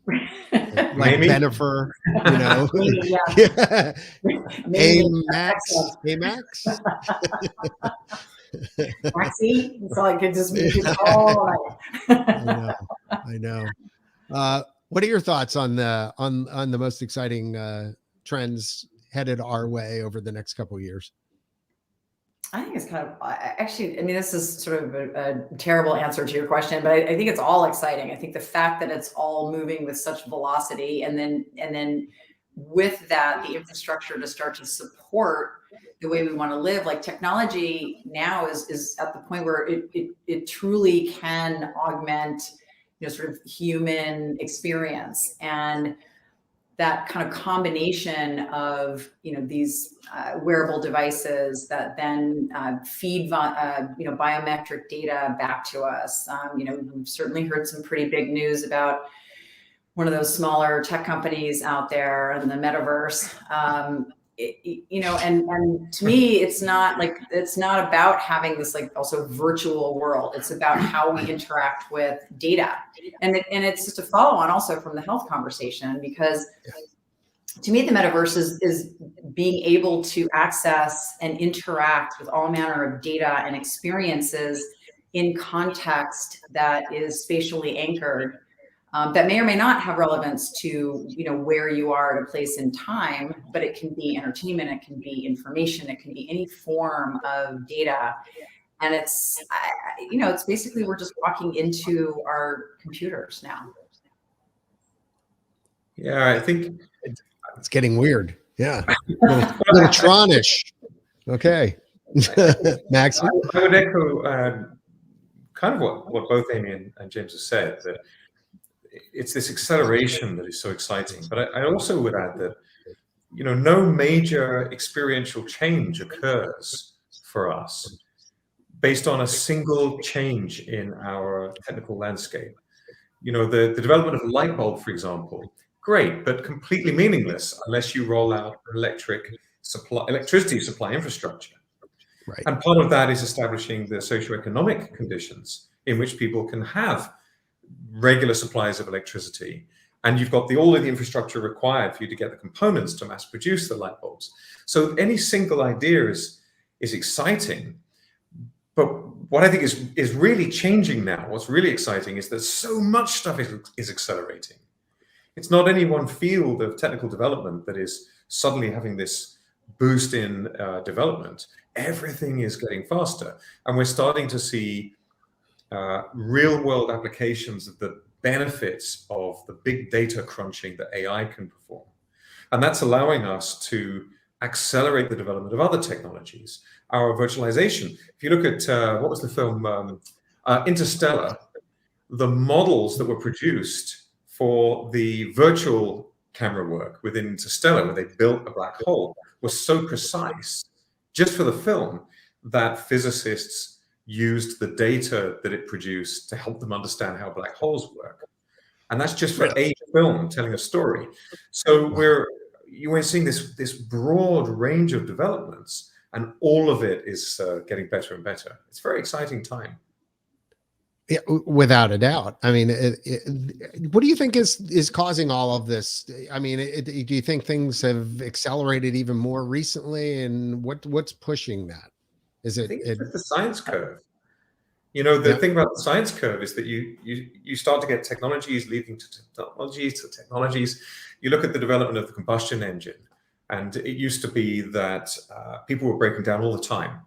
like Bennifer, you know. Yeah. Max. Maxie, it's all I could just move you all right. I know. What are your thoughts on the most exciting trends headed our way over the next couple of years? I think it's kind of, actually, I mean, this is sort of a terrible answer to your question, but I think it's all exciting. I think the fact that it's all moving with such velocity, and then with that, the infrastructure to start to support the way we want to live. Like technology now is at the point where it truly can augment, sort of human experience. And that kind of combination of, these wearable devices that then feed, biometric data back to us. We've certainly heard some pretty big news about one of those smaller tech companies out there in the metaverse. And to me, it's not about having this like also virtual world. It's about how we interact with data. And it's just a follow on also from the health conversation, because to me, the metaverse is being able to access and interact with all manner of data and experiences in context that is spatially anchored. That may or may not have relevance to, where you are at a place in time, but it can be entertainment, it can be information, it can be any form of data. And it's basically we're just walking into our computers now. Yeah, I think it's getting weird. Yeah. Little Tronish. Okay. Max? I would echo kind of what both Amy and James have said, that it's this acceleration that is so exciting. But I also would add that, no major experiential change occurs for us based on a single change in our technical landscape. The development of a light bulb, for example, great, but completely meaningless unless you roll out electricity supply infrastructure. Right. And part of that is establishing the socioeconomic conditions in which people can have regular supplies of electricity, and you've got all of the infrastructure required for you to get the components to mass produce the light bulbs. So any single idea is exciting, but what I think is really changing now, what's really exciting, is that so much stuff is accelerating. It's not any one field of technical development that is suddenly having this boost in development. Everything is getting faster, and we're starting to see real-world applications of the benefits of the big data crunching that AI can perform. And that's allowing us to accelerate the development of other technologies. Our virtualization, if you look at, what was the film, Interstellar, the models that were produced for the virtual camera work within Interstellar, where they built a black hole, were so precise just for the film that physicists used the data that it produced to help them understand how black holes work. And that's just for a film telling a story. So we're seeing this broad range of developments, and all of it is getting better and better. It's a very exciting time. Yeah, without a doubt. I mean, what do you think is causing all of this? I mean, do you think things have accelerated even more recently, and what's pushing that? Is it? I think it's just the science curve. The thing about the science curve is that you start to get technologies leading to technologies. You look at the development of the combustion engine, and it used to be that people were breaking down all the time,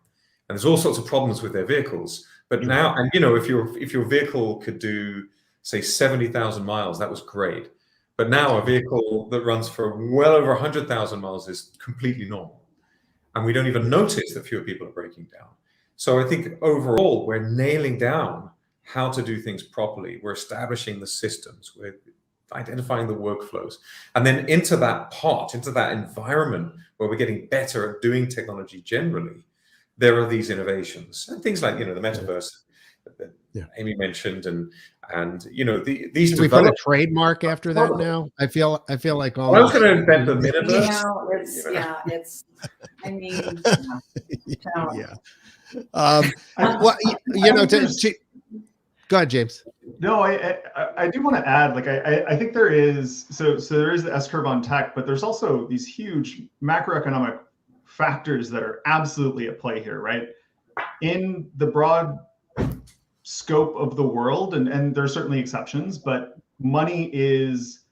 and there's all sorts of problems with their vehicles. But now, and if your vehicle could do, say, 70,000 miles, that was great. But now a vehicle that runs for well over 100,000 miles is completely normal, and we don't even notice that fewer people are breaking down. So I think overall, we're nailing down how to do things properly. We're establishing the systems. We're identifying the workflows. And then into that environment where we're getting better at doing technology generally, there are these innovations. And things like, the metaverse that Amy mentioned, and these. Should we put a trademark after that now? I feel like I was going to invent the metaverse. Go ahead, James. No, I do want to add, like, I think there is, so there is the S-curve on tech, but there's also these huge macroeconomic factors that are absolutely at play here, right? In the broad scope of the world, and there's certainly exceptions, but money is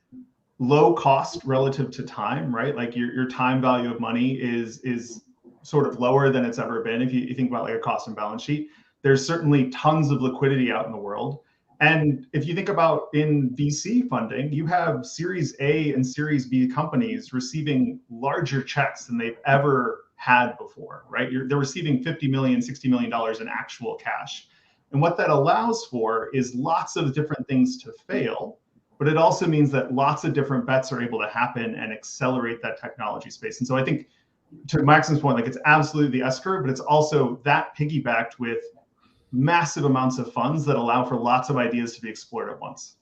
low cost relative to time, right? Like your time value of money is sort of lower than it's ever been. If you think about like a cost and balance sheet, there's certainly tons of liquidity out in the world. And if you think about in VC funding, you have Series A and Series B companies receiving larger checks than they've ever had before, right? They're receiving $50 million, $60 million in actual cash. And what that allows for is lots of different things to fail, but it also means that lots of different bets are able to happen and accelerate that technology space. And so I think, to Maxim's point, like, it's absolutely the S-curve, but it's also that piggybacked with massive amounts of funds that allow for lots of ideas to be explored at once.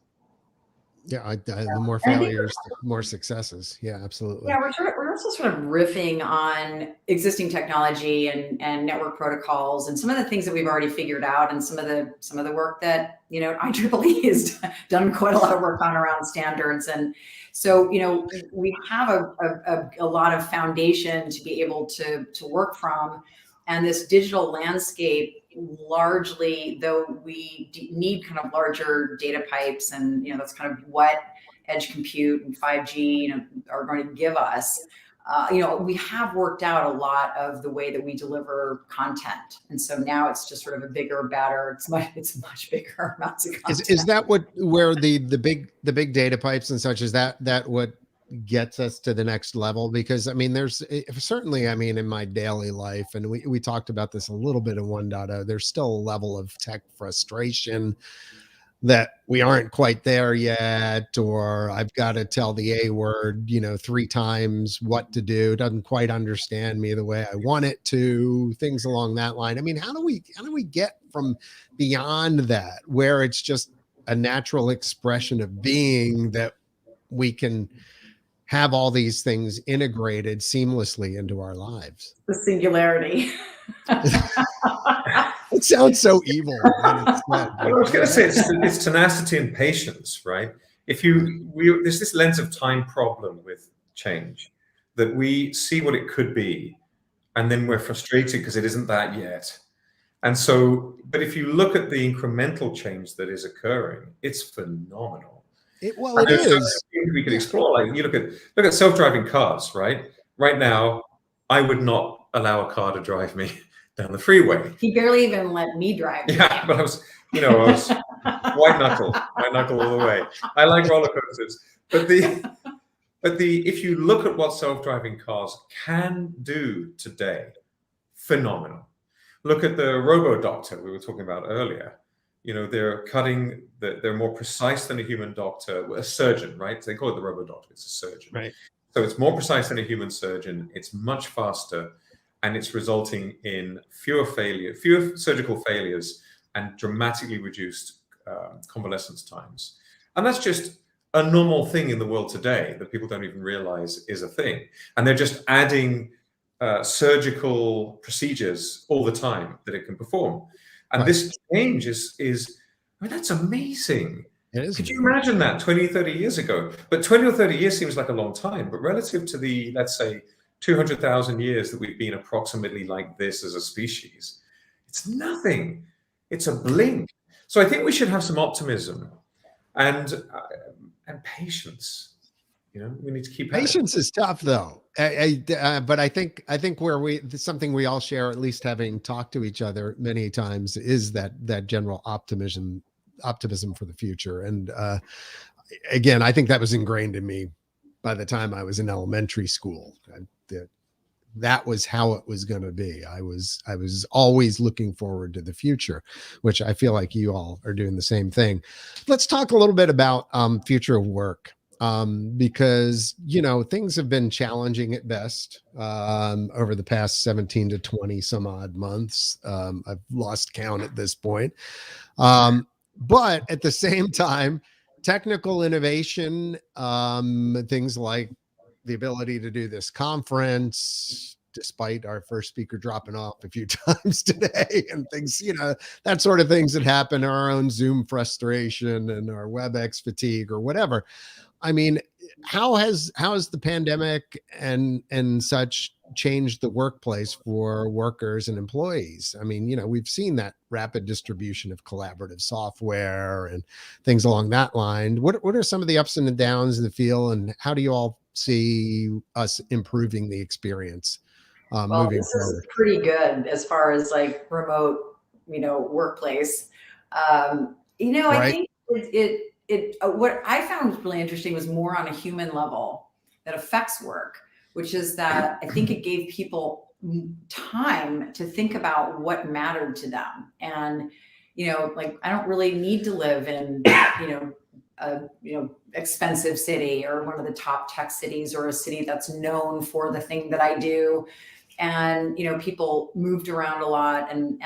Yeah, the more failures, the more successes. Yeah, absolutely. Yeah, we're also sort of riffing on existing technology and network protocols and some of the things that we've already figured out, and some of the work that, you know, IEEE has done quite a lot of work on around standards. And so, you know, we have a lot of foundation to be able to work from. And this digital landscape, largely, though we need kind of larger data pipes, and, you know, that's kind of what edge compute and 5G, you know, are going to give us. You know, we have worked out a lot of the way that we deliver content, and so now it's just sort of a bigger, badder. It's much bigger amounts of content. Is that where the big data pipes and such, is that what gets us to the next level? Because I mean, there's certainly, I mean, in my daily life, and we talked about this a little bit in 1.0, there's still a level of tech frustration that we aren't quite there yet, or I've got to tell the A word, you know, 3 times what to do, doesn't quite understand me the way I want it to, things along that line. I mean, how do we get from beyond that, where it's just a natural expression of being, that we can have all these things integrated seamlessly into our lives? The singularity. It sounds so evil when it's said. I was going to say it's tenacity and patience, right? There's this lens of time problem with change, that we see what it could be, and then we're frustrated because it isn't that yet. And so, but if you look at the incremental change that is occurring, it's phenomenal. It is. We could explore. Like, you look at self-driving cars, right? Right now, I would not allow a car to drive me down the freeway. He barely even let me drive. Yeah, but I was white knuckle all the way. I like roller coasters, but if you look at what self-driving cars can do today, phenomenal. Look at the robo-doctor we were talking about earlier. You know, they're more precise than a human doctor, a surgeon, right? They call it the robo-doctor, it's a surgeon. Right. So it's more precise than a human surgeon, it's much faster, and it's resulting in fewer surgical failures, and dramatically reduced convalescence times. And that's just a normal thing in the world today that people don't even realize is a thing. And they're just adding surgical procedures all the time that it can perform. And this change is, I mean, that's amazing. It is. Could you imagine that 20, 30 years ago? But 20 or 30 years seems like a long time, but relative to the, let's say, 200,000 years that we've been approximately like this as a species, it's nothing. It's a blink. So I think we should have some optimism and patience. You know, we need to keep patience is tough, though. But I think where something we all share, at least having talked to each other many times, is that general optimism for the future. And again, I think that was ingrained in me by the time I was in elementary school. That was how it was going to be. I was always looking forward to the future, which I feel like you all are doing the same thing. Let's talk a little bit about future of work. Because, you know, things have been challenging at best over the past 17 to 20 some odd months. I've lost count at this point. But at the same time, technical innovation, things like the ability to do this conference, despite our first speaker dropping off a few times today, and things, you know, that sort of things that happen, our own Zoom frustration and our WebEx fatigue or whatever. I mean, how has the pandemic and such changed the workplace for workers and employees? I mean, you know, we've seen that rapid distribution of collaborative software and things along that line. What are some of the ups and downs in the field, and how do you all see us improving the experience moving forward? Is pretty good as far as like remote, you know, workplace. You know, right. I think what I found was really interesting was more on a human level that affects work, which is that I think it gave people time to think about what mattered to them. And, like, I don't really need to live in, a expensive city or one of the top tech cities or a city that's known for the thing that I do. And, people moved around a lot, and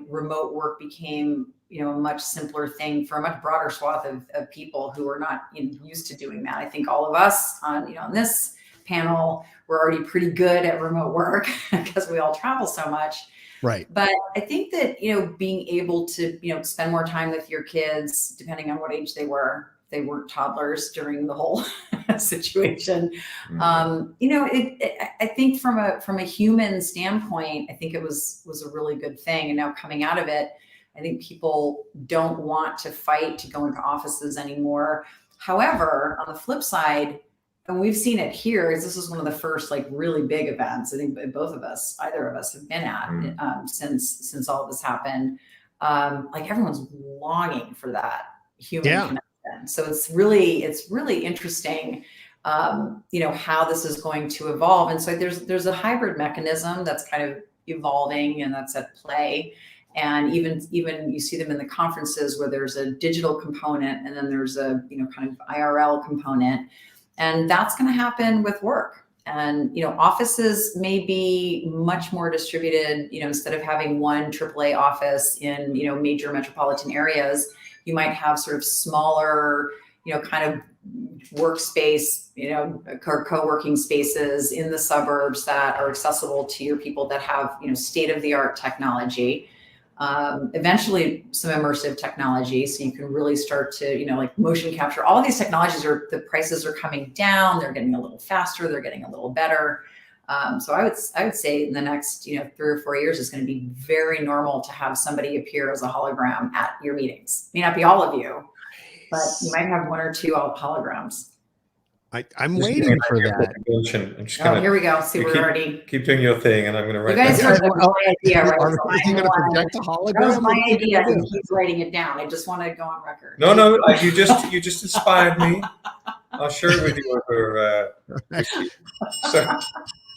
remote work became, a much simpler thing for a much broader swath of people who are not used to doing that. I think all of us on this panel, we're already pretty good at remote work because we all travel so much. Right. But I think that, being able to, spend more time with your kids, depending on what age they were, if they weren't toddlers during the whole situation. I think from a human standpoint, I think it was a really good thing. And now coming out of it, I think people don't want to fight to go into offices anymore. However, on the flip side, and we've seen it here, is this is one of the first like really big events I think both of us, either of us, have been at since all of this happened. Like everyone's longing for that human connection. So it's really interesting, how this is going to evolve. And so there's a hybrid mechanism that's kind of evolving and that's at play. And even you see them in the conferences where there's a digital component and then there's a kind of IRL component. And that's going to happen with work. And, offices may be much more distributed, instead of having one AAA office in, major metropolitan areas, you might have sort of smaller, kind of workspace, co-working spaces in the suburbs that are accessible to your people that have, state-of-the-art technology. Eventually some immersive technology. So you can really start to, like motion capture, all of these technologies the prices are coming down. They're getting a little faster. They're getting a little better. So I would say in the next, 3 or 4 years, it's going to be very normal to have somebody appear as a hologram at your meetings. May not be all of you, but you might have 1 or 2 holograms. I'm waiting for that. I'm just gonna, here we go. See, we're already keep doing your thing, and I'm going to write. You guys heard my idea, right? Is he going to project a hologram? That was my idea. He's writing it down. I just want to go on record. No, you just inspired me. I'll share it with you over. So.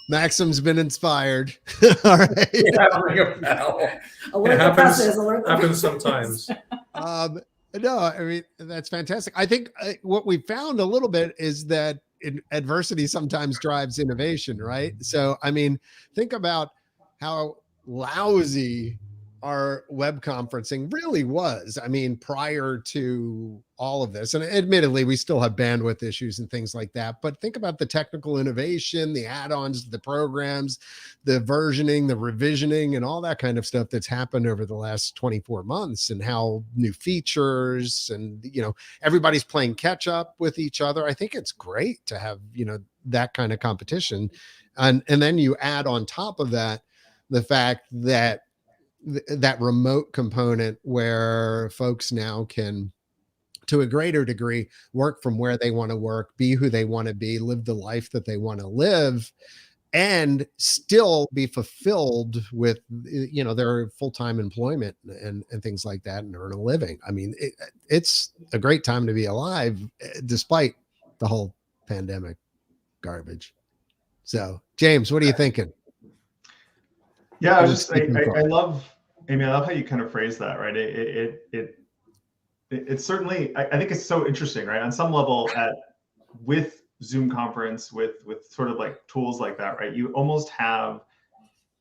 Maxim's been inspired. All right. Yeah, ring a bell. Alert the presses. Alert the happens sometimes. No, I mean, that's fantastic. I think what we found a little bit is that adversity sometimes drives innovation, right? So, I mean, think about how lousy our web conferencing really was. I mean, prior to all of this, and admittedly, we still have bandwidth issues and things like that, but think about the technical innovation, the add-ons, the programs, the versioning, the revisioning, and all that kind of stuff that's happened over the last 24 months and how new features and, everybody's playing catch up with each other. I think it's great to have, that kind of competition. And then you add on top of that, the fact that that remote component where folks now can, to a greater degree, work from where they want to work, be who they want to be, live the life that they want to live, and still be fulfilled with, their full-time employment and things like that, and earn a living. I mean, it's a great time to be alive, despite the whole pandemic garbage. So, James, what are you thinking? Yeah, I love, Amy, I love how you kind of phrase that, right? It's certainly, I think it's so interesting, right? On some level, with Zoom conference, with sort of like tools like that, right? You almost have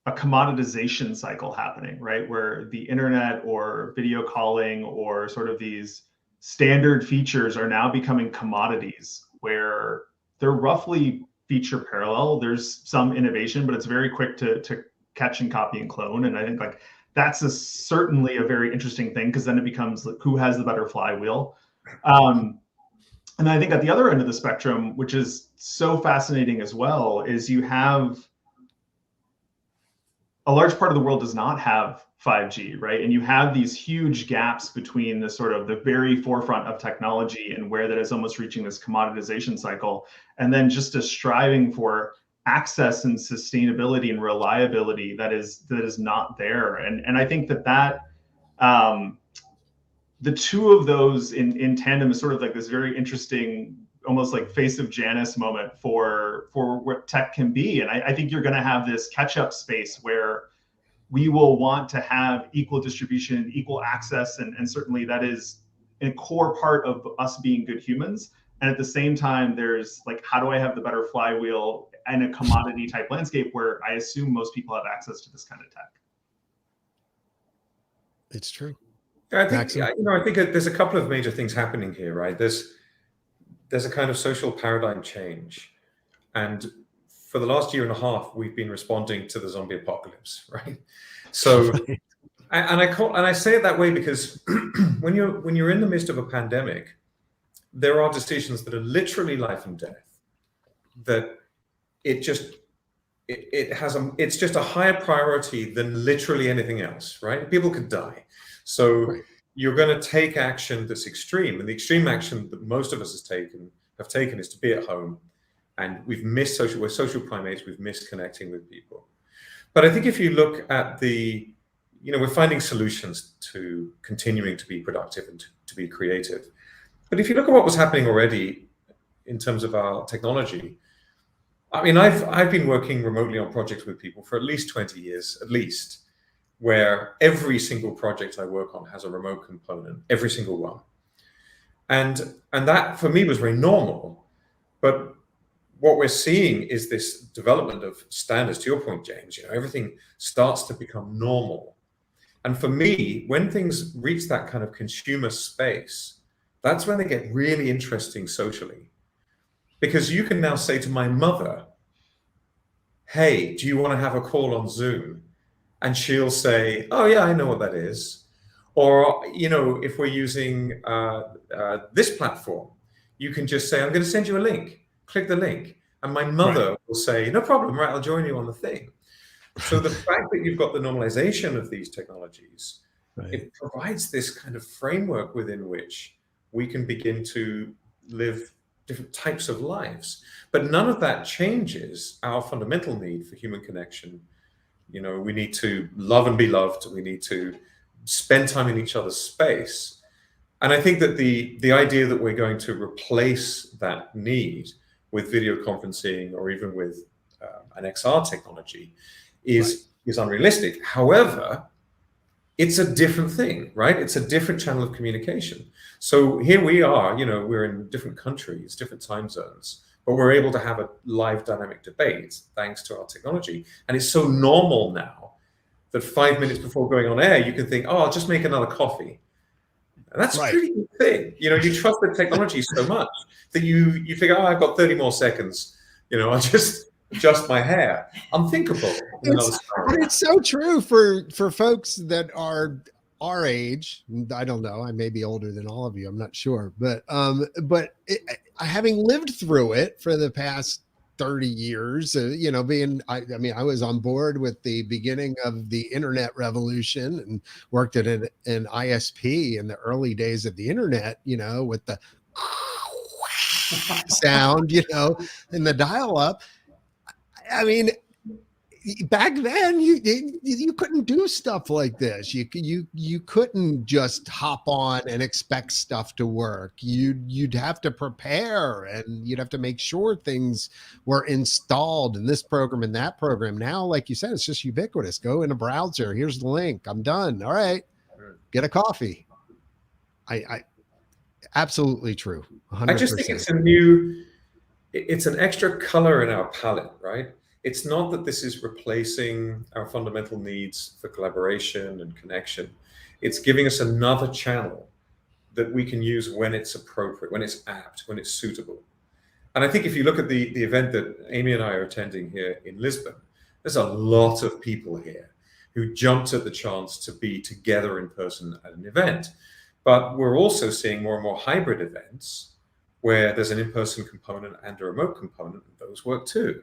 a commoditization cycle happening, right? Where the internet or video calling or sort of these standard features are now becoming commodities where they're roughly feature parallel. There's some innovation, but it's very quick to catch and copy and clone. And I think like that's certainly a very interesting thing, because then it becomes like, who has the better flywheel? And I think at the other end of the spectrum, which is so fascinating as well, is you have a large part of the world does not have 5G, right? And you have these huge gaps between the sort of the very forefront of technology and where that is almost reaching this commoditization cycle, and then just a striving for access and sustainability and reliability that is not there. And I think that the two of those in tandem is sort of like this very interesting, almost like face of Janus moment for what tech can be. And I think you're going to have this catch-up space where we will want to have equal distribution, equal access, and certainly that is a core part of us being good humans. And at the same time, there's like, how do I have the better flywheel in a commodity type landscape where I assume most people have access to this kind of tech? It's true. I think, I think there's a couple of major things happening here, right? There's a kind of social paradigm change. And for the last year and a half, we've been responding to the zombie apocalypse, right? So, and I say it that way because when you're in the midst of a pandemic, there are decisions that are literally life and death. That it's just a higher priority than literally anything else, right? People could die, so you're going to take action that's extreme, and the extreme action that most of us have taken is to be at home. And we're social primates, we've missed connecting with people. But I think if you look at we're finding solutions to continuing to be productive and to be creative. But if you look at what was happening already in terms of our technology, I mean, I've been working remotely on projects with people for at least 20 years, at least, where every single project I work on has a remote component, every single one. And that for me was very normal. But what we're seeing is this development of standards. To your point, James, everything starts to become normal. And for me, when things reach that kind of consumer space, that's when they get really interesting socially. Because you can now say to my mother, hey, do you want to have a call on Zoom? And she'll say, oh yeah, I know what that is. Or, if we're using this platform, you can just say, I'm going to send you a link. Click the link. And my mother will say, no problem, right, I'll join you on the thing. So the fact that you've got the normalization of these technologies, it provides this kind of framework within which we can begin to live different types of lives. But none of that changes our fundamental need for human connection. We need to love and be loved. We need to spend time in each other's space. And I think that the idea that we're going to replace that need with video conferencing or even with an XR technology is unrealistic. However, it's a different thing, right? It's a different channel of communication. So here we are, we're in different countries, different time zones, but we're able to have a live dynamic debate thanks to our technology. And it's so normal now that 5 minutes before going on air, you can think, oh, I'll just make another coffee. And that's a pretty good thing. You trust the technology so much that you figure, oh, I've got 30 more seconds. I'll just adjust my hair. Unthinkable. It's so true for folks that are our age. I don't know. I may be older than all of you. I'm not sure. But having lived through it for the past 30 years, I was on board with the beginning of the internet revolution and worked at an ISP in the early days of the internet, with the sound, and the dial up. I mean, back then you couldn't do stuff like this. You couldn't just hop on and expect stuff to work. You'd have to prepare, and you'd have to make sure things were installed in this program and that program. Now, like you said, it's just ubiquitous. Go in a browser. Here's the link. I'm done. All right, get a coffee. I absolutely true. 100%. I just think it's an extra color in our palette, right? It's not that this is replacing our fundamental needs for collaboration and connection. It's giving us another channel that we can use when it's appropriate, when it's apt, when it's suitable. And I think if you look at the event that Amy and I are attending here in Lisbon, there's a lot of people here who jumped at the chance to be together in person at an event. But we're also seeing more and more hybrid events where there's an in-person component and a remote component, and those work too.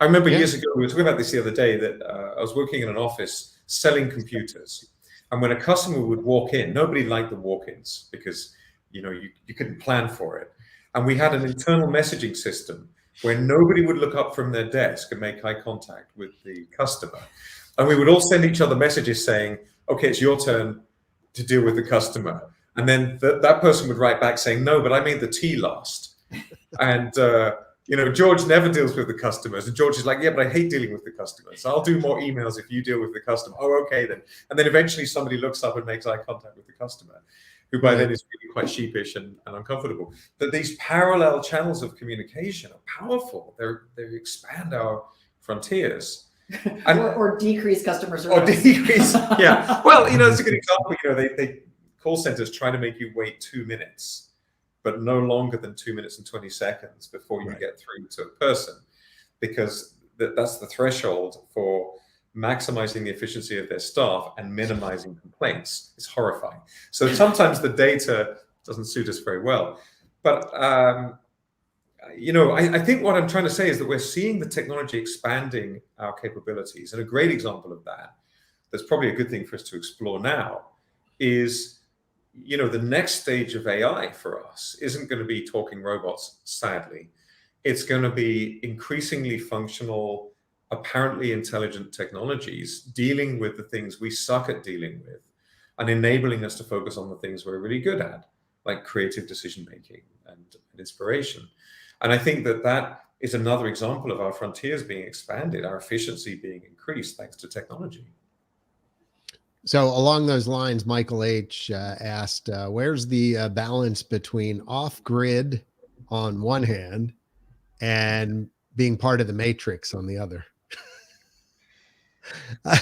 I remember years ago, we were talking about this the other day, that I was working in an office selling computers. And when a customer would walk in, nobody liked the walk-ins because you couldn't plan for it. And we had an internal messaging system where nobody would look up from their desk and make eye contact with the customer. And we would all send each other messages saying, okay, it's your turn to deal with the customer. And then that person would write back saying, no, but I made the tea last. And, you know, George never deals with the customers. And George is like, yeah, but I hate dealing with the customers. So I'll do more emails if you deal with the customer. Oh, okay then. And then eventually somebody looks up and makes eye contact with the customer, who by then is really quite sheepish and uncomfortable. But these parallel channels of communication are powerful. They expand our frontiers. And, or decrease customer service. Or decrease, yeah. Well, you know, it's a good example. You know, they call centers try to make you wait 2 minutes, but no longer than 2 minutes and 20 seconds before you get through to a person, because that's the threshold for maximizing the efficiency of their staff and minimizing complaints. It's horrifying. So sometimes the data doesn't suit us very well. But, you know, I think what I'm trying to say is that we're seeing the technology expanding our capabilities. And a great example of that, that's probably a good thing for us to explore now, is, you know, the next stage of AI for us isn't going to be talking robots, sadly. It's going to be increasingly functional, apparently intelligent technologies dealing with the things we suck at dealing with and enabling us to focus on the things we're really good at, like creative decision-making and inspiration. And I think that is another example of our frontiers being expanded, our efficiency being increased thanks to technology. So along those lines, Michael H. Asked, where's the balance between off-grid on one hand and being part of the matrix on the other? I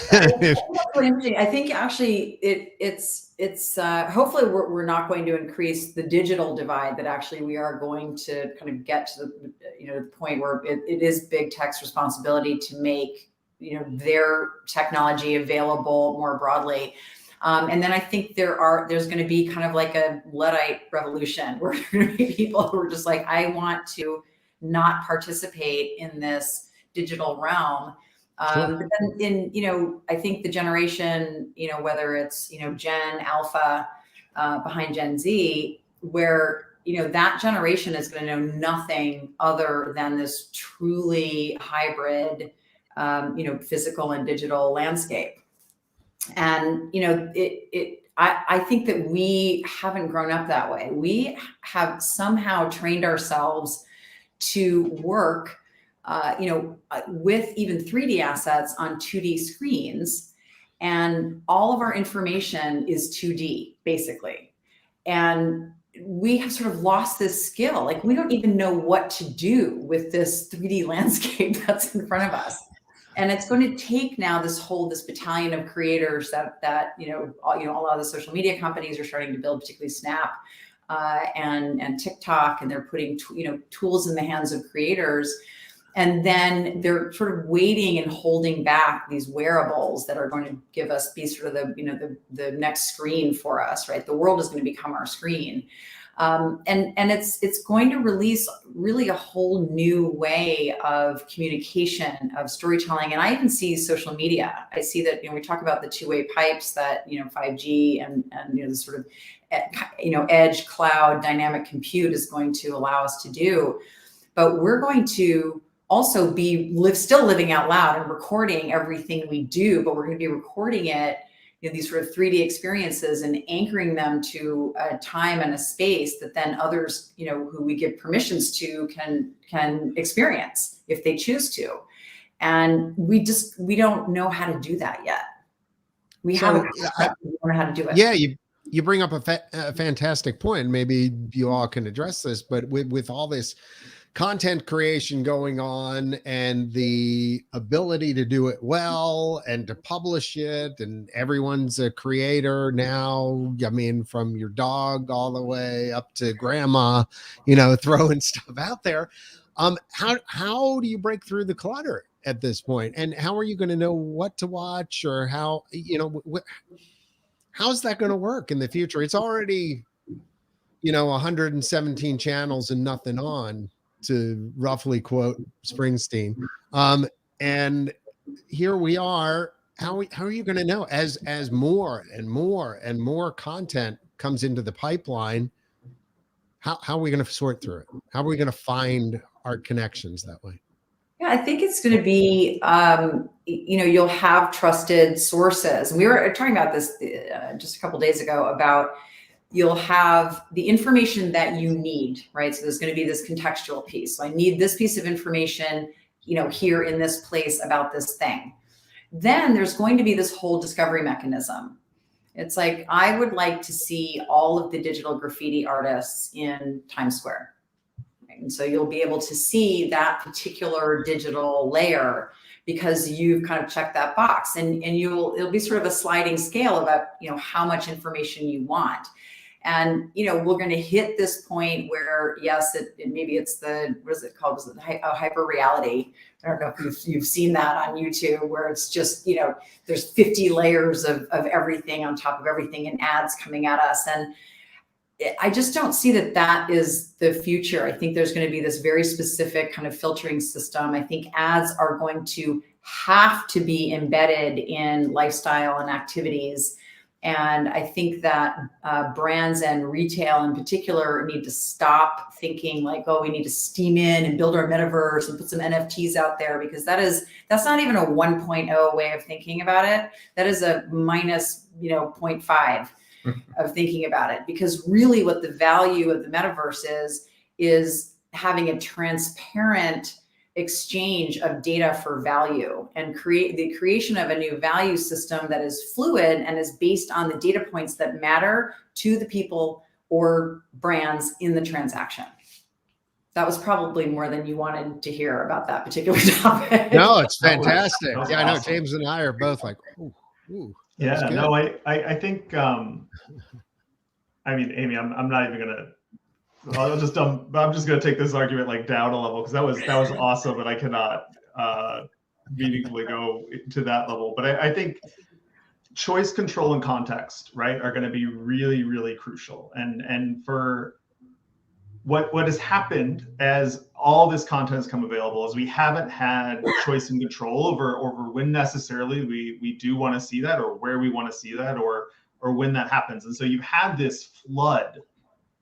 think actually it's hopefully we're not going to increase the digital divide, that actually we are going to kind of get to the, you know, the point where it is big tech's responsibility to make, you know, their technology available more broadly. And then I think there's going to be kind of like a Luddite revolution where there are going to be people who are just like, I want to not participate in this digital realm. But then you know, I think the generation, you know, whether it's, you know, Gen Alpha behind Gen Z, where, you know, that generation is going to know nothing other than this truly hybrid, you know, physical and digital landscape. And, you know, I think that we haven't grown up that way. We have somehow trained ourselves to work you know, with even 3D assets on 2D screens, and all of our information is 2D basically. And we have sort of lost this skill. Like, we don't even know what to do with this 3D landscape that's in front of us. And it's going to take now this battalion of creators that you know, a lot of the social media companies are starting to build, particularly Snap and TikTok, and they're putting you know, tools in the hands of creators. And then they're sort of waiting and holding back these wearables that are going to give us, be sort of the, you know, the next screen for us, right? The world is going to become our screen. And it's going to release really a whole new way of communication, of storytelling. And I even see social media. I see that, you know, we talk about the two-way pipes that, you know, 5G and you know, the sort of, you know, edge cloud dynamic compute is going to allow us to do. But we're going to also be still living out loud and recording everything we do, but we're going to be recording it, you know, these sort of 3D experiences, and anchoring them to a time and a space that then others, you know, who we give permissions to can experience if they choose to. And we don't know how to do that yet. We don't know how to do it. Yeah, you bring up a fantastic point. Maybe you all can address this, but with all this content creation going on and the ability to do it well and to publish it, and everyone's a creator now. I mean, from your dog all the way up to grandma, you know, throwing stuff out there. How do you break through the clutter at this point? And how are you going to know what to watch, or how, you know, how's that going to work in the future? It's already, you know, 117 channels and nothing on, to roughly quote Springsteen. And here we are. How are you going to know as more and more and more content comes into the pipeline? How are we going to sort through it? How are we going to find our connections that way? Yeah, I think it's going to be, you know, you'll have trusted sources. We were talking about this just a couple of days ago about you'll have the information that you need, right? So there's going to be this contextual piece. So I need this piece of information, you know, here in this place about this thing. Then there's going to be this whole discovery mechanism. It's like, I would like to see all of the digital graffiti artists in Times Square. Right? And so you'll be able to see that particular digital layer because you've kind of checked that box, and it'll be sort of a sliding scale about, you know, how much information you want. And, you know, we're going to hit this point where, yes, maybe it's the, what is it called? Was it hyper reality? I don't know if you've seen that on YouTube, where it's just, you know, there's 50 layers of everything on top of everything and ads coming at us. And I just don't see that that is the future. I think there's going to be this very specific kind of filtering system. I think ads are going to have to be embedded in lifestyle and activities. And I think that brands and retail in particular need to stop thinking like, oh, we need to steam in and build our metaverse and put some NFTs out there, because that's not even a 1.0 way of thinking about it. That is a minus, you know, 0.5 of thinking about it. Because really what the value of the metaverse is having a transparent exchange of data for value, and the creation of a new value system that is fluid and is based on the data points that matter to the people or brands in the transaction. That was probably more than you wanted to hear about that particular topic. No, it's fantastic. That was I know awesome. James and I are both like, ooh, Yeah, good. no, I think, I mean, Amy, I'm not even gonna, I'm just gonna take this argument like down a level, because that was awesome, and I cannot meaningfully go to that level. But I think choice, control, and context, right, are going to be really, really crucial. And for what has happened as all this content has come available is we haven't had choice and control over when necessarily we do want to see that, or where we want to see that, or when that happens. And so you've had this flood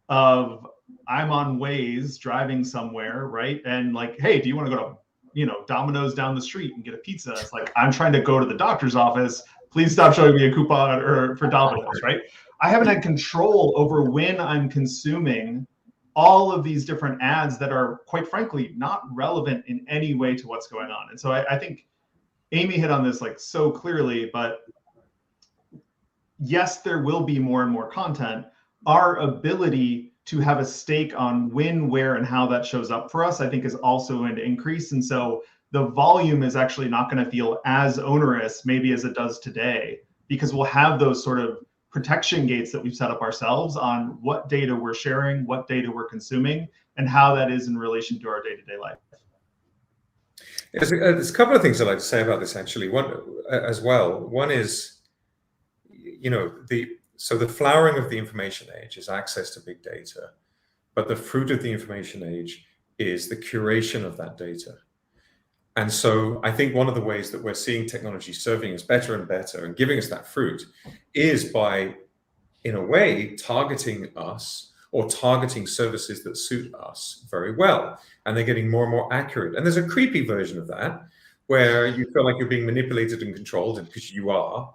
of, I'm on Waze driving somewhere, right? And like, hey, do you want to go to, you know, Domino's down the street and get a pizza? It's like, I'm trying to go to the doctor's office. Please stop showing me a coupon or for Domino's, right? I haven't had control over when I'm consuming all of these different ads that are, quite frankly, not relevant in any way to what's going on. And so I think Amy hit on this like so clearly, but yes, there will be more and more content. Our ability to have a stake on when, where, and how that shows up for us, I think, is also going to increase. And so the volume is actually not going to feel as onerous maybe as it does today, because we'll have those sort of protection gates that we've set up ourselves on what data we're sharing, what data we're consuming, and how that is in relation to our day-to-day life. There's a couple of things I'd like to say about this, actually. One as well. One is, you know, so the flowering of the information age is access to big data, but the fruit of the information age is the curation of that data. And so I think one of the ways that we're seeing technology serving us better and better and giving us that fruit is by, in a way, targeting us or targeting services that suit us very well. And they're getting more and more accurate. And there's a creepy version of that where you feel like you're being manipulated and controlled, because you are,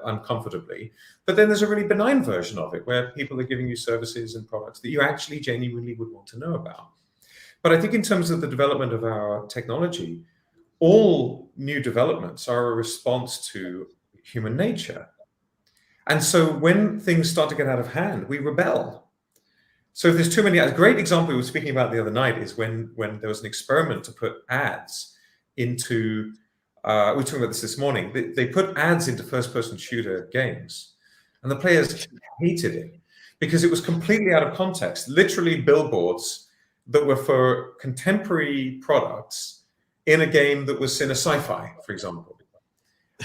uncomfortably. But then there's a really benign version of it where people are giving you services and products that you actually genuinely would want to know about. But I think in terms of the development of our technology, all new developments are a response to human nature. And so when things start to get out of hand, we rebel. So if there's too many, a great example we were speaking about the other night is when there was an experiment to put ads into, we were talking about this morning, they put ads into first-person shooter games, and the players hated it because it was completely out of context, literally billboards that were for contemporary products in a game that was in a sci-fi, for example.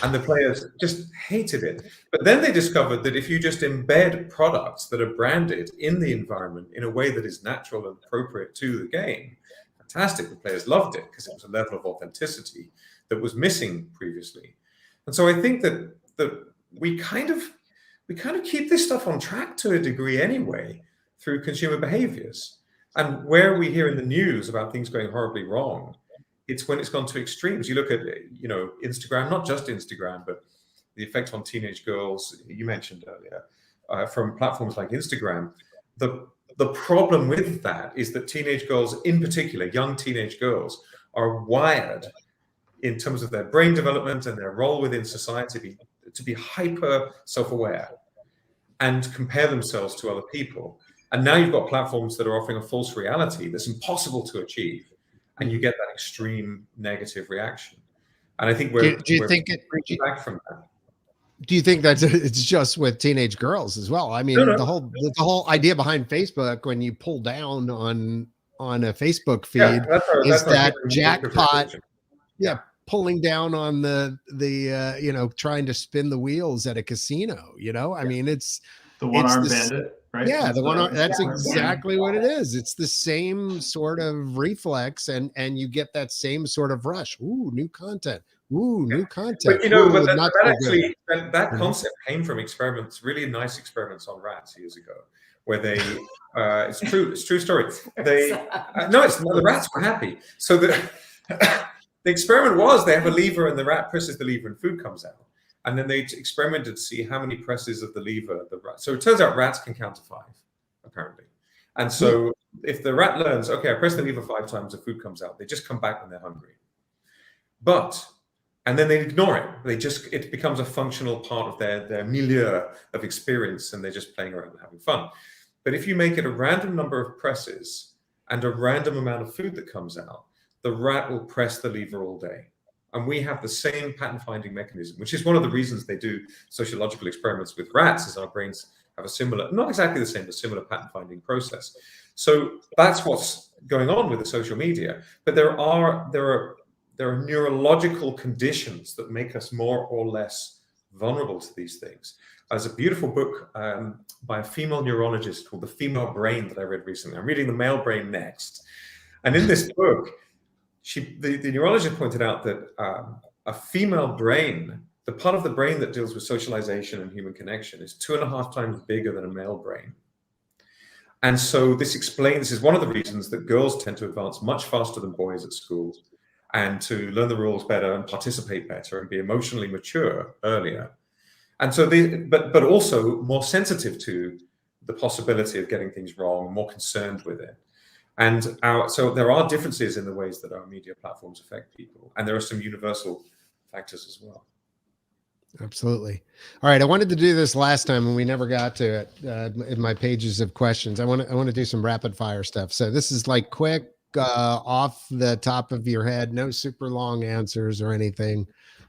And the players just hated it. But then they discovered that if you just embed products that are branded in the environment in a way that is natural and appropriate to the game, fantastic. The players loved it because it was a level of authenticity that was missing previously. And so I think that we kind of keep this stuff on track to a degree anyway through consumer behaviors. And where we hear in the news about things going horribly wrong, it's when it's gone to extremes. You look at, you know, Instagram, not just Instagram, but the effect on teenage girls you mentioned earlier, from platforms like Instagram. The problem with that is that teenage girls, in particular, young teenage girls, are wired in terms of their brain development and their role within society to be hyper self-aware and compare themselves to other people. And now you've got platforms that are offering a false reality that's impossible to achieve, and you get that extreme negative reaction. And I think we're back from that. Do you think that it's just with teenage girls as well? I mean, No. the whole idea behind Facebook, when you pull down on a Facebook feed, is that jackpot, pulling down on the you know, trying to spin the wheels at a casino. You know, I mean, it's the one-armed bandit, right? Yeah, that's exactly what it is. It's the same sort of reflex, and you get that same sort of rush. Ooh, new content. Ooh, new content. But you know, Ooh, that concept came from experiments, really nice experiments on rats years ago, where they it's true story. They no, it's not, the rats were happy. So the experiment was, they have a lever and the rat presses the lever and food comes out. And then they experimented to see how many presses of the lever the rat. So it turns out rats can count to 5, apparently. And so if the rat learns, okay, I press the lever 5 times, the food comes out, they just come back when they're hungry. And then they ignore it. It becomes a functional part of their milieu of experience, and they're just playing around and having fun. But if you make it a random number of presses and a random amount of food that comes out, the rat will press the lever all day. And we have the same pattern finding mechanism, which is one of the reasons they do sociological experiments with rats, is our brains have a similar, not exactly the same, but similar pattern finding process. So that's what's going on with the social media. But there are neurological conditions that make us more or less vulnerable to these things. There's a beautiful book by a female neurologist called The Female Brain that I read recently. I'm reading The Male Brain next. And in this book, the neurologist pointed out that a female brain, the part of the brain that deals with socialization and human connection, is 2.5 times bigger than a male brain. And so this is one of the reasons that girls tend to advance much faster than boys at school, and to learn the rules better and participate better and be emotionally mature earlier. And so but also more sensitive to the possibility of getting things wrong, more concerned with it. And so there are differences in the ways that our media platforms affect people. And there are some universal factors as well. Absolutely. All right. I wanted to do this last time and we never got to it in my pages of questions. I want to do some rapid fire stuff. So this is like quick, off the top of your head, no super long answers or anything.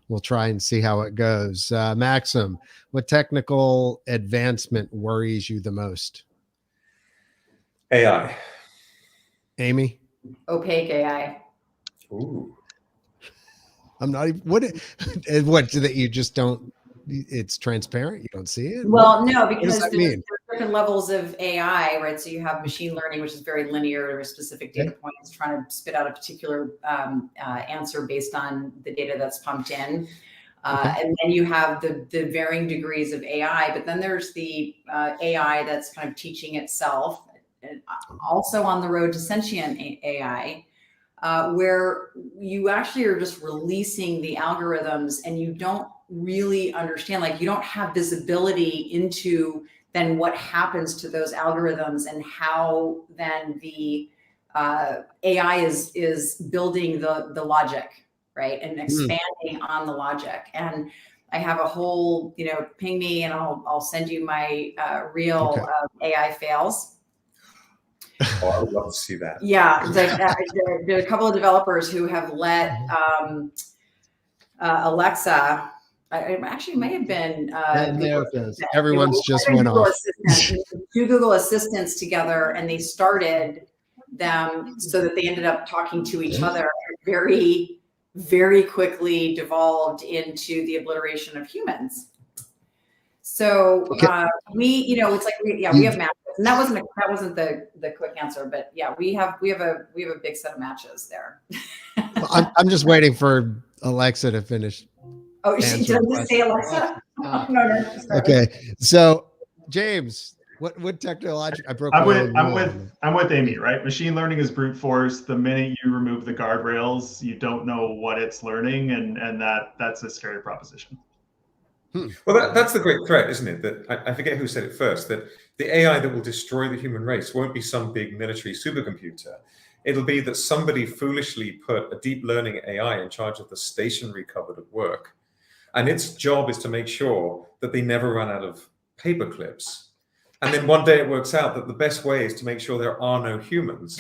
We'll try and see how it goes. Maxim, what technical advancement worries you the most? AI. Amy? Opaque AI. Ooh. I'm not even, what that you just don't, it's transparent, you don't see it? Well, no, because there's different levels of AI, right? So you have machine learning, which is very linear or specific data points, trying to spit out a particular answer based on the data that's pumped in. And then you have the varying degrees of AI, but then there's the AI that's kind of teaching itself, and also on the road to sentient AI, where you actually are just releasing the algorithms and you don't really understand, like you don't have visibility into then what happens to those algorithms and how then the AI is building the logic, right? And expanding on the logic. And I have a whole, ping me and I'll send you my real AI fails. Oh, I would love to see that. Yeah, there are a couple of developers who have let Alexa. It actually may have been everyone's just went off. Two Google Assistants together, and they started them so that they ended up talking to each other. Very, very quickly devolved into the obliteration of humans. So we have matches, and that wasn't the quick answer, but yeah, we have a big set of matches there. I'm just waiting for Alexa to finish. Oh, she didn't just say Alexa. No. Okay, so James, what technological? I'm with Amy, right? Machine learning is brute force. The minute you remove the guardrails, you don't know what it's learning, and that's a scary proposition. Well, that's the great threat, isn't it? That I forget who said it first, that the AI that will destroy the human race won't be some big military supercomputer. It'll be that somebody foolishly put a deep learning AI in charge of the stationery cupboard at work. And its job is to make sure that they never run out of paper clips. And then one day it works out that the best way is to make sure there are no humans,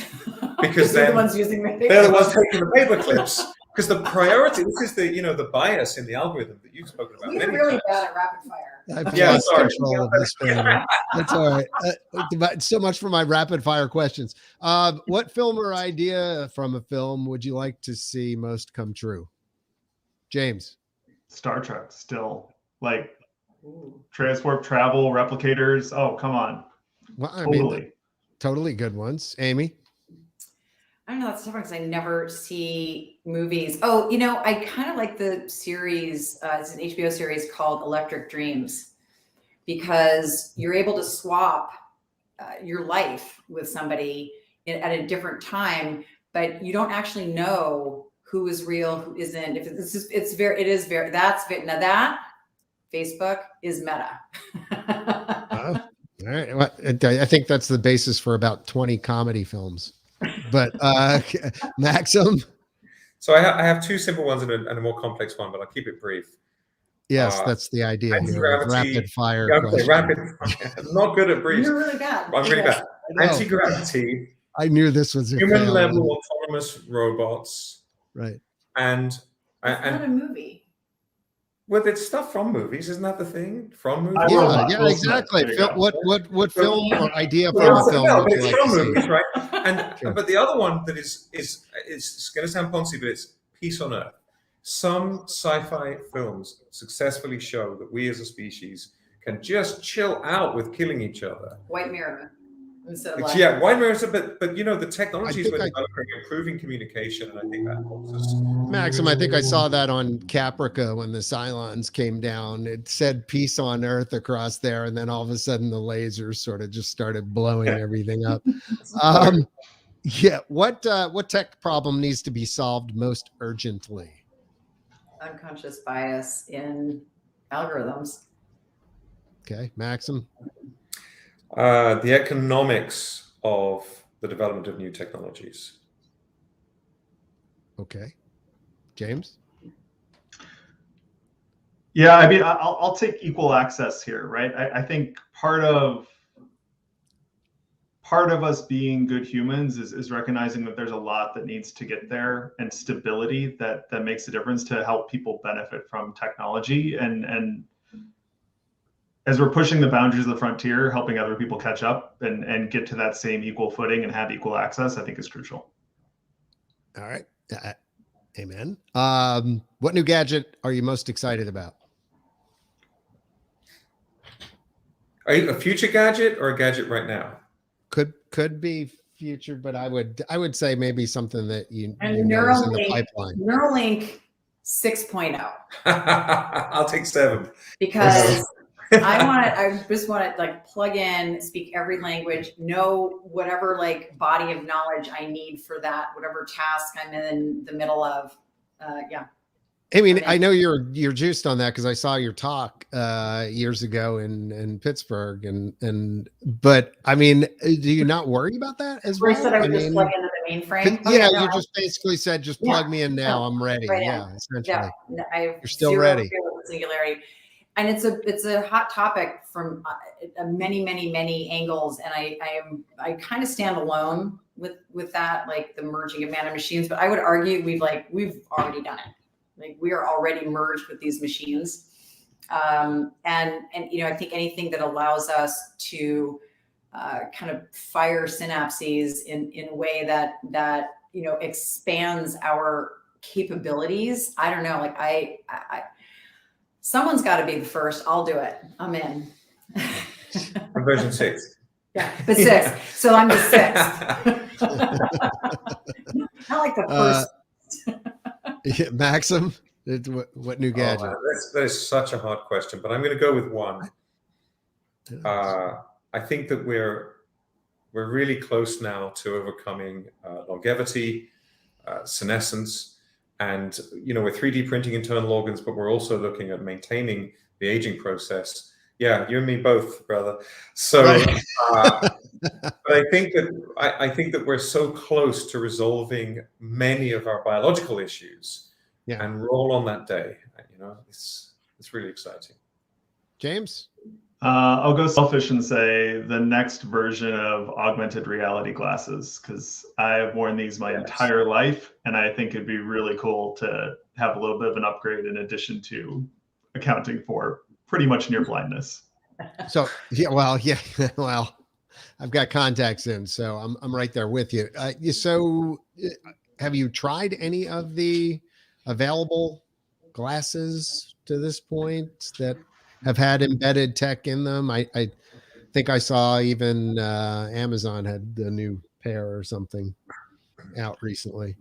because they're then the ones using the paper they're the ones taking the paper clips. Because the priority, this is the the bias in the algorithm that you've spoken about. We're really bad at rapid fire. I've Yeah, lost sorry. control of this family. That's all right. So much for my rapid fire questions. What film or idea from a film would you like to see most come true? James. Star Trek still, like transport, travel, replicators. Oh, come on. Well, I Totally. mean, totally good ones. Amy. I don't know, that's tough because I never see movies. Oh, you know, I kind of like the series, it's an HBO series called Electric Dreams, because you're able to swap your life with somebody at a different time, but you don't actually know who is real, who isn't. If now that Facebook is meta. All right. Well, I think that's the basis for about 20 comedy films. But Maxim. So I have two simple ones and a more complex one, but I'll keep it brief. Yes, that's the idea here. Rapid fire. Okay, rapid fire. I'm not good at briefs. You're really bad. I'm really bad. Anti-gravity. I knew this was a human level autonomous robots. Right. And it's not a movie. Well, it's stuff from movies, isn't that the thing? From movies? Yeah, exactly. What film or idea from a film would you like to see? Movies, right? And but the other one that is going to sound poncy, but it's Peace on Earth. Some sci-fi films successfully show that we as a species can just chill out with killing each other. White Mirror. Yeah, White Mirror, but you know, the technologies we're developing, improving communication, and I think that helps us. Maxim, I think I saw that on Caprica when the Cylons came down. It said peace on Earth across there, and then all of a sudden the lasers sort of just started blowing everything up. Yeah, what tech problem needs to be solved most urgently? Unconscious bias in algorithms. Okay, Maxim. The economics of the development of new technologies. Okay, James. Yeah, I mean, I'll take equal access here, right? I think part of us being good humans is recognizing that there's a lot that needs to get there, and stability that makes a difference to help people benefit from technology. And as we're pushing the boundaries of the frontier, helping other people catch up and get to that same equal footing and have equal access, I think is crucial. All right. Amen. What new gadget are you most excited about? Are you a future gadget or a gadget right now? Could be future, but I would say maybe something that you know is in the pipeline. Neuralink 6.0. I'll take 7. Because I just want to like plug in, speak every language, know whatever like body of knowledge I need for that, whatever task I'm in the middle of. Yeah. I mean, I know you're juiced on that because I saw your talk years ago in Pittsburgh, but I mean, do you not worry about that as well? I said I would just plug into the mainframe. Yeah, you just basically said, just plug me in now. I'm ready. Right yeah, essentially. Yeah, you're still ready. Singularity. And it's a hot topic from many angles, and I kind of stand alone with that, like the merging of man and machines. But I would argue we've already done it. Like we are already merged with these machines, and you know, I think anything that allows us to kind of fire synapses in a way that you know expands our capabilities. I don't know, like I someone's got to be the first. I'll do it. I'm in. Version 6. Yeah, but 6. So I'm the 6th. Not like the first. Yeah, Maxim, what new gadget? That is such a hard question, but I'm going to go with one. I think that we're really close now to overcoming longevity, senescence, And, you know, we're 3D printing internal organs, but we're also looking at maintaining the aging process. Yeah, you and me both, brother. So, but I think that we're so close to resolving many of our biological issues, and we're all on that day. You know, it's really exciting. James? I'll go selfish and say the next version of augmented reality glasses, because I've worn these my entire life, and I think it'd be really cool to have a little bit of an upgrade in addition to accounting for pretty much near blindness. So well, I've got contacts in, so I'm right there with you. So have you tried any of the available glasses to this point that have had embedded tech in them? I think I saw even Amazon had the new pair or something out recently.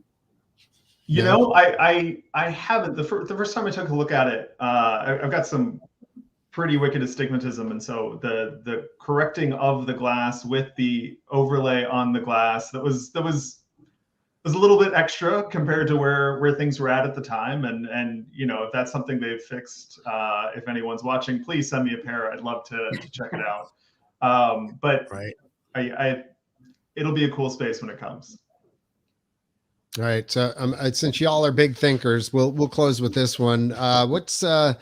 You know, I haven't. The first time I took a look at it, I've got some pretty wicked astigmatism, and so the correcting of the glass with the overlay on the glass that was a little bit extra compared to where things were at the time. And you know, if that's something they've fixed, if anyone's watching, please send me a pair. I'd love to check it out. But it'll be a cool space when it comes. All right. So since y'all are big thinkers, we'll close with this one. What are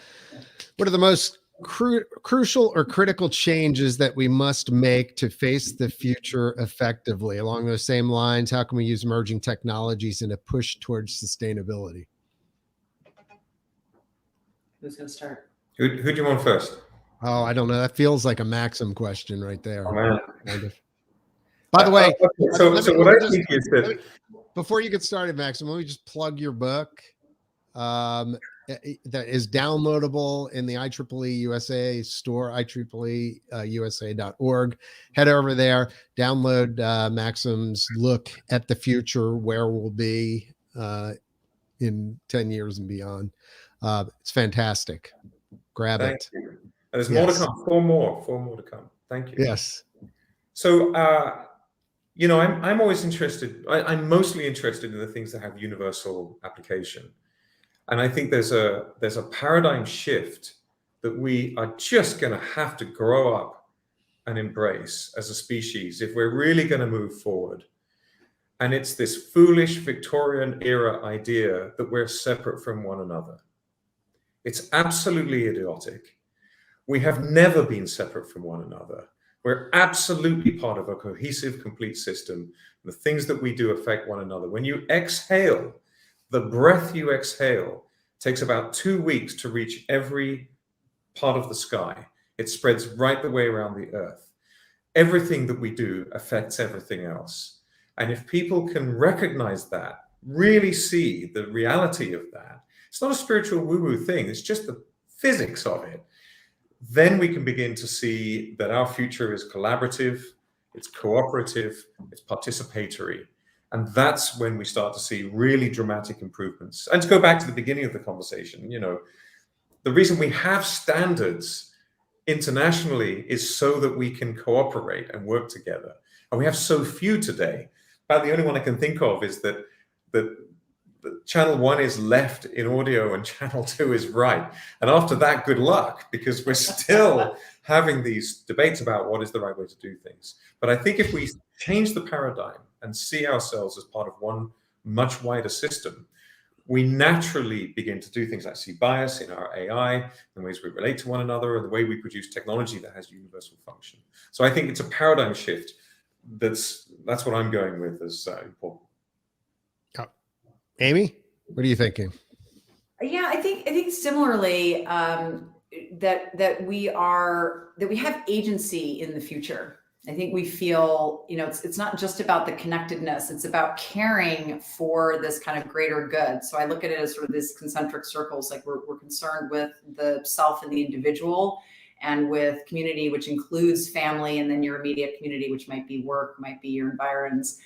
the most crucial or critical changes that we must make to face the future effectively? Along those same lines, how can we use emerging technologies in a push towards sustainability? Who's going to start? Who do you want first? Oh, I don't know. That feels like a Maxim question right there. Oh, man. Kind of. By the way, so what I think is that before you get started, Maxim, let me just plug your book. That is downloadable in the IEEE-USA store, IEEE-USA.org. Head over there, download Maxim's look at the future, where we'll be in 10 years and beyond. It's fantastic. Grab it. Thank you. There's more to come. Four more to come. Thank you. Yes. So, you know, I'm always interested. I'm mostly interested in the things that have universal application. And I think there's a paradigm shift that we are just going to have to grow up and embrace as a species if we're really going to move forward. And it's this foolish Victorian era idea that we're separate from one another. It's absolutely idiotic. We have never been separate from one another. We're absolutely part of a cohesive, complete system. The things that we do affect one another. When you exhale, the breath you exhale takes about 2 weeks to reach every part of the sky. It spreads right the way around the earth. Everything that we do affects everything else. And if people can recognize that, really see the reality of that, it's not a spiritual woo-woo thing, it's just the physics of it, then we can begin to see that our future is collaborative, it's cooperative, it's participatory. And that's when we start to see really dramatic improvements. And to go back to the beginning of the conversation, you know, the reason we have standards internationally is so that we can cooperate and work together. And we have so few today. About the only one I can think of is that channel 1 is left in audio and channel 2 is right. And after that, good luck, because we're still having these debates about what is the right way to do things. But I think if we change the paradigm and see ourselves as part of one much wider system, we naturally begin to do things like see bias in our AI, the ways we relate to one another, and the way we produce technology that has universal function. So I think it's a paradigm shift. That's what I'm going with as important. Amy, what are you thinking? Yeah, I think similarly that we have agency in the future. I think we feel, you know, it's not just about the connectedness, it's about caring for this kind of greater good. So I look at it as sort of these concentric circles, like we're concerned with the self and the individual, and with community, which includes family, and then your immediate community, which might be work, might be your environs.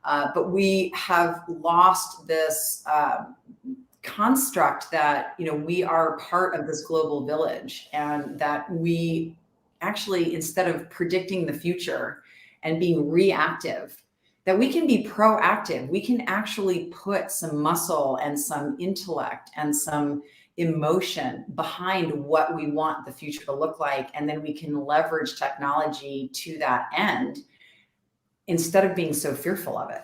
But we have lost this construct that, you know, we are part of this global village, and that we actually, instead of predicting the future and being reactive that we can be proactive. We can actually put some muscle and some intellect and some emotion behind what we want the future to look like. And then we can leverage technology to that end instead of being so fearful of it.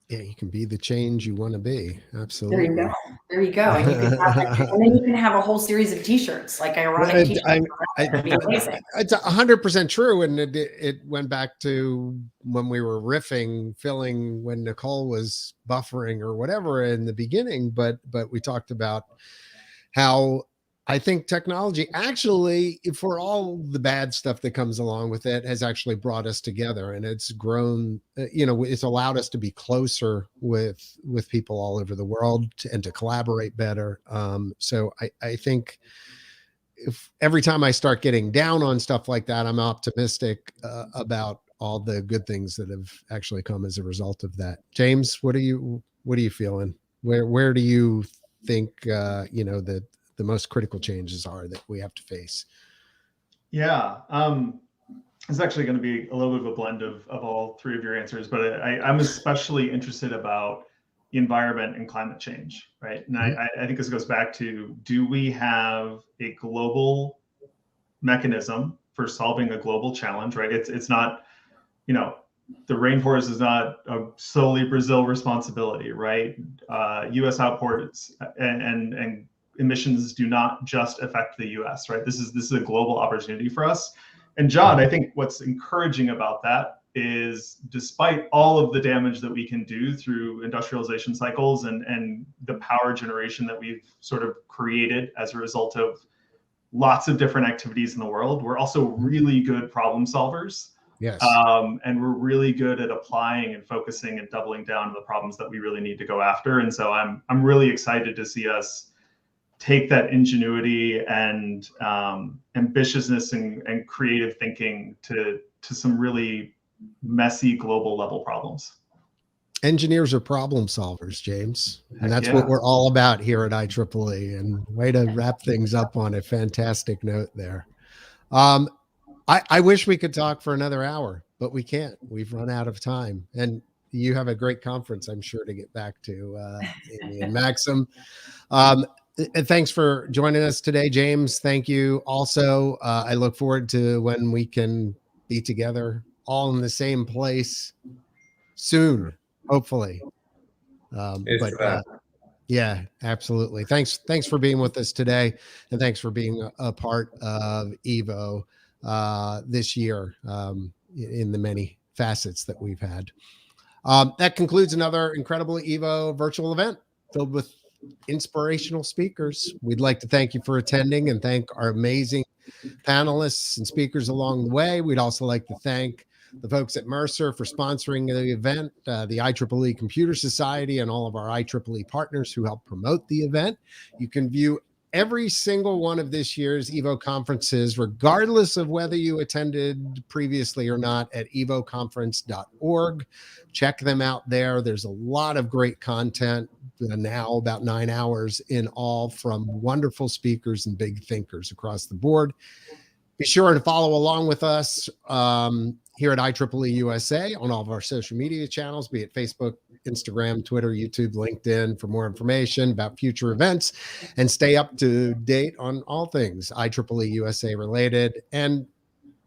Yeah, you can be the change you want to be. Absolutely. There you go. There you go. And, you can have, and then you can have a whole series of t-shirts, like ironic t-shirts. That'd be amazing. It's 100% true. And it went back to when we were riffing, filling when Nichol was buffering or whatever in the beginning. But we talked about how I think technology actually, for all the bad stuff that comes along with it, has actually brought us together, and it's grown, it's allowed us to be closer with people all over the world and to collaborate better. So I think if every time I start getting down on stuff like that, I'm optimistic about all the good things that have actually come as a result of that. James, what are you feeling? Where do you think, that the most critical changes are that we have to face? Yeah, it's actually going to be a little bit of a blend of all three of your answers, but I'm especially interested about the environment and climate change, right? And I think this goes back to, do we have a global mechanism for solving a global challenge, right? It's not, the rainforest is not a solely Brazil responsibility, right? U.S. outports and emissions do not just affect the U.S., right? This is a global opportunity for us. And John, I think what's encouraging about that is, despite all of the damage that we can do through industrialization cycles and the power generation that we've sort of created as a result of lots of different activities in the world, we're also really good problem solvers. Yes. And we're really good at applying and focusing and doubling down on the problems that we really need to go after. And so I'm really excited to see us take that ingenuity and ambitiousness and creative thinking to some really messy global level problems. Engineers are problem solvers, James. And that's Yeah. what we're all about here at IEEE. And way to wrap things up on a fantastic note there. I wish we could talk for another hour, but we can't. We've run out of time. And you have a great conference, I'm sure, to get back to, Amy and Maxim. And thanks for joining us today, James. Thank you. Also, I look forward to when we can be together all in the same place soon, hopefully. Yeah, absolutely. Thanks for being with us today, and thanks for being a part of EVO this year in the many facets that we've had. That concludes another incredible EVO virtual event filled with inspirational speakers. We'd like to thank you for attending and thank our amazing panelists and speakers along the way. We'd also like to thank the folks at Mercer for sponsoring the event, the IEEE Computer Society, and all of our IEEE partners who help promote the event. You can view every single one of this year's EVO conferences, regardless of whether you attended previously or not, at evoconference.org. Check them out there. There's a lot of great content now, about 9 hours in all, from wonderful speakers and big thinkers across the board. Be sure to follow along with us here at IEEE-USA on all of our social media channels, be it Facebook, Instagram, Twitter, YouTube, LinkedIn, for more information about future events, and stay up to date on all things IEEE-USA related. And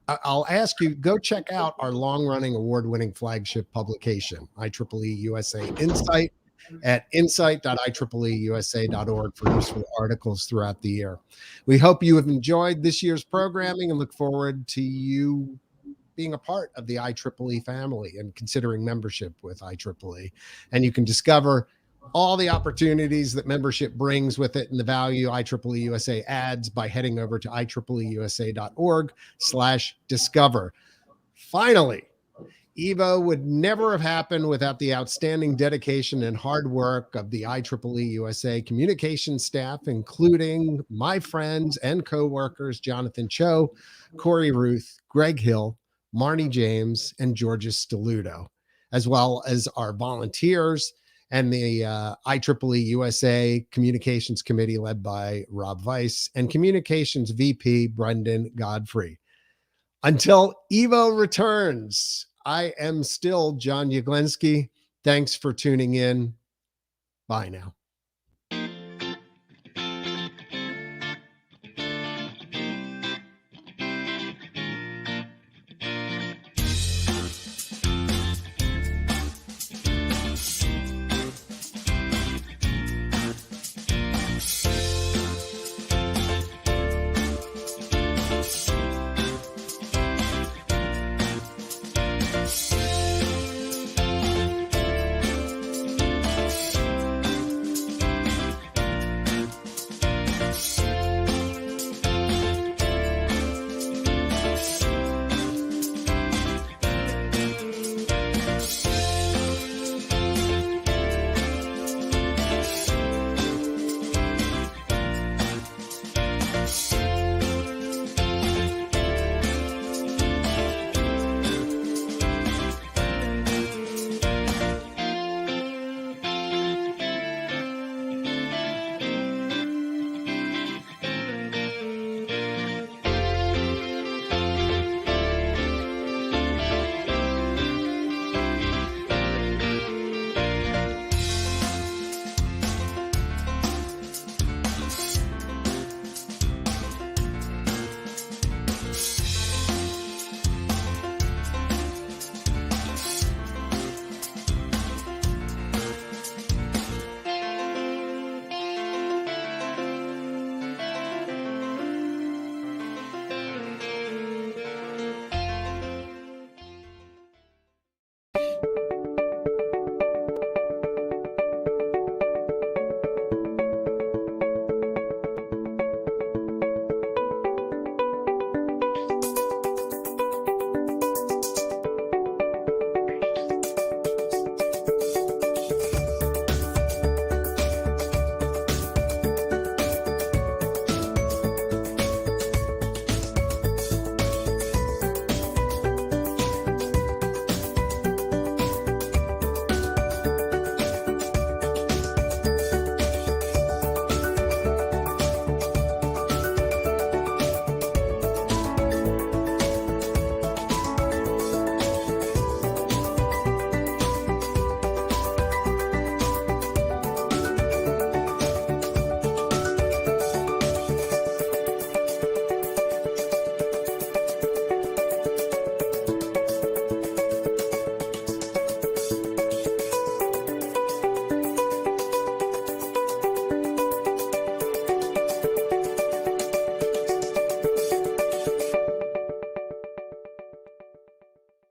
I'll ask you, go check out our long-running, award-winning flagship publication, IEEE-USA Insight, at insight.ieeeusa.org for useful articles throughout the year. We hope you have enjoyed this year's programming and look forward to you being a part of the IEEE family and considering membership with IEEE. And you can discover all the opportunities that membership brings with it and the value IEEE USA adds by heading over to IEEEUSA.org/discover. Finally, EVO would never have happened without the outstanding dedication and hard work of the IEEE USA communications staff, including my friends and co-workers, Jonathan Cho, Corey Ruth, Greg Hill, Marnie James, and Georgia Steluto, as well as our volunteers and the IEEE USA Communications Committee led by Rob Weiss and Communications VP Brendan Godfrey. Until EVO returns, I am still John Yaglenski. Thanks for tuning in. Bye now.